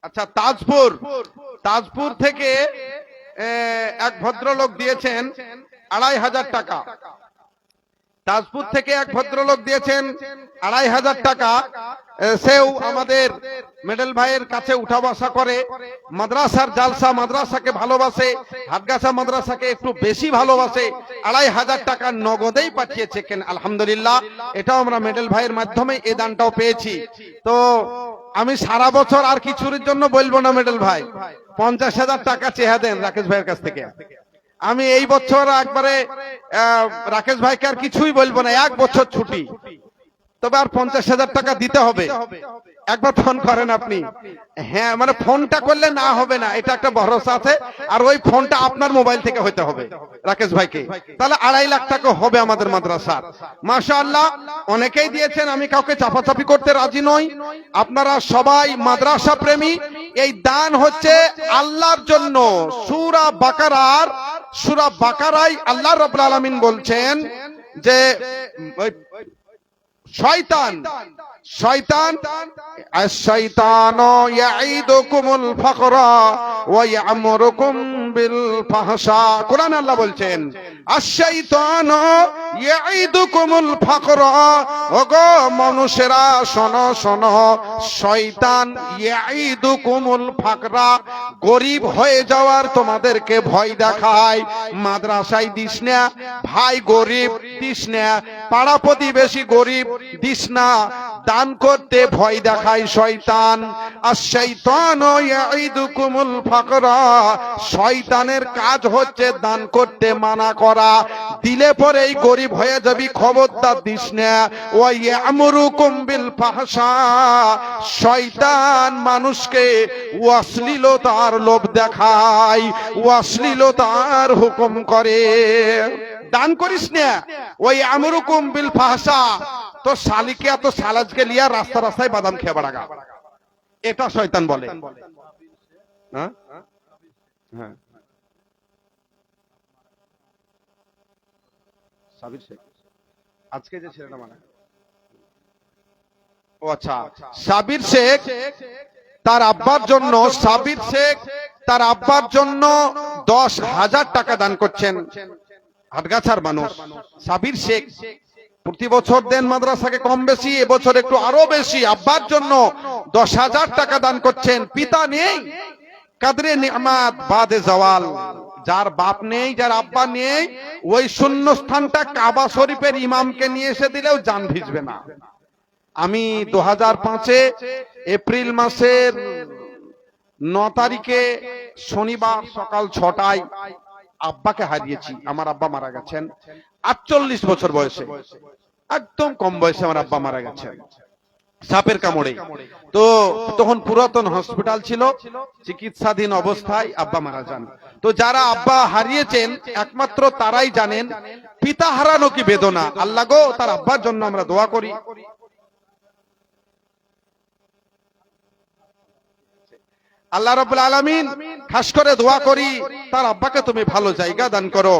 আচ্ছা, তাজপুর থেকে এক ভদ্রলোক দিয়েছেন 2,500 টাকা। তাজপুর থেকে এক ভদ্রলোক দিয়েছেন 2,500 টাকা। সেও আমাদের মিডল ভাইয়ের কাছে উঠা বসা করে, মাদ্রাসার জালসা, মাদ্রাসাকে ভালোবাসে, হাটগাছা মাদ্রাসাকে একটু বেশি ভালোবাসে। 2,500 টাকা নগদেই পাঠিয়েছেন, আলহামদুলিল্লাহ। এটাও আমরা মিডল ভাইয়ের মাধ্যমে এই দানটাও পেয়েছি। তো আমি সারা বছর আর কিছুর জন্য বলবো না মিডল ভাই, 50,000 টাকা চেয়ে দেন রাকেশ ভাইয়ের কাছ থেকে। আমি এই বছর একবারে রাকেশ ভাইকে আর কিছুই বলবো না, 1 বছর ছুটি, তবে আর 50,000 টাকা দিতে হবে। একবার ফোন করেন আপনি, হ্যাঁ, মানে ফোনটা করলে না হবে না, এটা একটা ভরসা আছে। আর ওই ফোনটা আপনার মোবাইল থেকে হতে হবে রাকেশ ভাইকে, তাহলে 2.5 লাখ টাকা হবে আমাদের মাদ্রাসার। মাশাআল্লাহ, অনেকেই দিয়েছেন, আমি কাউকে চাপাচাপি করতে রাজি নই। আপনারা সবাই মাদ্রাসা প্রেমী। এই দান হচ্ছে আল্লাহর জন্য। সূরা বাকারায় আল্লাহ রাব্বুল আলামিন বলছেন যে শয়তান আশ-শাইতানু ইয়াঈদুকুমুল ফাকরা ওয়া ইয়া'মুরুকুম বিল ফাহশা। কোরআনে আল্লাহ বলছেন আশ-শাইতানু ইয়াঈদুকুমুল ফাকরা, ওগো মানুষেরা শোনো শোনো, শয়তান ইয়াঈদুকুমুল ফাকরা, গরীব হয়ে যাওয়ার তোমাদেরকে ভয় দেখায়। মাদ্রাসায় দিস না, ভাই গরীব দিস না, পাড়া প্রতিবেশী গরীব দিস না, দান করতে ভয় দেখায় শয়তান। আশ-শাইতানু ইয়াঈদুকুমুল ফাকরা, শয়তানের কাজ হচ্ছে দান করতে মানা করা। দিলে পরেই গরীব হয়ে যাবি, খবরদার দিস না। ওয়া ইয়া'মুরুকুম বিল ফাহশা, শয়তান মানুষকে অশ্লীলতার লোভ দেখায়, অশ্লীলতার হুকুম করে। দান করিস না। ওই আমরুকুম বিল ফাহশা, তো শালিকে এত সালাজকে লিয়া রাস্তা রাস্তায় বাদাম খেয়ে বেড়াগা, এটা শয়তান বলে। হ্যাঁ হ্যাঁ, সাবির শেখ আজকে যে ছেলেটা মানে, ও আচ্ছা, সাবির শেখ তার আব্বার জন্য, সাবির শেখ তার আব্বার জন্য 10,000 টাকা দান করছেন। হাটগাছার মানুষ সাবির শেখ প্রতি বছর দেন মাদ্রাসাকে কম বেশি, এবছর একটু আরো বেশি, আব্বার জন্য 10,000 টাকা দান করছেন। পিতা নেই, কাদরে নিয়ামত বাদে জওয়াল, যার বাপ নেই, যার আব্বা নেই, ওই শূন্য স্থানটা কাবা শরীফের ইমামকে নিয়ে এসে দিলেও জান ভিজবে না। আমি 2005-এ এপ্রিল মাসের 9 তারিখে শনিবার সকাল 6টায় আব্বাকে হারিয়েছি। আমার আব্বা মারা গেছেন 48 বছর বয়সে, একদম কম বয়সে আমার আব্বা মারা গেছেন সাপের কামড়ে। তো তখন পুরাতন হসপিটাল ছিল, চিকিৎসাধীন অবস্থায় আব্বা মারা যান। তো যারা আব্বা হারিয়েছেন একমাত্র তারাই জানেন পিতা হারানো কি বেদনা। আল্লাহ গো, তার আব্বার জন্য আমরা দোয়া করি। আল্লাহ রাব্বুল আলামিন খাস করে দোয়া করি তার আব্বাকে তুমি ভালো জায়গা দান করো।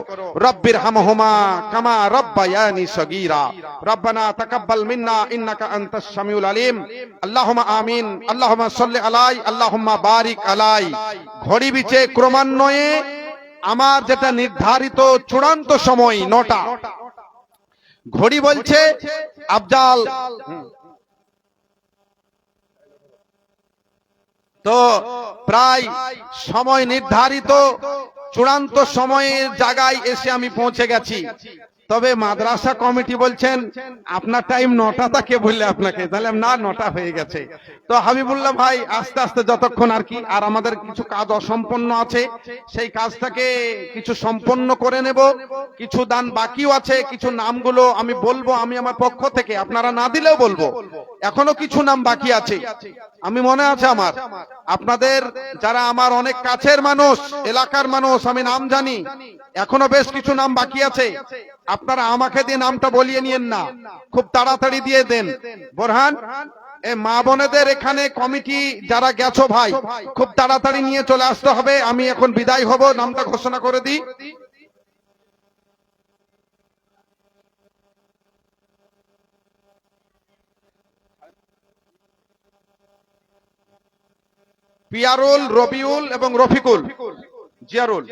রব্বির হামহুমা কামা রব্বায়ানি সগীরা, রব্বানা তাকাব্বাল মিন্না ইন্নাকা আনতাস সামিউল আলিম, আল্লাহুম্মা আমিন, আল্লাহুম্মা সাল্লি আলাই, আল্লাহুম্মা বারিক আলাই। ঘড়ি বিচে ক্রমান্বয়ে আমার যেটা নির্ধারিত চূড়ান্ত সময় 9টা, ঘড়ি বলছে আফজাল। তো প্রায় সময় নির্ধারিত চূড়ান্ত সময়ের জায়গায় এসে আমি পৌঁছে গেছি। তবে মাদ্রাসা কমিটি বলছেন আপনার টাইম 9টা, তা কে বললে আপনাকে? তাহলে না, 9টা হয়ে গেছে। তো হাবিবুল্লাহ ভাই আস্তে আস্তে যতক্ষণ আর কি, আর আমাদের কিছু কাজ অসম্পন্ন আছে, সেই কাজটাকে কিছু সম্পন্ন করে নেব। কিছু দান বাকিও আছে, কিছু নামগুলো আমি বলবো আমি আমার পক্ষ থেকে, আপনারা না দিলেও বলবো। এখনো কিছু নাম বাকি আছে, আমি মনে আছে আমার, আপনাদের যারা আমার অনেক কাছের মানুষ, এলাকার মানুষ, আমি নাম জানি। এখনো বেশ কিছু নাম বাকি আছে, আপনারা আমাকে দিয়ে নামটা বলিয়ে নিয়েন না, খুব তাড়াতাড়ি দিয়ে দেন। বোরহান, মা বোনেদের এখানে কমিটি যারা গেছো ভাই, খুব তাড়াতাড়ি নিয়ে চলে আসতে হবে। আমি এখন বিদায় হব, নামটা ঘোষণা করে দিই। পিয়ারুল, রবিউল এবং রফিকুল, জিয়ারুল।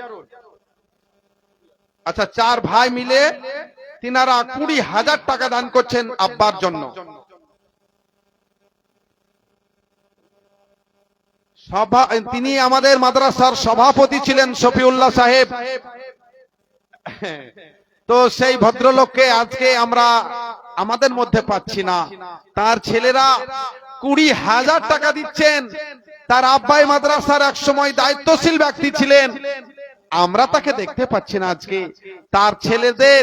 আচ্ছা, 4 ভাই মিলে তিনারা 20,000 টাকা দান করছেন আব্বার জন্য। তিনি আমাদের মাদ্রাসার সভাপতি ছিলেন শফিউল্লাহ সাহেব। তো সেই ভদ্রলোককে আজকে আমরা আমাদের মধ্যে পাচ্ছি না। তার ছেলেরা 20,000 টাকা দিচ্ছেন। তার আব্বাই মাদ্রাসার এক সময় দায়িত্বশীল ব্যক্তি ছিলেন, আমরা তাকে দেখতে পাচ্ছি না আজকে। তার ছেলেদের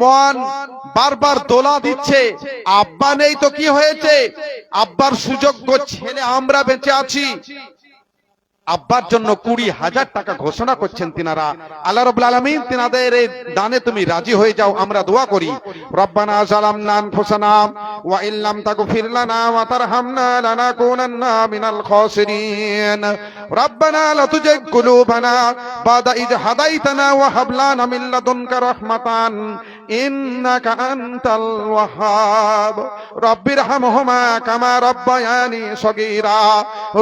মন বারবার দোলা দিচ্ছে, আব্বা নেই তো কি হয়েছে, আব্বার সুযোগ্য ছেলে আমরা বেঁচে আছি। আব্বার জন্য 20,000 টাকা ঘোষণা করছেন তিনারা। আল্লাহ রাব্বুল আলামিন তিনাদের এই দানে তুমি রাজি হয়ে যাও, আমরা দোয়া করি। রব্বানা যালামনা আনফুসানা ওয়া ইল্লাম তাগফির লানা ওয়া তারহামনা লানাকুনান্না মিনাল খাসিরিন। রব্বানা লা তুজিগ কুলুবানা বাদা ইয হাদাইতানা ওয়া হাব লানা মিন লাদুনকা রাহমাতান ইন্নাকা আনতাল ওয়াহ্হাব। রব্বিরহামহুমা কামা রব্বায়ানি সগীরা,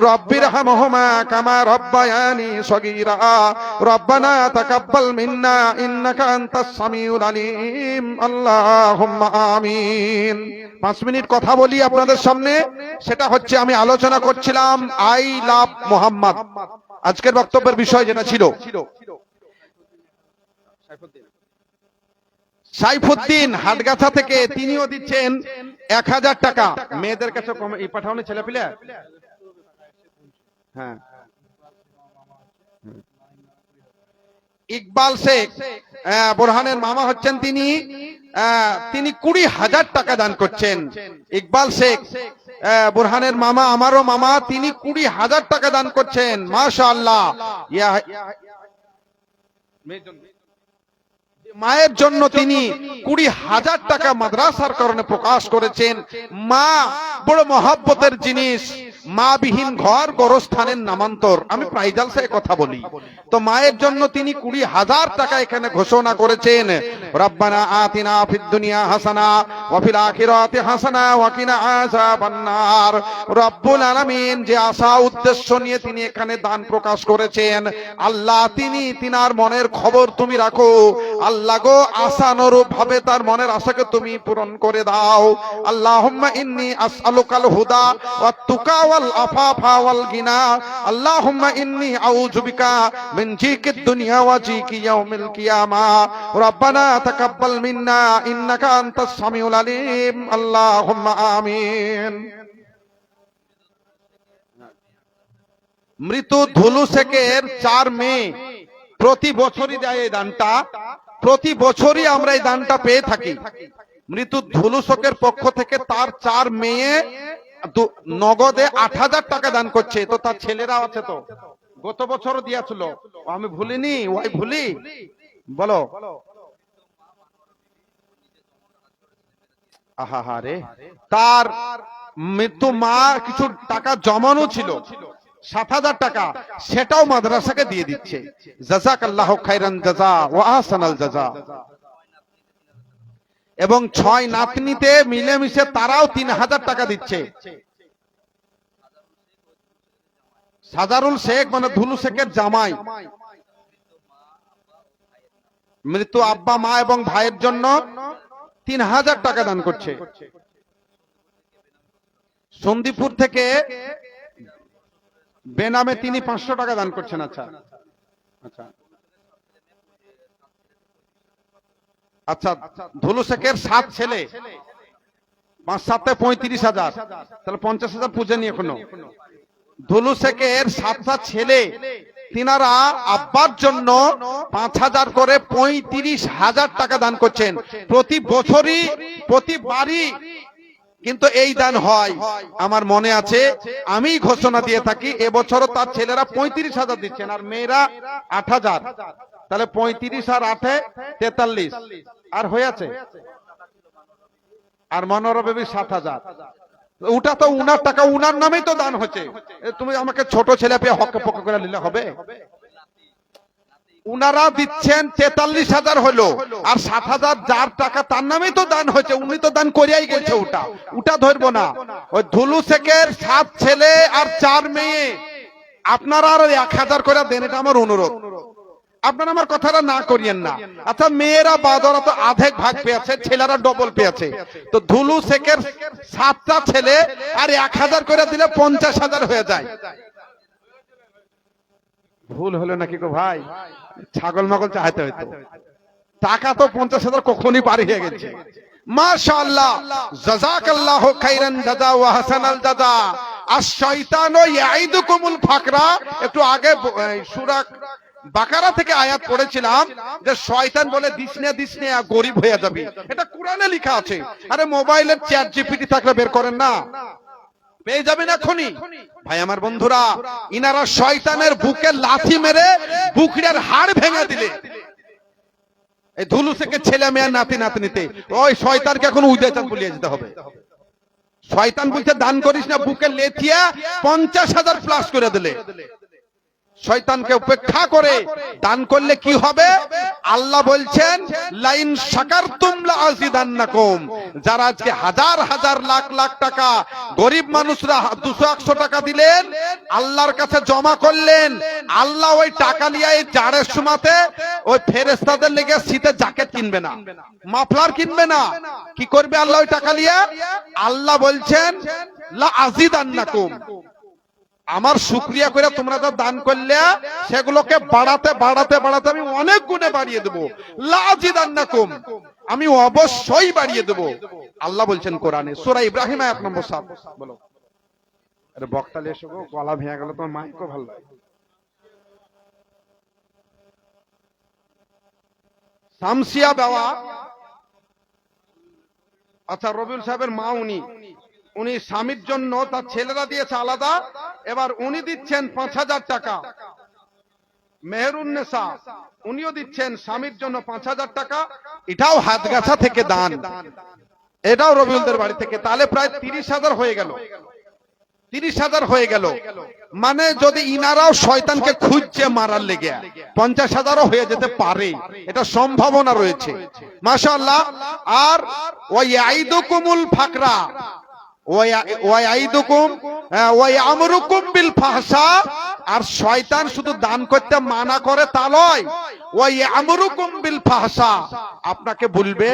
রব্বিরহামহুমা কামা রব্বায়ানি সগীরা, রব্বানা তাকাব্বাল মিন্না ইন্নাকা আনতাস সামিউল আলিম, আল্লাহুম্মা আমিন। 5 মিনিট কথা বলি আপনাদের সামনে, সেটা হচ্ছে আমি আলোচনা করছিলাম আই লাভ মোহাম্মদ। আজকের বক্তব্যের বিষয় যেটা ছিল, সাইফুদ্দিন হাটগাছা থেকে তিনিও দিচ্ছেন 1000 টাকা। মেয়েদের কাছে পাঠানো ছেলে পিলে, হ্যাঁ। ইকবাল শেখ বোরহানের মামা হচ্ছেন তিনি 20,000 টাকা দান করছেন। ইকবাল শেখ বোরহানের মামা, আমারও মামা, তিনি 20,000 টাকা দান করছেন। মাশাআল্লাহ। মায়ের জন্য তিনি 20,000 টাকা মাদ্রাসার কারণে প্রকাশ করেছেন। মা বড় মহব্বতের জিনিস, মা বিহীন ঘর গোরস্থানের নামান্তর, আমি প্রায় জালসায় কথা বলি। তো মায়ের জন্য তিনি 20,000 টাকা এখানে ঘোষণা করেছেন। রব্বানা আতিনা ফিদ দুনিয়া হাসানা ওয়া ফিল আখিরাতি হাসানা ওয়া কিনা আযাবান নার। রব্বুল আলামিন যে আশা উদ্দেশ্য নিয়ে তিনি এখানে দান প্রকাশ করেছেন, আল্লাহ তিনি তিনার মনের খবর তুমি রাখো। আল্লাহ গো, আশানুরূপ ভাবে তার মনের আশাকে তুমি পূরণ করে দাও। আল্লাহুম্মা ইন্নী আসআলুকাল হুদা ওয়াত তুকা ওয়াল আফাফা ওয়াল গিনা আল্লাহুম্মা ইন্নী আউযু বিকা মিন জিকিদ দুনিয়া ওয়া জিকি ইয়াউমিল কিয়ামা রব্বানা তাকাব্বাল মিন্না ইন্নাকা আনতাস সামিউল আলিম আল্লাহুম্মা আমিন। মৃত ধুলু শেখের 4 মেয়ে প্রতি বছরই দেয় এই দানটা, প্রতি বছরই আমরা এই দানটা পেয়ে থাকি। মৃত ধুলু শেখের পক্ষ থেকে তার 4 মেয়ে নগদে 8,000 টাকা দান করছে। তো তার ছেলেরাও আছে, তো গত বছরও দিয়েছিল, আমি ভুলিনি, ওই ভুলি বলো। আহা রে, তার মৃত্যু মা কিছু টাকা জমানো ছিল 7,000 টাকা, সেটাও মাদ্রাসাকে দিয়ে দিচ্ছে। জাযাকাল্লাহু খাইরান জাযা ওয়া আহসানাল জাযা। এবং 6 নাতনিতে মিলেমিশে তারাও 3,000 টাকা দিচ্ছে। সাজারুল শেখ মানে ধুলু শেখের জামাই মৃত্যু আব্বা মা এবং ভাইয়ের জন্য 3,000 টাকা দান করছে। সন্দীপুর থেকে বেনামে তিনি 500 টাকা দান করছেন। আচ্ছা আচ্ছা আচ্ছা, ধুলু শেখের 7 ছেলে, 5 7 35,000, তাহলে 50,000 পুজেনি এখনো। ধুলু শেখের 7টা ছেলে, তিনারা আব্বার জন্য 5,000 করে 35,000 টাকা দান করছেন প্রতি বছরই, প্রতিবারই কিন্তু এই দান হয়। আমার মনে আছে আমি ঘোষণা দিয়ে থাকি, এবছরও তার ছেলেরা 35,000 দিচ্ছেন আর মেয়েরা 8,000, তাহলে 35 আর 8 43 আর হয়েছে। আর মনোরবেবী 7,000, ওটা তো উনার টাকা, উনার নামেই তো দান হচ্ছে। তুমি আমাকে ছোট ছেলে পেয়ে হক পক্ষ করে নিলে হবে? উনারা দিচ্ছেন 43,000 হলো, আর 7,000 যার টাকা তার নামেই তো দান হয়েছে, উনি তো দান করিয়াই গেছে। ওটা ধরবো না। ওই ধুলু শেখের 7 ছেলে আর 4 মেয়ে, আপনারা আর 1,000 করে দেন, এটা আমার অনুরোধ। আপনারা আমার কথাটা না করিয়েন না। আচ্ছা, মেয়েরা বাদরা তো আধেক ভাগ পেয়েছে, ছেলেরা ডবল পেয়েছে। তো ধুলু শেখের 7টা ছেলে আর 1,000 করে দিলে 50,000 হয়ে যায়। ভুল হলো নাকি গো ভাই? ছাগল মাগল চাইতে হইতো, টাকা তো 50,000 কখনই পার হয়ে গেছে। মাশাআল্লাহ, জাযাকাল্লাহু খাইরান জাযা ওয়া হাসানাল জাযা। আশ-শাইতানু ইয়াইদুকুমুল ফাকরা। একটু আগে সূরা বাকারা থেকে আয়াত পড়েছিলাম যে শয়তান বলে দিস নে গরিব হয়ে যাবি, এটা কোরআনে লেখা আছে। আরে মোবাইলের চ্যাট জিপিটি থাকলে বের করেন না, পেয়ে যাবেন এখনই। ভাই আমার বন্ধুরা, ইনারা শয়তানের বুকে লাথি মেরে বুকড়ের হাড় ভেঙে দিলে এই ধুলু থেকে ছেলে মেয়ে নাতি নাতনিতে ওই শয়তানকে এখন উদয়চাঁদ বলিয়ে যেতে হবে। শয়তান বলছে দান করিস না, বুকে লেথিয়া 50,000 প্লাস করে দিলে। শয়তানকে উপেক্ষা করে দান করলে কি হবে? আল্লাহ বলছেন লাইন শাকারতুম লাযিদান্নাকুম। যারা আজকে হাজার হাজার লাখ লাখ টাকা গরিব মানুষরা 200-100 টাকা দিলেন, আল্লাহর কাছে জমা করলেন, আল্লাহ ওই টাকা নিয়ে এই জাড়ের সময়তে ওই ফেরেশতাদের লেগে শীতে জ্যাকেট কিনবে না, মাফলার কিনবে না। কি করবে আল্লাহ ওই টাকা নিয়ে? আল্লাহ বলছেন লাযিদান্নাকুম। আমার শুকরিয়া করে তোমরা যা দান করলে সেগুলোকে বাড়াতে বাড়াতে বাড়াতে আমি অনেক গুণে বাড়িয়ে দেবো। লাযিদান্নাকুম, আমি অবশ্যই বাড়িয়ে দেবো। আল্লাহ বলছেন কোরআনে সূরা ইব্রাহিম আয়াত নম্বর 7। বলো, আরে বক্তা এসো গো, গলা ভেঙে গেল, তোমার মাইকও ভালো লাগে। শামসিয়া বাবা, আচ্ছা রবিউল সাহেবের মা, উনি স্বামীর জন্য তার ছেলেরা দিয়েছে আলাদা, এবার উনি দিচ্ছেন 5,000 টাকা। মেহেরুন্নেসা উনিও দিচ্ছেন স্বামীর জন্য 5,000 টাকা। এটাও হাতগাছা থেকে দান, এটাও রবিউলদের বাড়ি থেকে। তাহলে প্রায় 30,000 হয়ে গেল। 30,000 হয়ে গেল মানে যদি ইনারাও শয়তানকে খুঁজছে মারার লেগে 50,000ও হয়ে যেতে পারে, এটা সম্ভাবনা রয়েছে। মাশাআল্লাহ। আর ওয়াইদুকুমুল ফাকরা ওয়াইদুকুম ওয়ায়ামুরুকুম বিল ফাহশা। আর শয়তান শুধু দান করতে মানা করে তা নয়, ওয়ায়ামুরুকুম বিল ফাহশা, আপনাকে বলবে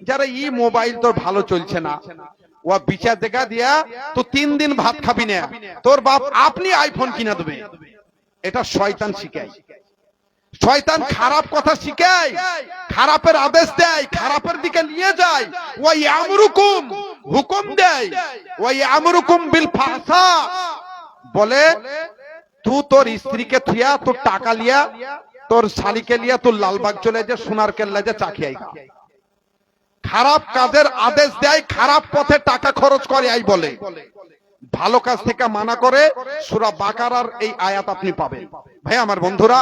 যারা মোবাইল তোর ভালো চলছে না, ও বিচার দেখা দিয়া তো 3 দিন ভাত খাবি না, তোর বাপ আপনি আইফোন কিনা দেবে। এটা শয়তান শিখায়। শয়তান খারাপ কথা শিখায়, খারাপের আদেশ দেয়, খারাপের দিকে নিয়ে যায়। ওই আমরুকুম হুকুম দেয়, ওই আমরুকুম বিল ফাহসা বলে তুই তোর স্ত্রীকে থুয়া তোর টাকা লিয়া তোর শালিকে লিয়া তোর লালবাগ চলে যে সোনার কেল্লা যে চাকিয়াই খা। খারাপ কাজের আদেশ দেয়, খারাপ পথে টাকা খরচ করে আই বলে। ভালো কাজ থেকে মানা করে। সূরা বাকারার এই আয়াত আপনি পাবেন। ভাই আমার বন্ধুরা,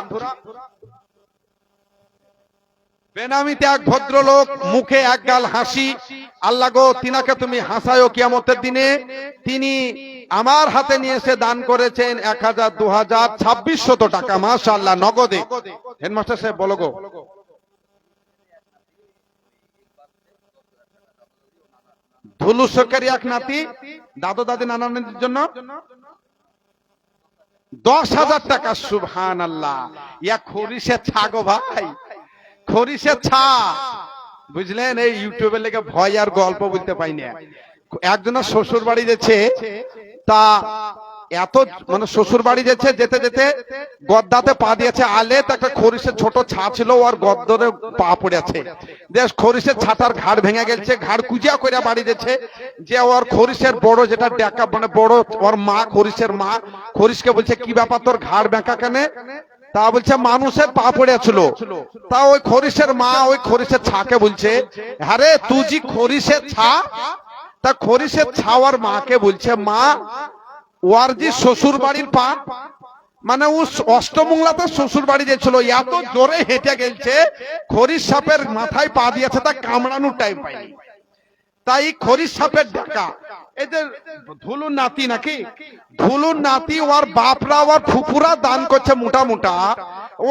বেনামিতে এক ভদ্রলোক, মুখে এক গাল হাসি। আল্লাহ গো তিনাকে তুমি হাসায়ো কিয়ামতের দিনে। তিনি আমার হাতে নিয়ে এসে দান করেছেন 1000, 2000, 2600 টাকা, মাশাআল্লাহ, নগদে। হেডমাস্টার সাহেব বলো গো। ধুলু সরকারি এক নাতি, দাদু দাদি নানা নানির জন্য 10,000 টাকা। সুবহানাল্লাহ। ইয়া খরিসে ছাগো ভাই, খরিসে ছা, বুঝলেন? এই ইউটিউবের লেগে ভয় আর গল্প বলতে পাই না। একজনের শ্বশুর বাড়ি যেছে, তা এত মানে শ্বশুর বাড়ি যেছে, যেতে যেতে গদ্দাতে পা দিয়েছে আলে, তো একটা খরিসের ছোট ছা ছিল, ওর গদ্দরে পা পড়েছে। দেশ খরিসের ছাতার ঘাড় ভেঙে গেছে, ঘাড় কুজিয়া করে বাড়ি যেছে। যে ওর খরিসের বড় যেটা ডেকা মানে বড়, ওর মা, খরিসের মা খরিসকে বলছে কি ব্যাপার তোর ঘাড় বেঁকা কেনে? তা বলছে মানুষের পা পড়েছিল। তা ওই খরিসের মা ওই খরিসের ছাকে বলছে, আরে তুই জি খরিসের ছা? তা খরিসের ছাওয়ার মাকে বলছে, মা ওর যে শ্বশুর বাড়ির পা, মানে ও অষ্টমঙ্গলাতে শ্বশুর বাড়ি গেছিল, এত জোরে হেঁটে গেছে খরিস সাপের মাথায় পা দিয়েছে, তা কামড়ানোর টাইম পাইনি। তাই খরিস সাপের ডাকা। এই যে ধুলুর নাতি নাকি, ধুলুর নাতি ওর বাপরা ওর ফুপুরা দান করছে মোটা মোটা।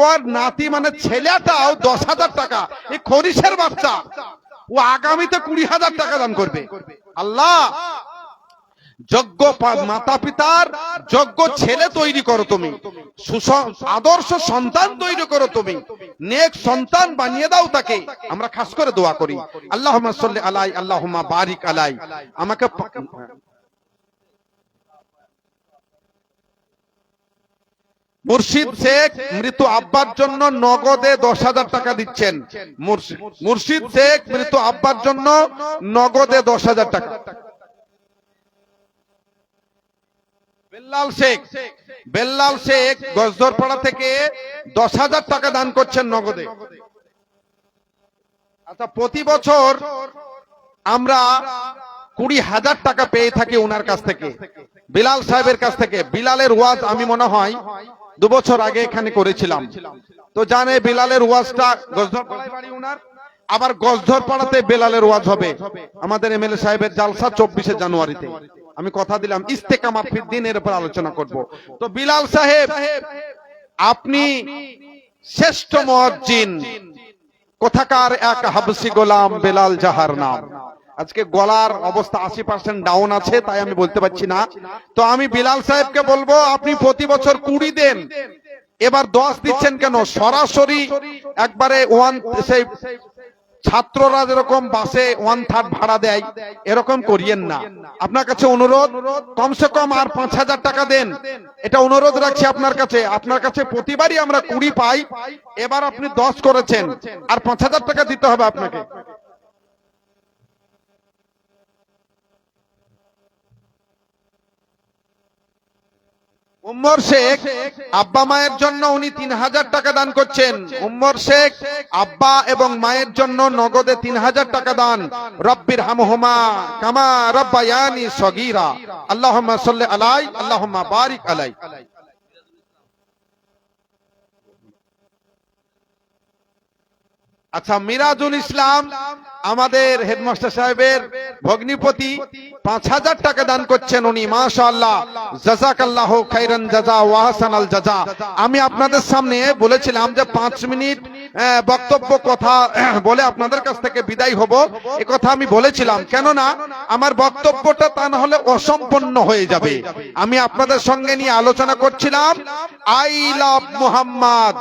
ওর নাতি মানে ছেলেটাও 10,000 টাকা। এই খরিসের বাচ্চা ও আগামীতে 20,000 টাকা দান করবে। আল্লাহ, যোগ্য মাতা পিতার যোগ্য ছেলে তৈরি করো তুমি, আদর্শ সন্তান তৈরি করো তুমি, নেক সন্তান বানিয়ে দাও তাকে। আমরা খাস করে দোয়া করি, আল্লাহুম্মা সাল্লি আলাই, আল্লাহুম্মা বারিক আলাই। আমাকে মুর্শিদ শেখ মৃত আব্বার জন্য নগদে 10,000 টাকা দিচ্ছেন। মুর্শিদ শেখ মৃত আব্বার জন্য নগদে 10,000 টাকা। বেল্লাল শেখ গজদরপাড়া থেকে 10,000 টাকা দান করছেন নগদে। আচ্ছা, প্রতি বছর আমরা 20,000 টাকা পেয়ে থাকি ওনার কাছ থেকে, বিলাল সাহেবের কাছ থেকে। বিলালের ওয়াজ আমি মনে হয় 2 বছর আগে এখানে করেছিলাম। তো জানে বিলালের ওয়াজটা গজদরপাড়ায় বাড়ি ওনার, আবার গজদরপাড়াতে বেলালের ওয়াজ হবে আমাদের এমএলএ সাহেবের জালসা 24শে জানুয়ারিতে। আমি কথা দিলাম ইস্তেকামাত ফিদ দ্বীনের উপর আলোচনা করব। তো বিলাল সাহেব, আপনি শ্রেষ্ঠ মুয়াজ্জিন, কোথাকার এক হাবশি গোলাম বেলাল জাহার নাম। আজকে গলার অবস্থা 80% ডাউন আছে, তাই আমি বলতে পারছি না। তো আমি বিলাল সাহেবকে বলবো, আপনি প্রতি বছর 20 দেন, এবার 10 দিচ্ছেন কেন? সরাসরি একবারে সেই ছাত্ররা যেরকম বাসে 1/3 ভাড়া দেয় এরকম করিয়েন না। আপনার কাছে অনুরোধ, কমসে কম আর 5,000 টাকা দেন, এটা অনুরোধ রাখছি আপনার কাছে। আপনার কাছে প্রতিবারই আমরা 20 পাই, এবার আপনি 10 করেছেন, আর 5,000 টাকা দিতে হবে আপনাকে। উম্মর শেখ আব্বা মায়ের জন্য উনি 3,000 টাকা দান করছেন। উম্মর শেখ আব্বা এবং মায়ের জন্য নগদে 3,000 টাকা দান। রব্বির হামহুমা কামা রব্বায়ানি সগীরা, আল্লাহুম্মা সাল্লি আলাই, আল্লাহুম্মা বারিক আলাই। আচ্ছা, মিরাজুল ইসলাম আমাদের হেডমাস্টার সাহেবের ভগ্নিপতি 5,000 টাকা দান করছেন উনি, মাশাআল্লাহ, জাযাকাল্লাহু খাইরান জাযা ওয়া হাসানাল জাযা। আমি আপনাদের সামনে বলেছিলাম যে 5 মিনিট বক্তব্য কথা বলে আপনাদের কাছ থেকে বিদায় হব, এই কথা আমি বলেছিলাম। কেননা আমার বক্তব্যটা তা না হলে অসম্পূর্ণ হয়ে যাবে। আমি আপনাদের সঙ্গে নিয়ে আলোচনা করছিলাম আই লাভ মুহাম্মদ,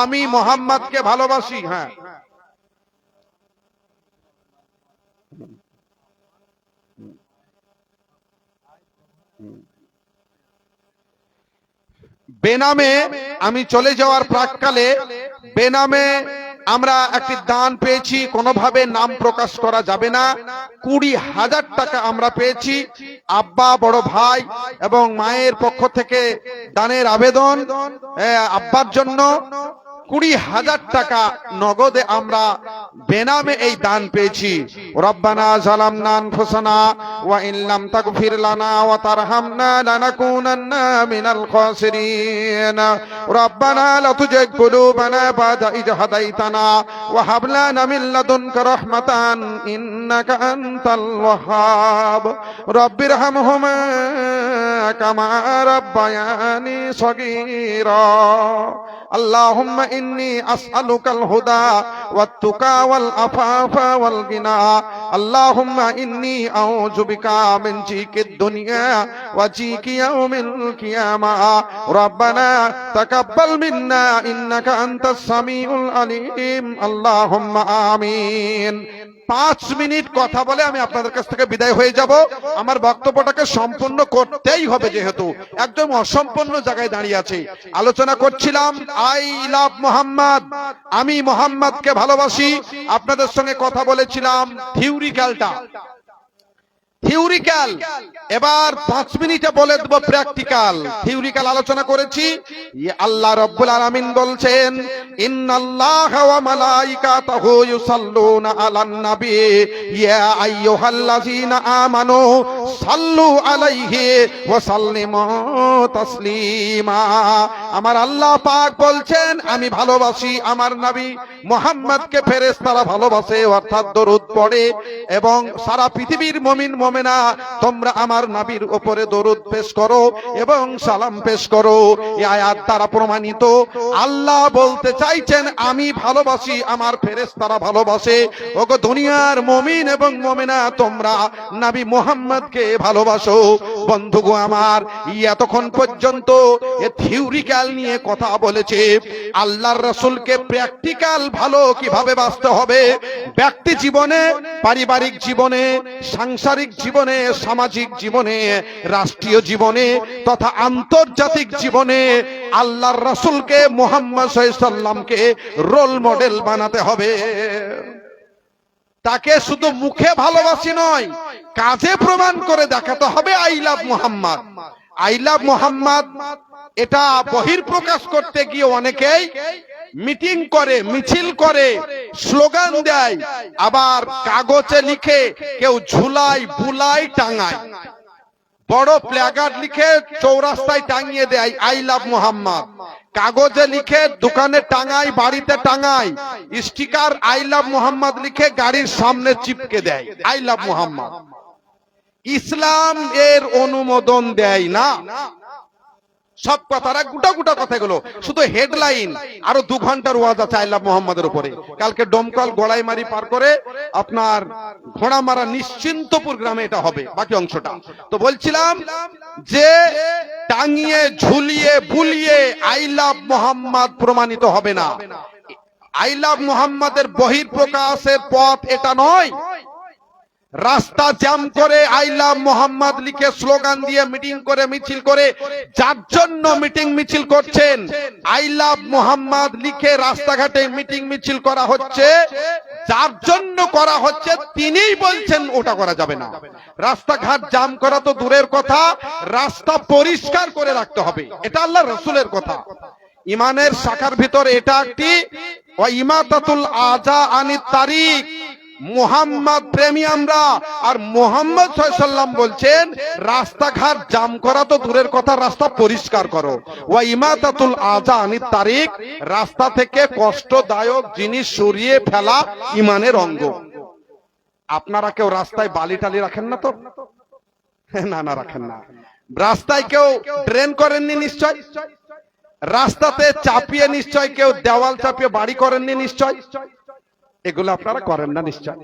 আমি মুহাম্মদকে ভালোবাসি। হ্যাঁ, বেনামে আমি চলে যাওয়ার প্রাককালে বেনামে আমরা একটি দান পেয়েছি, কোনোভাবে নাম প্রকাশ করা যাবে না। 20,000 টাকা আমরা পেয়েছি। আব্বা, বড় ভাই এবং মায়ের পক্ষ থেকে দানের আবেদন। আব্বার জন্য 20,000 টাকা নগদে আমরা বেনামে এই দান পেয়েছি। রব্বানা যালামনা আনফুসানা ওয়া ইন লাম তাগফির লানা ওয়া তারহামনা লানাকুনান্না মিনাল খাসিরিন। রব্বানা লা তুজিগ কুলুবানা বা'দা ইয হাদাইতানা ওয়া হাব লানা মিন লাদুনকা রাহমাতান ইন্নাকা আনতাল ওয়াহ্হাব। রব্বিরহামহুমা কামা রাব্বায়ানি সগীরা। اللهم إني أسألك الهدى والتقى والعفاف والغنى. اللهم إني أعوذ بك من ضيق الدنيا وضيق يوم القيامة. ربنا تقبل منا إنك أنت السميع العليم. اللهم آمين. 5 মিনিট কথা বলে আমি আপনাদের কাছ থেকে বিদায় হয়ে যাব। আমার বক্তব্যটাকে সম্পূর্ণ করতেই হবে, যেহেতু একদম অসম্পূর্ণ জায়গায় দাঁড়িয়ে আছে। আলোচনা করছিলাম আই লাভ মোহাম্মদ, আমি মোহাম্মদকে ভালোবাসি। আপনাদের সঙ্গে কথা বলেছিলাম থিওরিক্যালটা, থিওরিক্যাল। এবার 5 মিনিটে বলে দেব প্র্যাকটিক্যাল। থিওরিক্যাল আলোচনা করেছি। আল্লাহ রাব্বুল আলামিন বলছেন, ইন্নাল্লাহা ওয়া মালাইকাতাহু ইউসাল্লুনা আলান নবী ইয়া আইয়ুহাল্লাযীনা আমানু সাল্লু আলাইহি ওয়া সাল্লিমু তাসলিমা। আমার আল্লাহ পাক বলছেন, আমি ভালোবাসি আমার নবী মুহাম্মদকে। ফেরেশতারা ভালোবাসে, অর্থাৎ দরুদ পড়ে। এবং সারা পৃথিবীর মুমিন মুমিনা তোমরা আমার নবীর উপরে দরুদ পেশ করো এবং সালাম পেশ করো। এই আয়াত দ্বারা প্রমাণিত আল্লাহ বলতে চাইছেন, আমি ভালোবাসি, আমার ফেরেশতারা ভালোবাসে। ওগো দুনিয়ার মুমিন এবং মুমিনা, তোমরা নবী মুহাম্মদকে ভালোবাসো। বন্ধুগো আমার, এতক্ষণ পর্যন্ত এ থিওরিক্যাল নিয়ে কথা বলেছে। আল্লাহর রাসূলকে প্র্যাকটিক্যাল ভালো কিভাবে বাঁচতে হবে, ব্যক্তি জীবনে, পারিবারিক জীবনে, সাংসারিক জীবনে, সামাজিক জীবনে, রাষ্ট্রীয় জীবনে তথা আন্তর্জাতিক জীবনে আল্লাহর রাসূলকে মুহাম্মদ সাল্লাল্লাহু আলাইহি সাল্লামকে রোল মডেল বানাতে হবে। তাকে শুধু মুখে ভালোবাসি নয়, কাজে প্রমাণ করে দেখাতে হবে I love Muhammad. I love Muhammad এটা বহির্প্রকাশ করতে গিয়ে অনেকেই মিটিং করে, মিছিল করে, স্লোগান দেয়, আবার কাগজে লিখে কেউ ঝুলায়, বুলায়, টাঙায়। বড় প্ল্যাকার্ড লিখে চৌরাস্তায় টাঙিয়ে দেয় আই লাভ মুহাম্মদ। কাগজে লিখে দোকানে টাঙায়, বাড়িতে টাঙায়। স্টিকার আই লাভ মুহাম্মদ লিখে গাড়ির সামনে চিপকে দেয় আই লাভ মুহাম্মদ। ইসলাম এর অনুমোদন দেয় না। সব কথারা গোটা গোটা কথাগুলো শুধু হেডলাইন। আরো 2 ঘন্টার ওয়াজ আছে আই লাভ মুহাম্মাদের উপরে। কালকে ডোমকল গোড়াইমারি পার করে আপনার ঘোড়ামারা নিশ্চিন্তপুর গ্রামে এটা হবে, বাকি অংশটা। তো বলছিলাম যে টাঙিয়ে, ঝুলিয়ে, বুলিয়ে আই লাভ মুহাম্মদ প্রমাণিত হবে না। আই লাভ মুহাম্মাদের বহির্প্রকাশের পথ এটা নয়। রাস্তা জ্যাম করে আই লাভ মুহাম্মদ লিখে স্লোগান দিয়ে মিটিং করে, মিছিল করে, যার জন্য মিটিং মিছিল করছেন আই লাভ মুহাম্মদ লিখে রাস্তাঘাটে মিটিং মিছিল করা হচ্ছে, যার জন্য করা হচ্ছে তিনিই বলছেন ওটা করা যাবে না। রাস্তাঘাট জাম করা তো দূরের কথা, রাস্তা পরিষ্কার করে রাখতে হবে, এটা আল্লাহর রাসূলের কথা। ইমানের শাখার ভিতরে এটা একটি, ওয়া ইমাতাতুল আযা আনিত তারিক। মুহাম্মদ প্রেমী আমরা, আর মুহাম্মদ সাল্লাল্লাহু আলাইহি সাল্লাম বলছেন রাস্তাঘাট জাম করা তো দূরের কথা, রাস্তা পরিষ্কার করো। ওয়া ইমাতাতুল আযা আনিত তারিক, রাস্তা থেকে কষ্টদায়ক জিনিস সরিয়ে ফেলা ইমানের অঙ্গ। আপনারা কেউ রাস্তায় বালি টালি রাখেন না তো? না না, রাখেন না। রাস্তায় কেউ ড্রেন করেননি নিশ্চয়? রাস্তাতে চাপিয়ে নিশ্চয় কেউ দেওয়াল চাপিয়ে বাড়ি করেননি নিশ্চয়? এগুলো আপনারা করেন না নিশ্চয়।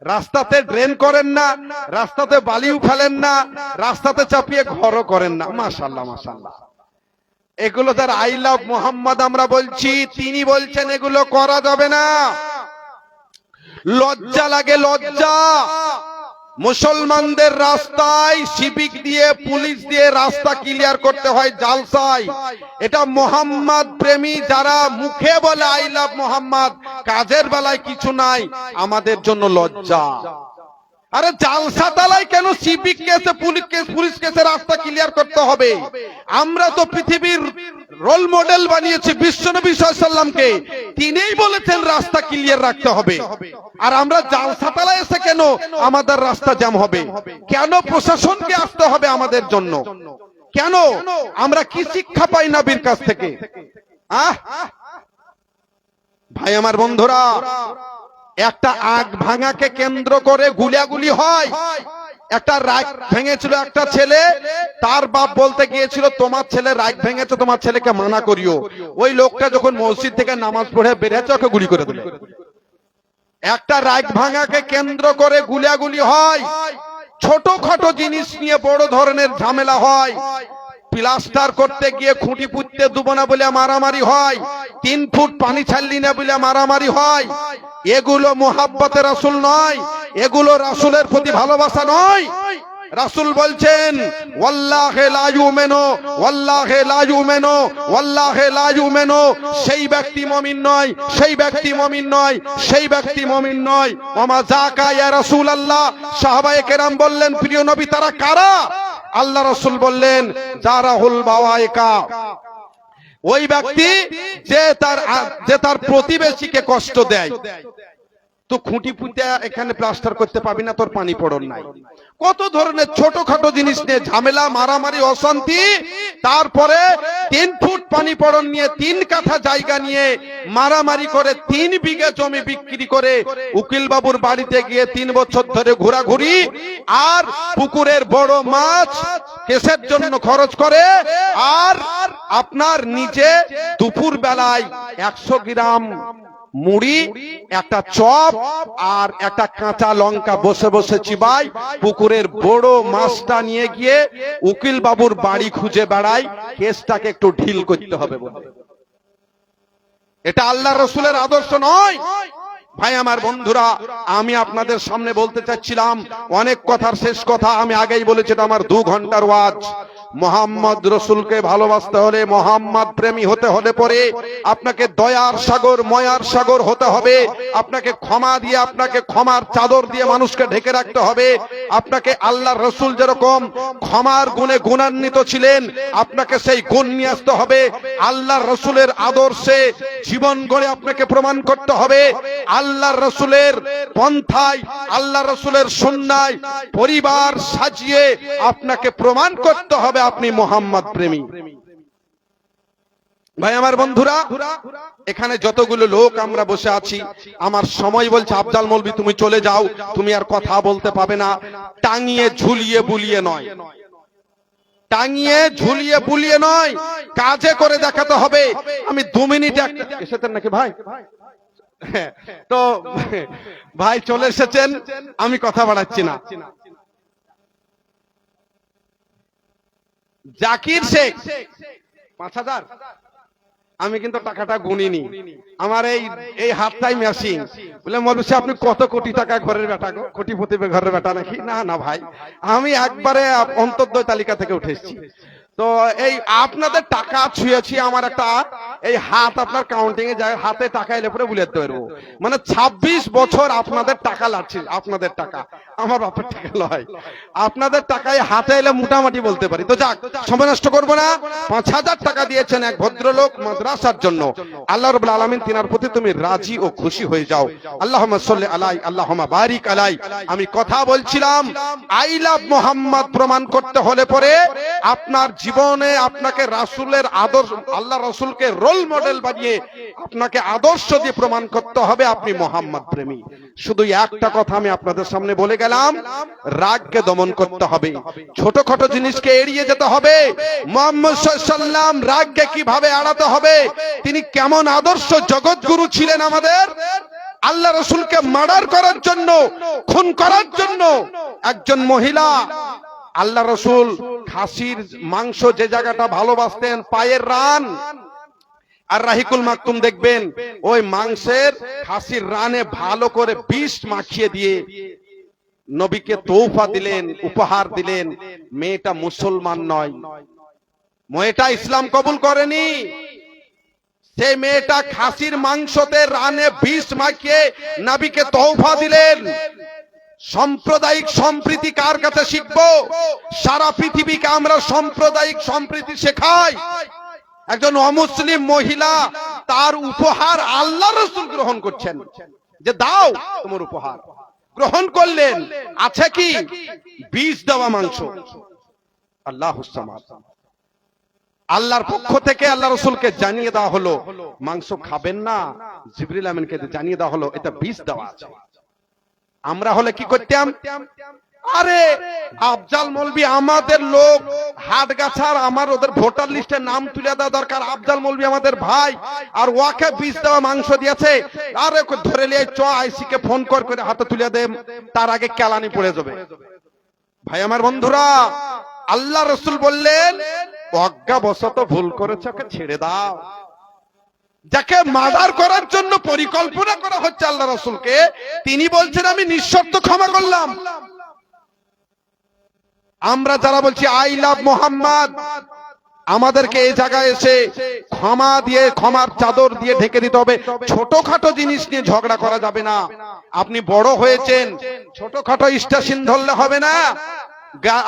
রাস্তাতে ড্রেন করেন না, রাস্তাতে বালিও ফেলেন না, রাস্তাতে চাপিয়ে ঘরও করেন না। মাশাআল্লাহ, মাশাআল্লাহ। এগুলো যারা আই লাভ মুহাম্মদ আমরা বলছি, তিনি বলছেন এগুলো করা যাবে না। লজ্জা লাগে, লজ্জা। মুসলমানদের রাস্তায় সিভিক দিয়ে পুলিশ দিয়ে রাস্তা ক্লিয়ার করতে হয় জালসায়। এটা মোহাম্মদ প্রেমী যারা মুখে বলে আই লাভ মোহাম্মদ, কাজের বেলায় কিছু নাই, আমাদের জন্য লজ্জা। আরে জালসা তালায় কেন সিভিক কেসে পুলিশ কেসে রাস্তা ক্লিয়ার করতে হবে? আমরা তো পৃথিবীর রোল মডেল বানিয়েছি বিশ্বনবী সাল্লাল্লাহু আলাইহি সাল্লামকে, তিনিই বলেছেন রাস্তা ক্লিয়ার রাখতে হবে। আর আমরা জালসা তালায় এসে কেন আমাদের রাস্তা জ্যাম হবে? কেন প্রশাসনকে আসতে হবে আমাদের জন্য? কেন আমরা কি শিক্ষা পাই নবীর কাছ থেকে? ভাই আমার বন্ধুরা, একটা আগ ভাঙাকে কেন্দ্র করে গুলিয়াগুলি হয়। একটা রাগ ভেঙেছিল একটা ছেলে, তার বাপ বলতে গিয়েছিল তোমার ছেলে রাগ ভেঙেছে, তোমার ছেলেকে মানা করিও। ওই লোকটা যখন মসজিদ থেকে নামাজ পড়ে বেরিয়েছে ওকে গুলি করে দিল। একটা রাগ ভাঙাকে কেন্দ্র করে গুলিয়াগুলি হয়। ছোটখাটো জিনিস নিয়ে বড় ধরনের ঝামেলা হয়। প্লাস্টার করতে গিয়ে খুঁটি পুঁততে দেবো না বলে মারামারি হয়, 3 ফুট পানি ছাড়লি না বলে মারামারি হয়। এগুলো মোহাব্বতে রাসূল নয়, এগুলো রাসূলের প্রতি ভালোবাসা নয়। রাসূল বলছেন ওয়াল্লাহি লা ইউমিনু, ওয়াল্লাহি লা ইউমিনু, ওয়াল্লাহি লা ইউমিনু, সেই ব্যক্তি মুমিন নয়, সেই ব্যক্তি মুমিন নয়, সেই ব্যক্তি মুমিন নয়। ওমা যাকা ইয়া রাসূলুল্লাহ। সাহাবায়ে কেরাম বললেন প্রিয় নবী তারা কারা? আল্লাহ রাসূল বললেন জারাহুল বাওয়াইকা, ওই ব্যক্তি যে তার প্রতিবেশীকে কষ্ট দেয়। তো খুঁটি পুঁতে এখানে প্লাস্টার করতে পাবি না, তোর পানি পড়ন নাই। কত ধরনের ছোটখাটো জিনিস নিয়ে ঝামেলা, মারামারি, অশান্তি। তারপরে 3 ফুট পানি পড়ন নিয়ে 3 কাঠা জায়গা নিয়ে মারামারি করে 3 বিঘা জমি বিক্রি করে উকিল বাবুর বাড়িতে গিয়ে 3 বছর ধরে ঘোরাঘুরি আর পুকুরের বড় মাছ কেসের জন্য খরচ করে। আর আপনার নিচে দুপুর বেলায় 100 গ্রাম মুড়ি, একটা চপ আর একটা কাঁচা লঙ্কা বসে বসে চিবাই, পুকুরের বড় মাছটা নিয়ে গিয়ে উকিল বাবুর বাড়ি খুঁজে বেড়াই। কেসটাকে একটু ঢিল করতে হবে বলে। এটা আল্লাহ রসুলের আদর্শ নয়। ভাই আমার বন্ধুরা, আমি আপনাদের সামনে বলতে চাচ্ছিলাম অনেক কথার শেষ কথা আমি আগেই বলেছি, এটা আমার 2 ঘন্টার ওয়াজ। মোহাম্মদ রসুলকে ভালোবাসতে হলে, মোহাম্মদ প্রেমী হতে হলে পরে আপনাকে দয়ার সাগর, ময়ার সাগর হতে হবে। আপনাকে ক্ষমা দিয়ে, আপনাকে ক্ষমার চাদর দিয়ে মানুষকে ঢেকে রাখতে হবে। আপনাকে আল্লাহ রসুল যেরকম ক্ষমার গুণে গুণান্বিত ছিলেন, আপনাকে সেই গুণ নিয়ে আসতে হবে। আল্লাহ রসুলের আদর্শে জীবন গড়ে আপনাকে প্রমাণ করতে হবে। আল্লাহ রসুলের পন্থায়, আল্লাহ রসুলের সুন্নায় পরিবার সাজিয়ে আপনাকে প্রমাণ করতে হবে আপনি মোহাম্মদ প্রেমী। ভাই আমার বন্ধুরা, এখানে যতগুলো লোক আমরা বসে আছি, আমার সময় বলছে আফজাল মৌলভী তুমি চলে যাও, তুমি আর কথা বলতে পাবে না। টাঙিয়ে ঝুলিয়ে বুলিয়ে নয়, টাঙিয়ে ঝুলিয়ে বুলিয়ে নয়, কাজে করে দেখাতে হবে। আমি 2 মিনিট এসেছেন নাকি ভাই? তো ভাই চলে এসেছেন, আমি কথা বাড়াচ্ছি না। জাকির শেখ 5000, আমি কিন্তু টাকাটা গুনিনি, আমার এই হাতটাই মেশিন। বলে মৌলভী সাহেব আপনি কত কোটি টাকা ঘরের বেটা গো, কোটিপতি ঘরের বেটা নাকি? না না ভাই, আমি একবারে অন্তর্দয় তালিকা থেকে উঠে এসেছি। তো এই আপনাদের টাকা ছুঁয়েছি, আমার একটা এই হাত আপনার কাউন্টিং এ যায়, হাতে টাকা এলে পরে বুঝতে পারবো। মানে 26 বছর আপনাদের টাকা লাগছে, আপনাদের টাকা, আমার বাপের টাকা লয়। আপনাদের টাকায় হাতে এলে মোটামুটি বলতে পারি। তো যাক, সময় নষ্ট করবো না। 5000 টাকা দিয়েছেন এক ভদ্রলোক মাদ্রাসার জন্য। আল্লাহ রাব্বুল আলামিন তিনার প্রতি তুমি রাজি ও খুশি হয়ে যাও। আল্লাহুম্মা সাল্লি আলাই, আল্লাহুম্মা বারিক আলাই। আমি কথা বলছিলাম আই লাভ মোহাম্মদ প্রমাণ করতে হলে পরে আপনার জীবনে আপনাকে রাসূলের আদর্শ, আল্লাহ রাসূলকে রোল মডেল বানিয়ে আপনাকে আদর্শ দিয়ে প্রমাণ করতে হবে আপনি মোহাম্মদ প্রেমী। শুধু একটা কথা আমি আপনাদের সামনে বলে গেলাম, রাগকে দমন করতে হবে, ছোটখাটো জিনিসকে এড়িয়ে যেতে হবে। মুহাম্মদ সাল্লাল্লাহু আলাইহি ওয়াসাল্লাম রাগকে কিভাবে এড়াতে হবে, তিনি কেমন আদর্শ জগৎগুরু ছিলেন আমাদের। আল্লাহ রাসূলকে মার্ডার করার জন্য, খুন করার জন্য একজন মহিলা, আল্লাহ রাসূল খাসির মাংস যে জায়গাটা ভালোবাসতেন, পায়ের রান, আর রাহিকুল মাকতুম দেখবেন ওই মাংসের খাসির রানে ভালো করে বিষ মাখিয়ে দিয়ে নবীকে তোহফা দিলেন, উপহার দিলেন, মেয়েটা মুসলমান নয়, মেয়েটা ইসলাম কবুল করেনি। সেই মেয়েটা খাসির মাংসতে রানে বিষ মাখিয়ে নবীকে তোহফা দিলেন। সাম্প্রদায়িক সম্প্রীতি কার কাছে শিখবো? সারা পৃথিবীকে আমরা সাম্প্রদায়িক সম্প্রীতি শেখাই। একজন অমুসলিম মহিলা তার উপহার আল্লাহ রাসূল গ্রহণ করছেন, যে দাও তোমার উপহার, গ্রহণ করলেন। আছে কি? বিষ দেওয়া মাংস। আল্লাহুস সামাদ। আল্লাহর পক্ষ থেকে আল্লাহ রাসূলকে জানিয়ে দেওয়া হলো মাংস খাবেন না। জিবরিল আমিনকে জানিয়ে দেওয়া হলো এটা বিষ দেওয়া আছে। আমরা হলে কি করতাম? আরে আফজাল মৌলভী আমাদের লোক, হাটগাছার, আমার ওদের ভোটার লিস্টে নাম তুলে দেওয়া দরকার। আফজাল মৌলভী আমাদের ভাই, আর ওয়াকে বিষ দেওয়া মাংস দিয়েছে, আরে ধরে নিয়ে চ আইসি কে ফোন করে হাতে তুলে দে, তার আগে কেলানি পড়ে যাবে। ভাই আমার বন্ধুরা, আল্লাহ রাসূল বললেন অজ্ঞাবশত ভুল করেছে, ওকে ছেড়ে দাও। যাকে মার্ডার করার জন্য পরিকল্পনা করা হচ্ছে আল্লাহ রাসূলকে, তিনি বলছেন আমি নিঃশর্ত ক্ষমা করলাম। আমরা যারা বলছি আই লাভ মোহাম্মদ, আমাদেরকে এই জায়গায় এসে ক্ষমা দিয়ে, ক্ষমার চাদর দিয়ে ঢেকে দিতে হবে। ছোটখাটো জিনিস নিয়ে ঝগড়া করা যাবে না। আপনি বড় হয়েছেন, ছোটখাটো স্টেশন ধরলে হবে না,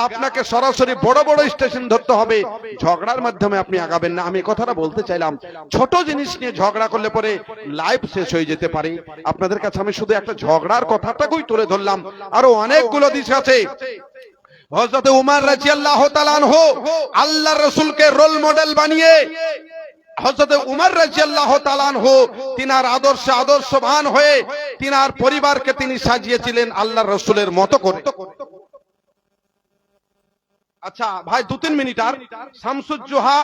আপনাকে সরাসরি বড় বড় স্টেশন ধরতে হবে। ঝগড়ার মাধ্যমে আপনি আগাবেন না। আমি কথাটা বলতে চাইলাম, ছোট জিনিস নিয়ে ঝগড়া করলে পরে লাইফ শেষ হয়ে যেতে পারে। আপনাদের কাছে আমি শুধু একটা ঝগড়ার কথাটাকেই তুলে ধরলাম, আরো অনেকগুলো দিক আছে। হযরত উমর রাদিয়াল্লাহু তাআলা আনহু আল্লাহর রাসূলকে রোল মডেল বানিয়ে, হযরত উমর রাদিয়াল্লাহু তাআলা আনহু তিনার আদর্শে আদর্শবান হয়ে তিনার পরিবারকে তিনি সাজিয়েছিলেন আল্লাহর রাসূলের মতো করে। আচ্ছা ভাই 2-3 মিনিট আর। শামসুজ্জোহা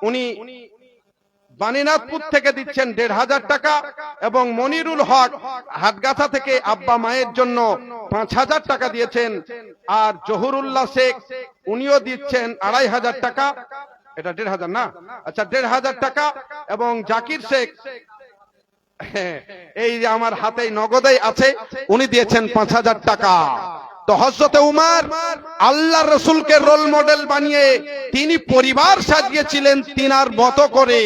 উনি বানিনাথপুর থেকে দিচ্ছেন 1500 টাকা, এবং মনিরুল হক হাটগাছা থেকে আব্বা মায়ের জন্য 5000 টাকা দিয়েছেন, আর জহুরুল্লাহ শেখ উনিও দিচ্ছেন 2500 টাকা। এটা 1500 না? আচ্ছা 1500 টাকা। এবং জাকির শেখ, এই যে আমার হাতেই নগদেই আছে, উনি দিয়েছেন 5000 টাকা। তো হযরত উমর আল্লাহর রাসূলকে রোল মডেল বানিয়ে তিনি পরিবার সাজিয়েছিলেন তিনার মতো করে।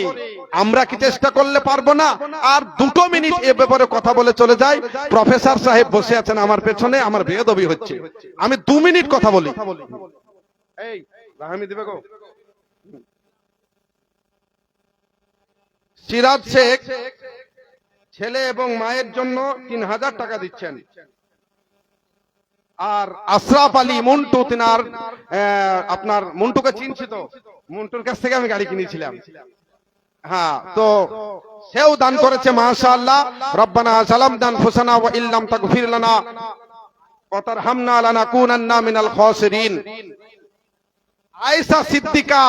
আমরা কি চেষ্টা করলে পারবো না? আর 2 মিনিট এ ব্যাপারে কথা বলে চলে যাই। প্রফেসর সাহেব বসে আছেন আমার পেছনে, আমার বেয়াদবি হচ্ছে। আমি 2 মিনিট কথা বলি। এই রাহামি দিবে গো। সিরাজ শেখ ছেলে এবং মায়ের জন্য 3000 টাকা দিচ্ছেন। আর আশরাফ আলী মন্টু, তিনার আপনার মন্টুকে চিনছি তো, মন্টুর কাছ থেকে আমি গাড়ি কিনেছিলাম। হ্যাঁ, তো সেও দান করেছে মাশাআল্লাহ। রব্বানা যালামনা আনফুসানা ওয়া ইল্লাম তাগফির লানা ওয়া তারহামনা লানাকুনান্না মিনাল খাসিরিন। আয়েশা সিদ্দিকা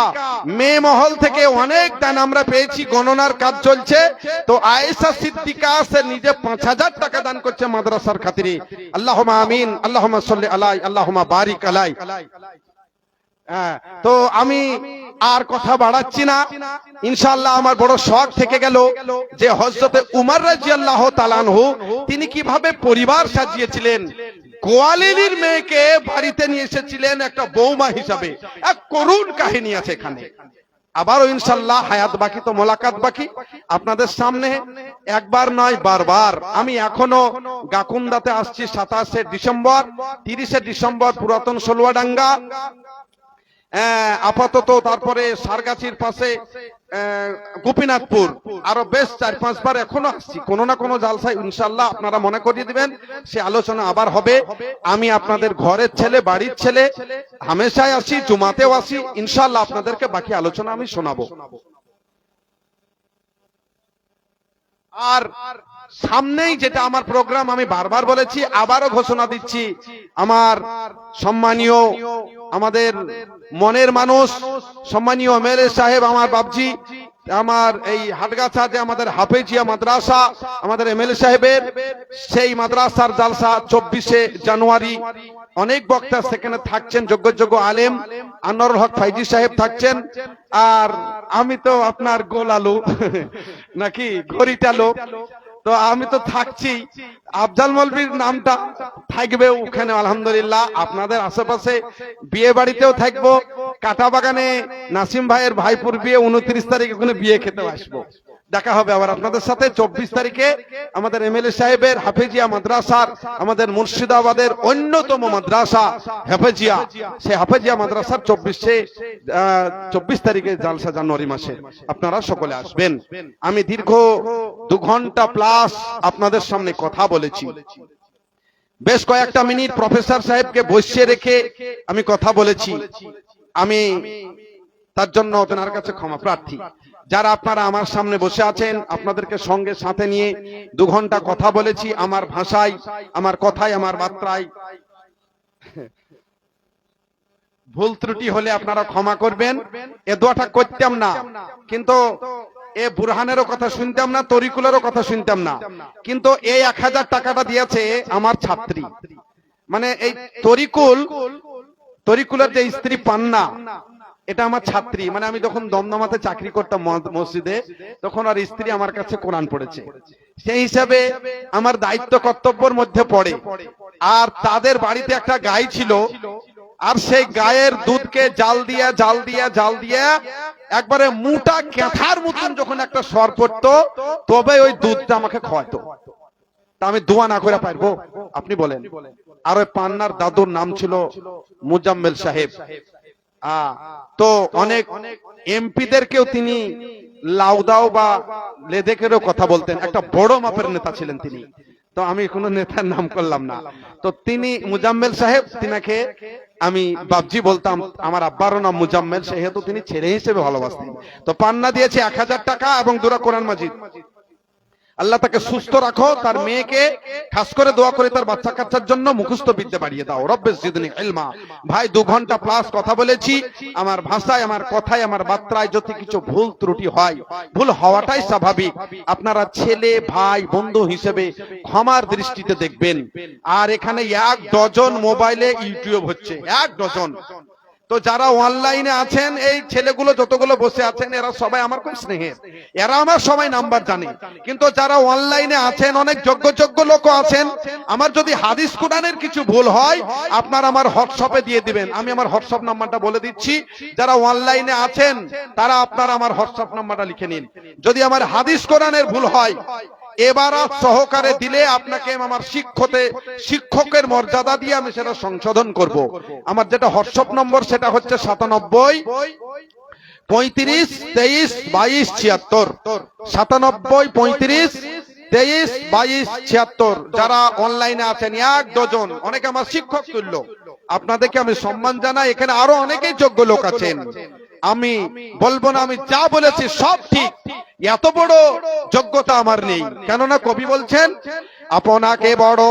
মেয়ে মহল থেকে অনেক দান আমরা পেয়েছি, গণনার কাজ চলছে। তো আয়েশা সিদ্দিকা সে নিজে 5000 টাকা দান করছে মাদ্রাসার খাতিরে। আল্লাহুম্মা আমিন, আল্লাহুম্মা সাল্লি আলাই, আল্লাহুম্মা বারিক আলাই। তো আমি আর কথা বাড়াচ্ছি না। ইনশাআল্লাহ আমার বড় শখ থেকে গেল যে হযরত উমর রাদিয়াল্লাহু তাআলা আনহু তিনি কিভাবে পরিবার সাজিয়েছিলেন। গোয়ালিনীর মেয়েকে বাড়িতে নিয়ে এসেছিলেন একটা বৌমা হিসাবে। এক করুণ কাহিনী আছে এখানে। আবারও ইনশাআল্লাহ হায়াত বাকি তো মোলাকাত বাকি। আপনাদের সামনে একবার নয় বারবার আমি এখনো গাকুন্দাতে আসছি 27শে ডিসেম্বর, 30শে ডিসেম্বর পুরাতন সলুয়াডাঙ্গা, আপাতত তারপরে সারগাছির পাশে গোপীনাথপুর, আরো বেশ 4-5 বার এখনো আসছি। কোনো না কোনো জালসায় ইনশাআল্লাহ আপনারা মনে করিয়ে দিবেন, সে আলোচনা আবার হবে। আমি আপনাদের ঘরের ছেলে, বাড়ির ছেলে, হামেশাই আসি, জুমাতেও আসি। ইনশাআল্লাহ আপনাদেরকে বাকি আলোচনা আমি শোনাবো। আর সামনেই যেটা আমার প্রোগ্রাম, আমি বারবার বলেছি, আবারও ঘোষণা দিচ্ছি, আমার সম্মানীয়, আমাদের মনের মানুষ, সম্মানীয় এমএলএ সাহেব, আমার বাবজি, আমার এই হাটগাছা যে আমাদের হাফেজিয়া মাদ্রাসা, আমাদের এমএলএ সাহেবের সেই মাদ্রাসার জালসা 24শে জানুয়ারি। অনেক বক্তা সেখানে থাকছেন, যোগ্য যোগ্য আলেম। আনোয়ারুল হক ফাইজি সাহেব থাকছেন, আর আমি তো আপনার গোল আলু নাকি ঘড়িটা লোক, তো আমি তো থাকছি। আফজাল মৌলভীর নামটা থাকবে ওখানে আলহামদুলিল্লাহ। আপনাদের আশেপাশে বিয়ে বাড়িতেও থাকবো। কাটা বাগানে নাসিম ভাইয়ের ভাইপুর বিয়ে 29 তারিখ, ওখানে বিয়ে খেতেও আসবো। দেখা হবে আবার আপনাদের সাথে 24 তারিখে আমাদের এমএলএ সাহেবের হাফেজিয়া মাদ্রাসার, আমাদের মুর্শিদাবাদের অন্যতম মাদ্রাসা হাফেজিয়া, সেই হাফেজিয়া মাদ্রাসার 24 তারিখে জালসা, জানুয়ারি মাসে। আপনারা সকলে আসবেন। আমি দীর্ঘ 2 ঘন্টা প্লাস আপনাদের সামনে কথা বলেছি। বেশ কয়েকটা মিনিট প্রফেসর সাহেবকে বসিয়ে রেখে আমি কথা বলেছি। আমি তার জন্য আপনার কাছে ক্ষমা প্রার্থী। যারা আপনারা আমার সামনে বসে আছেন, আপনাদেরকে সঙ্গে সাথে নিয়ে 2 ঘন্টা কথা বলেছি। আমার ভাষায়, আমার কথায়, আমার বার্তায় ভুল ত্রুটি হলে আপনারা ক্ষমা করবেন। এ দোয়াটা করতাম না, কিন্তু এ বুরহানেরও কথা শুনতাম না, তরিকুলেরও কথা শুনতাম না, কিন্তু এই 1000 টাকাটা দিয়েছে আমার ছাত্রী। মানে এই তরিকুলের যে স্ত্রী পান্না, এটা আমার ছাত্রী। মানে আমি যখন দমদমাতে চাকরি করতাম মসজিদে, তখন আর স্ত্রী আমার কাছে কোরআন পড়েছে। সেই হিসাবে আমার দায়িত্ব কর্তব্যের মধ্যে পড়ে। আর তাদের বাড়িতে একটা গাই ছিল, আর সেই গায়ের দুধকে জাল দিয়ে একবারে মোটা ক্যাথার মতন যখন একটা স্বর পড়তো, তবে ওই দুধটা আমাকে খাওয়াতো। তা আমি দোয়া না করে পারবো? আপনি বলেন। আর ওই পান্নার দাদুর নাম ছিল মুজাম্মেল সাহেব। তো অনেক এমপিদেরকেও তিনি লাউদাও বা লেদেকেরও কথা বলতেন। একটা বড় মাপের নেতা ছিলেন তিনি। তো আমি কোনো নেতার নাম করলাম না। তো তিনি মুজাম্মেল সাহেব, তিনাকে আমি বাবজি বলতাম। আমার আব্বারও নাম মুজাম্মেল, সেহেতু তিনি ছেলে হিসেবে ভালোবাসতেন। তো পান্না দিয়েছে 1000 টাকা এবং 2 কোরআন মাজিদ। আল্লাহ তাকে সুস্থ রাখো, তার মেয়েকে খাস করে দোয়া করে তার বাচ্চা কাচ্চার জন্য মুখস্থ বিদ্যা বাড়িয়ে দাও। রব্বিস জিদনি ইলমা। ভাই 2 ঘন্টা প্লাস কথা বলেছি। আমার ভাষায়, আমার কথায়, আমার বার্তায় যদি কিছু ভুল ত্রুটি হয়, ভুল হওয়াটাই স্বাভাবিক। আপনারা ছেলে ভাই বন্ধু হিসেবে ক্ষমার দৃষ্টিতে দেখবেন। আর এখানে 1 ডজন মোবাইলে ইউটিউব হচ্ছে, 1 ডজন। তো যারা অনলাইনে আছেন, এই ছেলেগুলো যতগুলো বসে আছেন, এরা সবাই আমার খুব স্নেহের, এরা আমার সবাই নাম্বার জানে। কিন্তু যারা অনলাইনে আছেন, অনেক যোগ্য লোক আছেন। আমার যদি হাদিস কোরআনের কিছু ভুল হয়, আপনারা আমার হোয়াটসঅ্যাপে দিয়ে দিবেন। আমি আমার হোয়াটসঅ্যাপ নাম্বারটা বলে দিচ্ছি। যারা অনলাইনে আছেন, তারা আপনারা আমার হোয়াটসঅ্যাপ নাম্বারটা লিখে নিন। যদি আমার হাদিস কোরআনের ভুল হয়, এবার সহকারে দিলে আপনাকে আমার শিক্ষকের মর্যাদা দিয়ে আমি সেটা সংশোধন করব। আমার যেটা হোয়াটসঅ্যাপ নম্বর, সেটা হচ্ছে 97 35 23 22 76 97 35 23 22 76। যারা অনলাইনে আছেন 1 ডজন, অনেকে আমার শিক্ষক তুল্য, আপনাদেরকে আমি সম্মান জানাই। এখানে আরো অনেকেই যোগ্য লোক আছেন। আমি বলবো না আমি যা বলেছি সব ঠিক, এত বড় যোগ্যতা আমার নেই। কেননা কবি বলছেন, আপনাকে বড়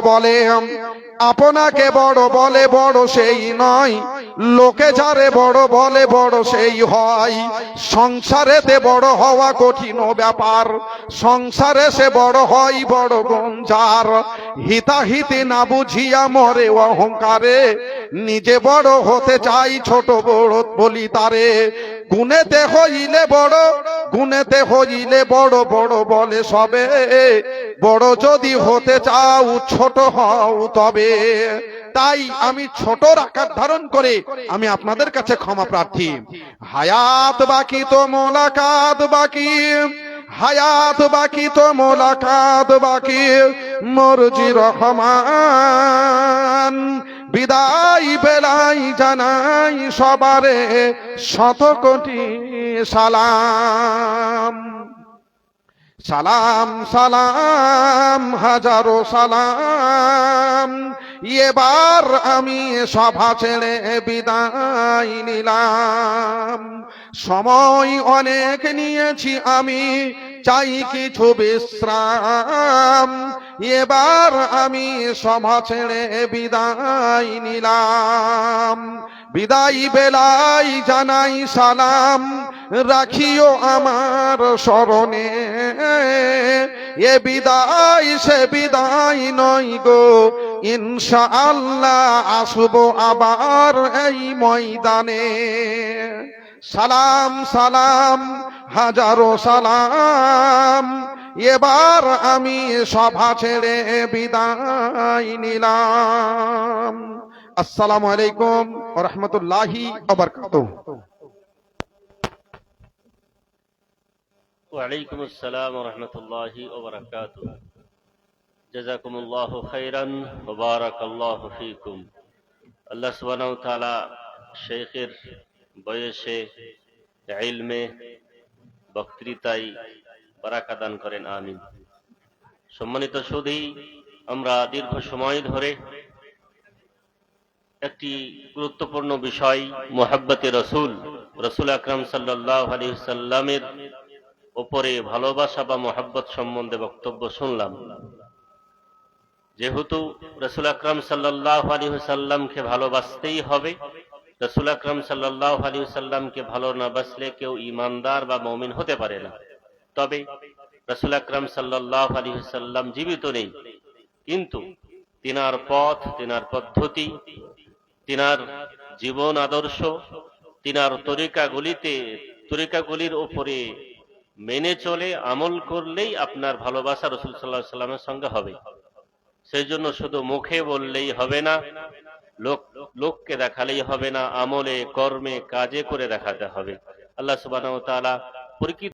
বলে বড় সেই নয়, লোকে যারে বড় বলে বড় সেই হয়। সংসারেতে বড় হওয়া কঠিন ব্যাপার, সংসারে সে বড় হয় বড় গঞ্জার। হিতাহিতি না বুঝিয়া মরে অহংকারে, নিজে বড় হতে চাই ছোট বড় বলি তারে। গুণেতে হইলে বড় বড় বলে সবে, বড় যদি হতে চাও ছোট হও তবে। তাই আমি ছোটর আকার ধারণ করে আমি আপনাদের কাছে ক্ষমা প্রার্থী। হায়াত বাকি তো মোলাকাত বাকি, হায়াত বাকি তো মোলাকাত বাকি, মরজি রহমান। বিদায় বেলাই জানাই সবারে 100 কোটি সালাম। সালাম সালাম হাজারো সালাম। এবার আমি সভা ছেড়ে বিদায় নিলাম। সময় অনেক নিয়েছি আমি, চাই কিছু বিশ্রাম। এবার আমি সভা ছেড়ে বিদায় নিলাম। বিদায় বেলাই জানাই সালাম, রাখিও আমার স্মরণে। এ বিদায় সে বিদায় নয় গো, ইনশাআল্লাহ আসবো আবার এই ময়দানে। সালাম সালাম হাজারো সালাম। এবার আমি সভা ছেড়ে বিদায় নিলাম। আসসালামু আলাইকুম ওয়া রাহমাতুল্লাহি ওয়া বারাকাতুহু। ওয়ালাইকুম আসসালাম ওয়া রাহমাতুল্লাহি ওয়া বারাকাতুহু। জাযাকুমুল্লাহু খাইরান ওয়া বারাকাল্লাহু ফীকুম। আল্লাহ সুবহানাহু ওয়া তাআলা শেখের বয়সে, ইলমে, বক্তৃতায় বারাকা দান করেন, আমিন। সম্মানিত সুধী, আমরা দীর্ঘ সময় ধরে একটি গুরুত্বপূর্ণ বিষয় মুহাব্বতে রাসূল, রাসূল আকরাম সাল্লাল্লাহু আলাইহি ওয়াসাল্লামের উপরে ভালোবাসা বা মুহাব্বত সম্বন্ধে বক্তব্য শুনলাম। যেহেতু রাসূল আকরাম সাল্লাল্লাহু আলাইহি ওয়াসাল্লামকে ভালোবাসতেই হবে, রাসূল আকরাম সাল্লাল্লাহু আলাইহি ওয়াসাল্লামকে ভালো না বাসলে কেউ ঈমানদার বা মুমিন হতে পারে না। তবে রাসূল আকরাম সাল্লাল্লাহু আলাইহি ওয়াসাল্লাম জীবিত নেই, কিন্তু তিনার পথ, তিনার পদ্ধতি, তিনার জীবন আদর্শ, তিনার তরিকাগুলির উপরে মেনে চলে আমল করলেই আপনার ভালোবাসা রাসূল সাল্লাল্লাহু আলাইহি ওয়াসাল্লামের সঙ্গে হবে। সেই জন্য শুধু মুখে বললেই হবে না, লোককে দেখালেই হবে না, আমলে, কর্মে, কাজে করে দেখাতে হবে। আল্লাহ সুবহানাহু ওয়া তাআলা